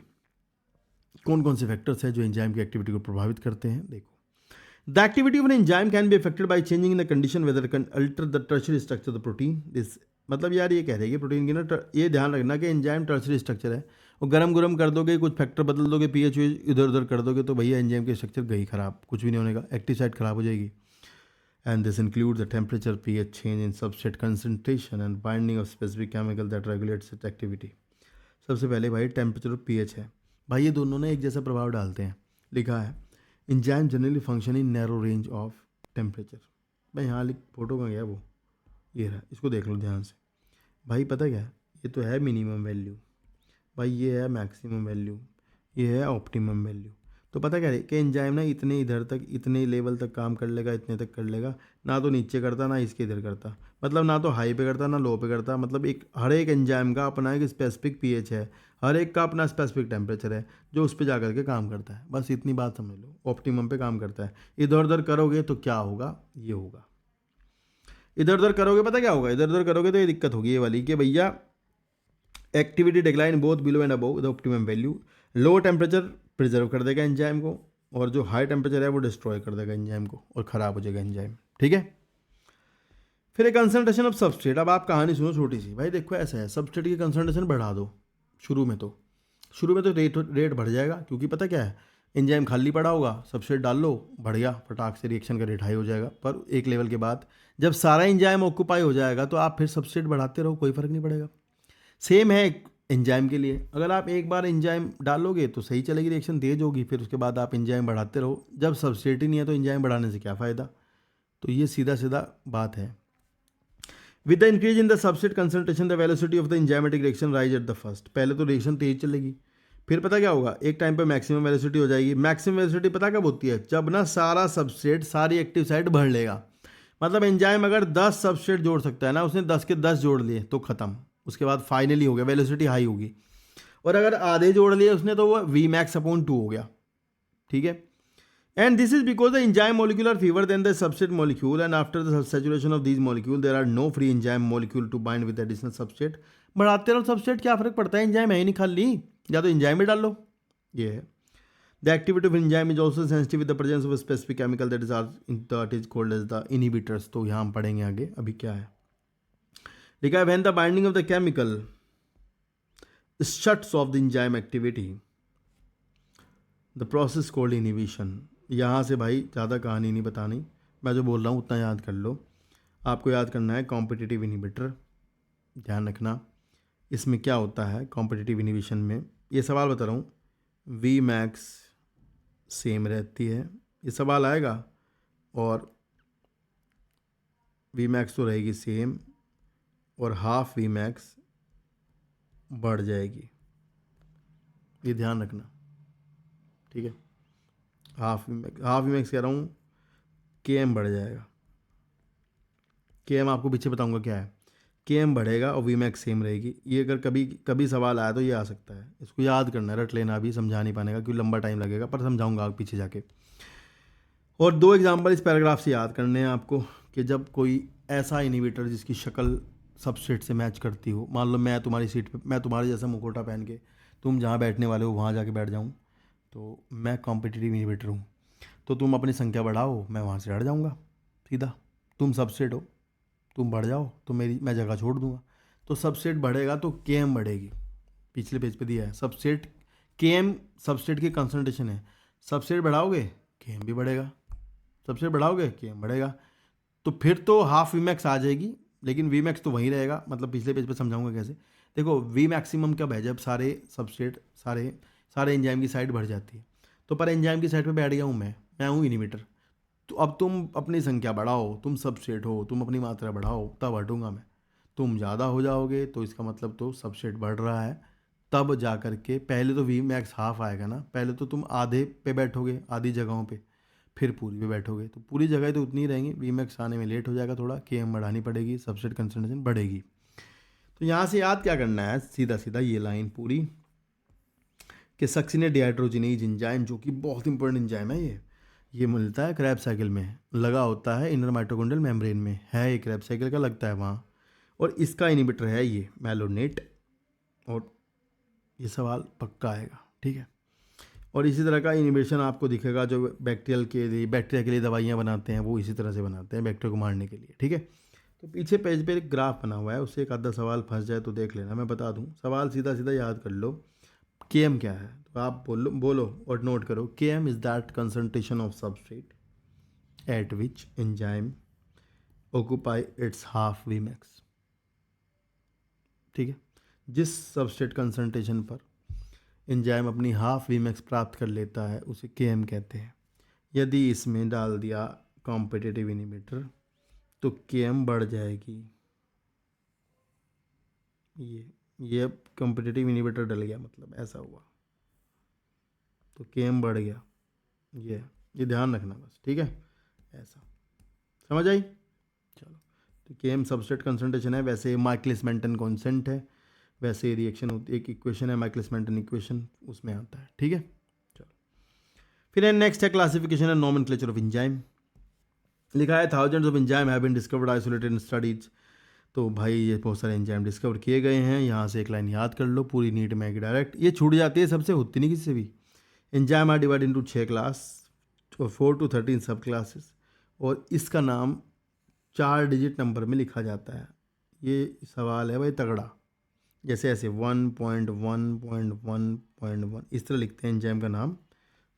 कौन कौन से फैक्टर्स हैं जो एंजाइम की एक्टिविटी को प्रभावित करते हैं? देखो, the activity of an enzyme can be affected by changing in the condition whether can alter the tertiary structure of the protein. This मतलब यार ये कह रहे हैं कि प्रोटीन की ना, ये ध्यान रखना कि एंजाइम टर्शियरी स्ट्रक्चर है, और गरम कर दोगे, कुछ फैक्टर बदल दोगे, पीएच इधर उधर कर दोगे, तो भैया एंजाइम की स्ट्रक्चर गई खराब, कुछ भी नहीं होने का, एक्टिव साइट खराब हो जाएगी। And this include the temperature, pH change in substrate concentration and binding of specific chemical that regulates it's activity. सबसे पहले भाई टेम्परेचर और पीएच है, भाई ये दोनों ने एक जैसा प्रभाव डालते हैं। लिखा है enzyme generally function in narrow range of temperature. भाई यहाँ फोटो का गया वो, ये रहा, इसको देख लो ध्यान से। भाई पता क्या है, ये तो है मिनिमम वैल्यू, भाई ये है मैक्सिमम वैल्यू, ये है ऑप्टिमम वैल्यू। तो पता क्या है कि एंजाइम ना इतने इधर तक, इतने लेवल तक काम कर लेगा, इतने तक कर लेगा, ना तो नीचे करता ना इसके इधर करता, मतलब ना तो हाई पे करता ना लो पे करता। मतलब एक हर एक एंजाइम का अपना एक स्पेसिफिक पीएच है, हर एक का अपना स्पेसिफिक टेम्परेचर है जो उस पर जा करके काम करता है। बस इतनी बात समझ लो, ऑप्टिमम पे काम करता है। इधर उधर करोगे तो क्या होगा, ये होगा। इधर उधर करोगे पता क्या होगा, इधर उधर करोगे तो ये दिक्कत होगी ये वाली कि भैया activity decline both below and above the optimum value. Low temperature preserve कर देगा एंजाइम को, और जो हाई टेम्परेचर है वो डिस्ट्रॉय कर देगा एंजाइम को और ख़राब हो जाएगा एंजाइम। ठीक है। फिर एक कंसंट्रेशन ऑफ सबस्ट्रेट। अब आप कहानी सुनो छोटी सी। भाई देखो ऐसा है, सबस्ट्रेट की कंसंट्रेशन बढ़ा दो शुरू में तो रेट बढ़ जाएगा, क्योंकि पता क्या है, एंजाइम खाली पड़ा होगा, सबस्ट्रेट डाल लो, बढ़ गया, फटाक से रिएक्शन का रेट हाई हो जाएगा। पर एक लेवल के बाद जब सारा एंजाइम ऑक्यूपाई हो जाएगा तो आप फिर सबस्ट्रेट बढ़ाते रहो, कोई फ़र्क नहीं पड़ेगा। सेम है एंजाइम के लिए। अगर आप एक बार एंजाइम डालोगे तो सही चलेगी, रिएक्शन तेज होगी, फिर उसके बाद आप एंजाइम बढ़ाते रहो। जब सबस्ट्रेट ही नहीं है तो एंजाइम बढ़ाने से क्या फ़ायदा। तो ये सीधा सीधा बात है। With the increase in the substrate concentration the velocity of the enzymatic reaction rise at the first. पहले तो रिएक्शन तेज चलेगी, फिर पता क्या होगा, एक टाइम पे मैक्सिमम वेलोसिटी हो जाएगी। मैक्सिमम वेलोसिटी पता कब होती है, जब ना सारा सबस्ट्रेट, सारी एक्टिव साइट भर लेगा। मतलब एंजाइम अगर 10 सबस्ट्रेट जोड़ सकता है ना, उसने 10 के 10 जोड़ लिए तो ख़त्म। उसके बाद फाइनली हो गया, वेलोसिटी हाई होगी। और अगर आधे जोड़ लिए उसने तो वो वी मैक्स अपॉन 2 हो गया। ठीक है। And this is because the enzyme molecule are fewer than the substrate molecule, and after the saturation of these molecule there are no free enzyme molecule to bind with additional substrate. बढ़ाते रहो substrate, क्या फर्क पड़ता है, enzyme है ही नहीं खाली, या तो एंजाइम में डाल लो। ये है। The activity of enzyme is also sensitive with the presence of specific chemical that is called as the inhibitors. तो यहाँ हम पढ़ेंगे आगे, अभी क्या है लिखा है, when the binding of the chemical shuts off the enzyme activity the process called inhibition। यहाँ से भाई ज़्यादा कहानी नहीं बतानी, मैं जो बोल रहा हूँ उतना याद कर लो। आपको याद करना है कॉम्पिटिटिव इनहिबिटर, ध्यान रखना। इसमें क्या होता है कॉम्पिटिटिव इनहिबिशन में, ये सवाल बता रहा हूँ, वी मैक्स सेम रहती है, ये सवाल आएगा, और वी मैक्स तो रहेगी सेम, और हाफ वी मैक्स बढ़ जाएगी, ये ध्यान रखना। ठीक है। हाफ वी मैक्स कह रहा हूँ, के एम बढ़ जाएगा। के एम आपको पीछे बताऊंगा क्या है। के एम बढ़ेगा और वी मैक्स सेम रहेगी। ये अगर कभी कभी सवाल आया तो ये आ सकता है, इसको याद करना है, रट लेना। अभी समझा नहीं पाने का क्योंकि लंबा टाइम लगेगा, पर समझाऊंगा पीछे जाके। और 2 एग्जाम्पल इस पैराग्राफ से याद करने हैं आपको, कि जब कोई ऐसा इनहिबिटर जिसकी शक्ल सबस्ट्रेट से मैच करती हो, मान लो मैं तुम्हारी सीट पे, मैं तुम्हारे जैसा मुखौटा पहन के तुम जहाँ बैठने वाले हो वहाँ जाके बैठ जाऊँ, तो मैं कॉम्पिटिटिव इनहिबिटर हूँ, तो तुम अपनी संख्या बढ़ाओ, मैं वहाँ से हट जाऊँगा सीधा। तुम सबसेट हो, तुम बढ़ जाओ तो मैं जगह छोड़ दूंगा। तो सबसेट बढ़ेगा तो के एम बढ़ेगी। पिछले पेज पे दिया है सबसेट के एम, सबसेट की कंसंट्रेशन है। सबसेट बढ़ाओगे के एम भी बढ़ेगा, सबसेट बढ़ाओगे के एम बढ़ेगा। तो फिर तो हाफ वी मैक्स आ जाएगी, लेकिन वी मैक्स तो वहीं रहेगा। मतलब पिछले पेज पे समझाऊंगा कैसे। देखो वी मैक्सिमम कब है, जब सारे सबसेट, सारे एंजाइम की साइड बढ़ जाती है। तो पर एंजाइम की साइड पे बैठ गया हूँ मैं हूँ इनहिबिटर। तो अब तुम अपनी संख्या बढ़ाओ, तुम सबसेट हो, तुम अपनी मात्रा बढ़ाओ, तब हटूंगा मैं। तुम ज़्यादा हो जाओगे तो इसका मतलब तो सबसेट बढ़ रहा है, तब जा कर के पहले तो वी मैक्स हाफ आएगा ना। पहले तो तुम आधे पे बैठोगे, आधी जगहों पे, फिर पूरी पे बैठोगे, तो पूरी जगह तो उतनी ही रहेंगी। वी मैक्स आने में लेट हो जाएगा थोड़ा, के एम बढ़ानी पड़ेगी, सबसेट कंसंट्रेशन बढ़ेगी। तो यहाँ से याद क्या करना है, सीधा सीधा ये लाइन पूरी, कि सक्सिनेट डिहाइड्रोजिनेज एंजाइम, जो कि बहुत इंपॉर्टेंट एंजाइम है, ये मिलता है क्रैब साइकिल में, लगा होता है इनर माइटोकॉन्ड्रियल मेम्ब्रेन में, है ये क्रैब साइकिल का लगता है वहाँ। और इसका इनहिबिटर है ये मैलोनेट, और ये सवाल पक्का आएगा। ठीक है। और इसी तरह का इनहिबिशन आपको दिखेगा जो बैक्टीरिया के लिए दवाइयाँ बनाते हैं, वो इसी तरह से बनाते हैं बैक्टीरिया को मारने के लिए। ठीक है। तो पीछे पेज पे एक ग्राफ बना हुआ है, उससे एक आधा सवाल फंस जाए तो देख लेना, मैं बता दूँ। सवाल सीधा सीधा याद कर लो, के एम क्या है, तो आप बोलो और नोट करो। K M is that concentration of substrate at which enzyme occupy its half Vmax। ठीक है। जिस सबस्ट्रेट कंसंट्रेशन पर एंजाइम अपनी हाफ Vmax प्राप्त कर लेता है उसे Km कहते हैं। यदि इसमें डाल दिया कॉम्पिटिटिव इनहिबिटर तो Km बढ़ जाएगी। ये अब कॉम्पिटिटिव इनहिबिटर डल गया, मतलब ऐसा हुआ तो Km बढ़ गया। ये ध्यान रखना बस, ठीक है, ऐसा समझ आई। चलो, तो केएम सबस्ट्रेट कंसंट्रेशन है, वैसे माइकलिस मेंटन कॉन्सेंट है, वैसे रिएक्शन होती है, एक इक्वेशन है माइकलिस मेंटन इक्वेशन, उसमें आता है, ठीक है। चलो, फिर नेक्स्ट है क्लासिफिकेशन है नॉमेनक्लेचर ऑफ एंजाइम। लिखा है thousands of enzyme have been discovered isolated in studies. तो भाई ये बहुत सारे एंजाइम डिस्कवर किए गए हैं, यहाँ से एक लाइन याद कर लो, पूरी नीट में डायरेक्ट ये छूट जाती है, सबसे होती नहीं किसी से भी। Enzyme are divide into 6 class और 4 to 13 सब क्लासेस, और इसका नाम 4 डिजिट नंबर में लिखा जाता है। ये सवाल है भाई तगड़ा, जैसे ऐसे 1.1.1.1 इस तरह लिखते हैं एंजाइम का नाम।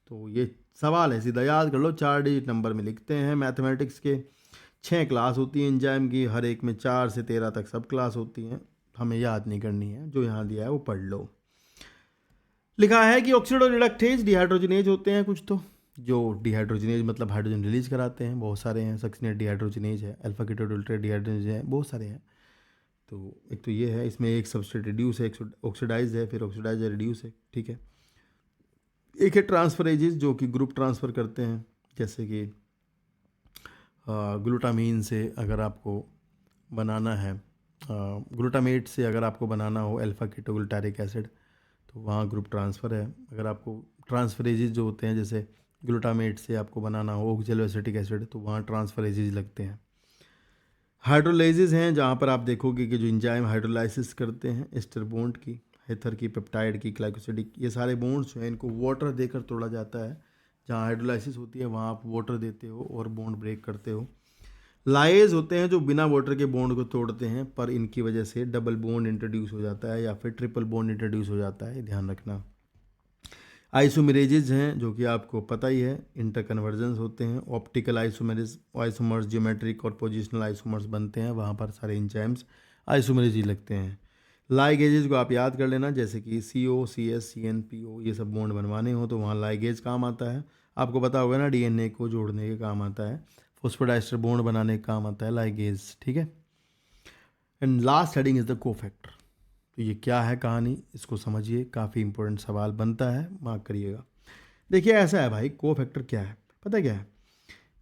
तो ये सवाल है, सीधा याद कर लो, 4 डिजिट नंबर में लिखते हैं। मैथमेटिक्स के 6 क्लास होती हैं एंजाइम की, हर एक में 4 से 13 तक सब क्लास होती हैं, हमें याद नहीं करनी है, जो यहाँ दिया है वो पढ़ लो। लिखा है कि ऑक्सीडो रिडक्टेज डिहाइड्रोजनेज होते हैं कुछ, तो जो डिहाइड्रोजनेज मतलब हाइड्रोजन रिलीज कराते हैं, बहुत सारे हैं। सक्सिनेट डिहाइड्रोजनेज है, अल्फा कीटोएडिल्ट्रेट डिहाइड्रोजनेज है, बहुत सारे हैं। तो एक तो ये है, इसमें एक सबस्ट्रेट रिड्यूस है, एक ऑक्सीडाइज है, फिर ऑक्सीडाइज है, रिड्यूस है, ठीक है। एक है ट्रांसफरेजेस जो कि ग्रुप ट्रांसफ़र करते हैं, जैसे कि ग्लूटामीन से अगर आपको बनाना है, ग्लूटामेट से अगर आपको बनाना हो अल्फा कीटोग्लूटारिक एसिड, तो वहाँ ग्रुप ट्रांसफ़र है। अगर आपको ट्रांसफरेजेस जो होते हैं, जैसे ग्लूटामेट से आपको बनाना हो ऑक्जेलोएसिटिक एसिड, तो वहाँ ट्रांसफरेजेस लगते हैं। हाइड्रोलाइसिस हैं, जहाँ पर आप देखोगे कि जो एंजाइम हाइड्रोलाइसिस करते हैं एस्टर बॉन्ड की, हेथर की, पेप्टाइड की, ग्लाइकोसिडिक, ये सारे बॉन्ड्स जो हैं इनको वाटर देकर तोड़ा जाता है। जहाँ हाइड्रोलाइसिस होती है वहाँ आप वाटर देते हो और बॉन्ड ब्रेक करते हो। लाइज होते हैं जो बिना वाटर के बॉन्ड को तोड़ते हैं, पर इनकी वजह से डबल बॉन्ड इंट्रोड्यूस हो जाता है या फिर ट्रिपल बॉन्ड इंट्रोड्यूस हो जाता है, ध्यान रखना। आइसोमेरेजेज हैं, जो कि आपको पता ही है, इंटरकन्वर्जेंस होते हैं। ऑप्टिकल आइसोमर्स, ज्योमेट्रिक और पोजिशनल आइसोमर्स बनते हैं, वहाँ पर सारे एंजाइम्स आइसोमेरेज ही लगते हैं। लाइगेजेज को आप याद कर लेना, जैसे कि CO, CS, CN, PO, ये सब बॉन्ड बनवाने हो तो वहाँ लाइगेज काम आता है। आपको पता होगा ना, DNA को जोड़ने के काम आता है, फॉस्फोडाइस्टर बॉन्ड बनाने का काम आता है लाइगेज, ठीक है। And last heading is the cofactor. तो ये क्या है कहानी, इसको समझिए, काफ़ी इंपॉर्टेंट सवाल बनता है, मार्क करिएगा। देखिए ऐसा है भाई, कोफैक्टर क्या है, पता क्या है?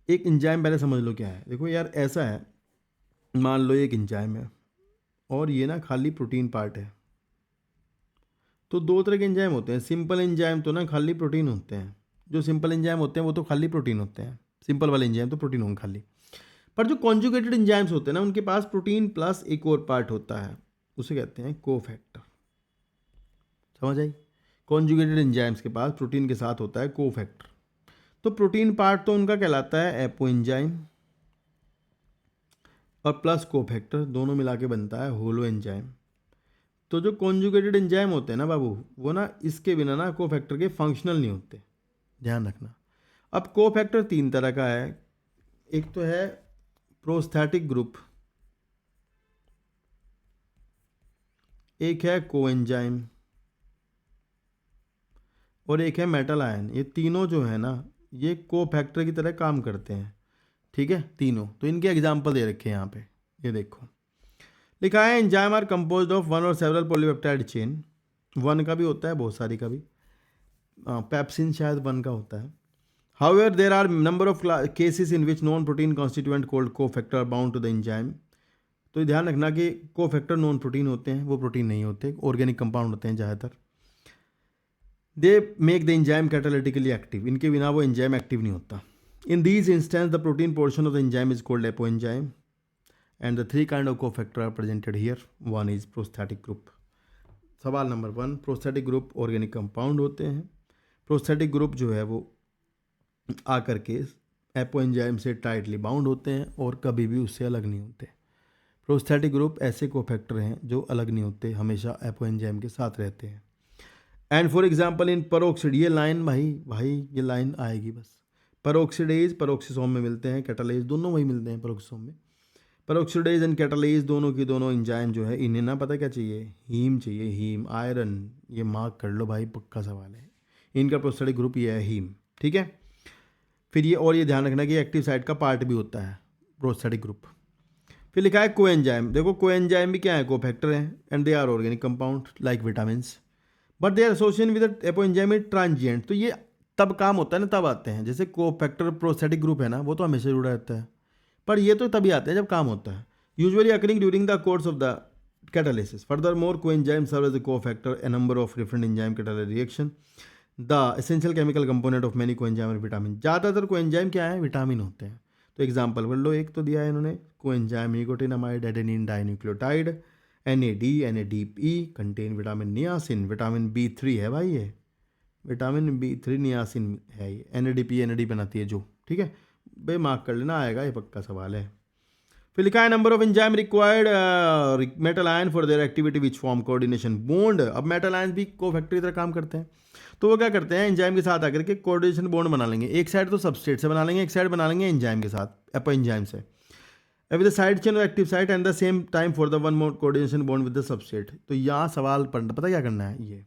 एक एंजाइम, पहले समझ लो क्या है। देखो यार, ऐसा है, मान लो एक एंजाइम है और ये ना खाली प्रोटीन पार्ट है। तो दो तरह के एंजाइम होते हैं। सिंपल एंजाइम तो ना खाली प्रोटीन होते हैं, जो सिंपल एंजाइम होते हैं वो तो खाली प्रोटीन होते हैं, सिंपल वाले एंजाइम तो प्रोटीन होंगे खाली। पर जो कॉन्जुगेटेड एंजाइम्स होते हैं ना, उनके पास प्रोटीन प्लस एक और पार्ट होता है, उसे कहते हैं कोफैक्टर। समझ आई? कॉन्जुगेटेड एंजाइम्स के पास प्रोटीन के साथ होता है कोफैक्टर। तो प्रोटीन पार्ट तो उनका कहलाता है एपो एंजाइम, और प्लस कोफैक्टर दोनों मिला के बनता है होलो एंजाइम। तो जो कॉन्जुगेटेड एंजाइम होते हैं ना बाबू, वो ना इसके बिना ना कोफैक्टर के फंक्शनल नहीं होते, ध्यान रखना। अब कोफैक्टर 3 तरह का है। एक तो है प्रोस्थेटिक ग्रुप, एक है कोएंजाइम, और एक है मेटल आयन। ये तीनों जो है ना, ये कोफैक्टर की तरह काम करते हैं, ठीक है, तीनों। तो इनके एग्जाम्पल दे रखे हैं यहाँ पे, ये देखो लिखा है, enzyme are composed of one और सेवरल पॉलीपेप्टाइड चेन। वन का भी होता है, बहुत सारी का भी, पेप्सिन शायद वन का होता है। However there are number of cases in which non protein constituent called cofactor bound to the enzyme. तो ध्यान रखना कि कोफैक्टर नॉन प्रोटीन होते हैं, वो प्रोटीन नहीं होते, ऑर्गेनिक कंपाउंड होते हैं ज़्यादातर। They make the enzyme catalytically active, इनके बिना वो एंजाइम एक्टिव नहीं होता। In these instance the protein portion of the enzyme is called apoenzyme, and the 3 kind of cofactor are presented here. One is prosthetic group. सवाल number 1, prosthetic group organic compound होते हैं। Prosthetic group जो है वो आकर के apo enzyme से tightly bound होते हैं और कभी भी उससे अलग नहीं होते। प्रोस्थेटिक ग्रुप ऐसे कोफैक्टर हैं जो अलग नहीं होते, हमेशा एपो एंजाइम के साथ रहते हैं। एंड फॉर एग्जांपल इन पेरोक्सिड, ये लाइन भाई ये लाइन आएगी बस। पेरोक्सिडेज पेरोक्सिसोम में मिलते हैं, कैटालेज दोनों वही मिलते हैं पेरोक्सिसोम में। पेरोक्सिडेज एंड कैटालेज दोनों की दोनों एंजाइम जो है, इन्हें ना पता क्या चाहिए, हीम चाहिए, हीम आयरन। ये मार्क कर लो भाई, पक्का सवाल है। इनका प्रोस्थेटिक ग्रुप ये है हीम, ठीक है। फिर ये, और ये ध्यान रखना कि एक्टिव साइट का पार्ट भी होता है प्रोस्थेटिक ग्रुप। फिर लिखा है कोएंजाइम। देखो कोएंजाइम भी क्या है, कोफैक्टर है, and they are organic compound like vitamin, but they are associated with apoenzyme transient. तो ये तब काम होता है ना, तब आते हैं। जैसे कोफैक्टर प्रोस्थेटिक ग्रुप है ना, वो तो हमेशा जुड़ा रहता है, पर ये तो तभी आते हैं जब काम होता है। Usually occurring during the course of the catalysis. Furthermore, coenzyme serve as a cofactor a number of different enzyme catalytic reaction. The essential chemical component of many coenzyme और विटामिन। ज़्यादातर कोएंजाइम क्या है, विटामिन होते हैं। तो example कर लो, एक तो दिया है इन्होंने coenzyme nicotinamide adenine dinucleotide NAD/NADP contain vitamin niacin. Vitamin B3 है भाई, ये विटामिन B3 नियासिन है, ये NADP बनाती है जो, ठीक है भाई, मार्क कर लेना, आएगा ये पक्का सवाल है। फिर लिखा है number of enzyme required metal ion for their activity which form coordination bond. अब मेटल आयन भी कोफैक्टर की तरह काम करते हैं, तो वो क्या करते हैं, एंजाइम के साथ आकर के कोऑर्डिनेशन बॉन्ड बना लेंगे। एक साइड तो सबस्ट्रेट से बना लेंगे, एक साइड बना लेंगे एंजाइम के साथ, एपो एंजाइम से, विद द साइड चेन और active site and the same time for the one more coordination bond with the substrate. तो यहाँ सवाल पढ़ना, पता क्या करना है, ये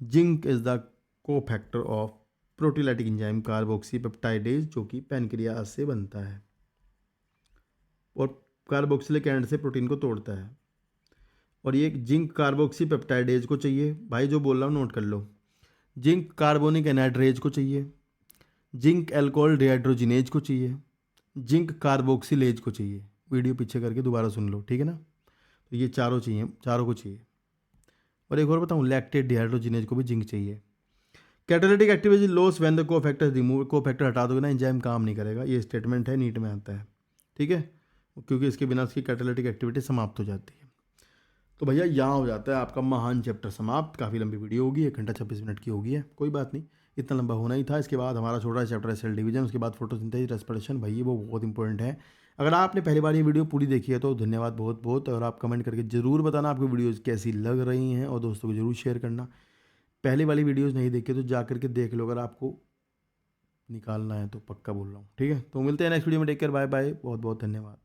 zinc is the cofactor of proteolytic enzyme carboxy peptidase, जो कि पैनक्रियाज से बनता है और कार्बोक्सिलिक एसिड से प्रोटीन को तोड़ता है। और ये जिंक कार्बोक्सी पेप्टाइडेज को चाहिए, भाई जो बोल रहा हूँ नोट कर लो, जिंक कार्बोनिक एनाइड्रेज को चाहिए, जिंक एल्कोहल डिहाइड्रोजिनेज को चाहिए, जिंक कार्बोक्सिलेज को चाहिए। वीडियो पीछे करके दोबारा सुन लो, ठीक है ना। तो ये चारों चाहिए, चारों को चाहिए। और एक और बताऊँ, लैक्टेट डिहाइड्रोजिनेज को भी जिंक चाहिए। Catalytic activity loss when the cofactor remove. Cofactor हटा दोगे ना, एंजाइम काम नहीं करेगा, ये स्टेटमेंट है, नीट में आता है, ठीक है, क्योंकि इसके बिना उसकी कैटालिटिक एक्टिविटी समाप्त हो जाती है। तो भैया यहाँ हो जाता है आपका महान चैप्टर समाप्त। काफ़ी लंबी वीडियो होगी, 1 घंटा 26 मिनट की होगी है, कोई बात नहीं, इतना लंबा होना ही था। इसके बाद हमारा छोटा चैप्टर है सेल डिवीजन, उसके बाद फोटोसिंथेसिस रेस्पिरेशन, भाई वो बहुत इंपॉर्टेंट है। अगर आपने पहली बार ये वीडियो पूरी देखी है तो धन्यवाद बहुत बहुत, और आप कमेंट करके ज़रूर बताना आपको वीडियोज़ कैसी लग रही हैं, और दोस्तों को ज़रूर शेयर करना। पहले वाली वीडियोज़ नहीं देखी तो जा करके देख लो, अगर आपको निकालना है तो, पक्का बोल रहा हूँ, ठीक है। तो मिलते हैं नेक्स्ट वीडियो में, टेक केयर, बाय बाय, बहुत बहुत धन्यवाद।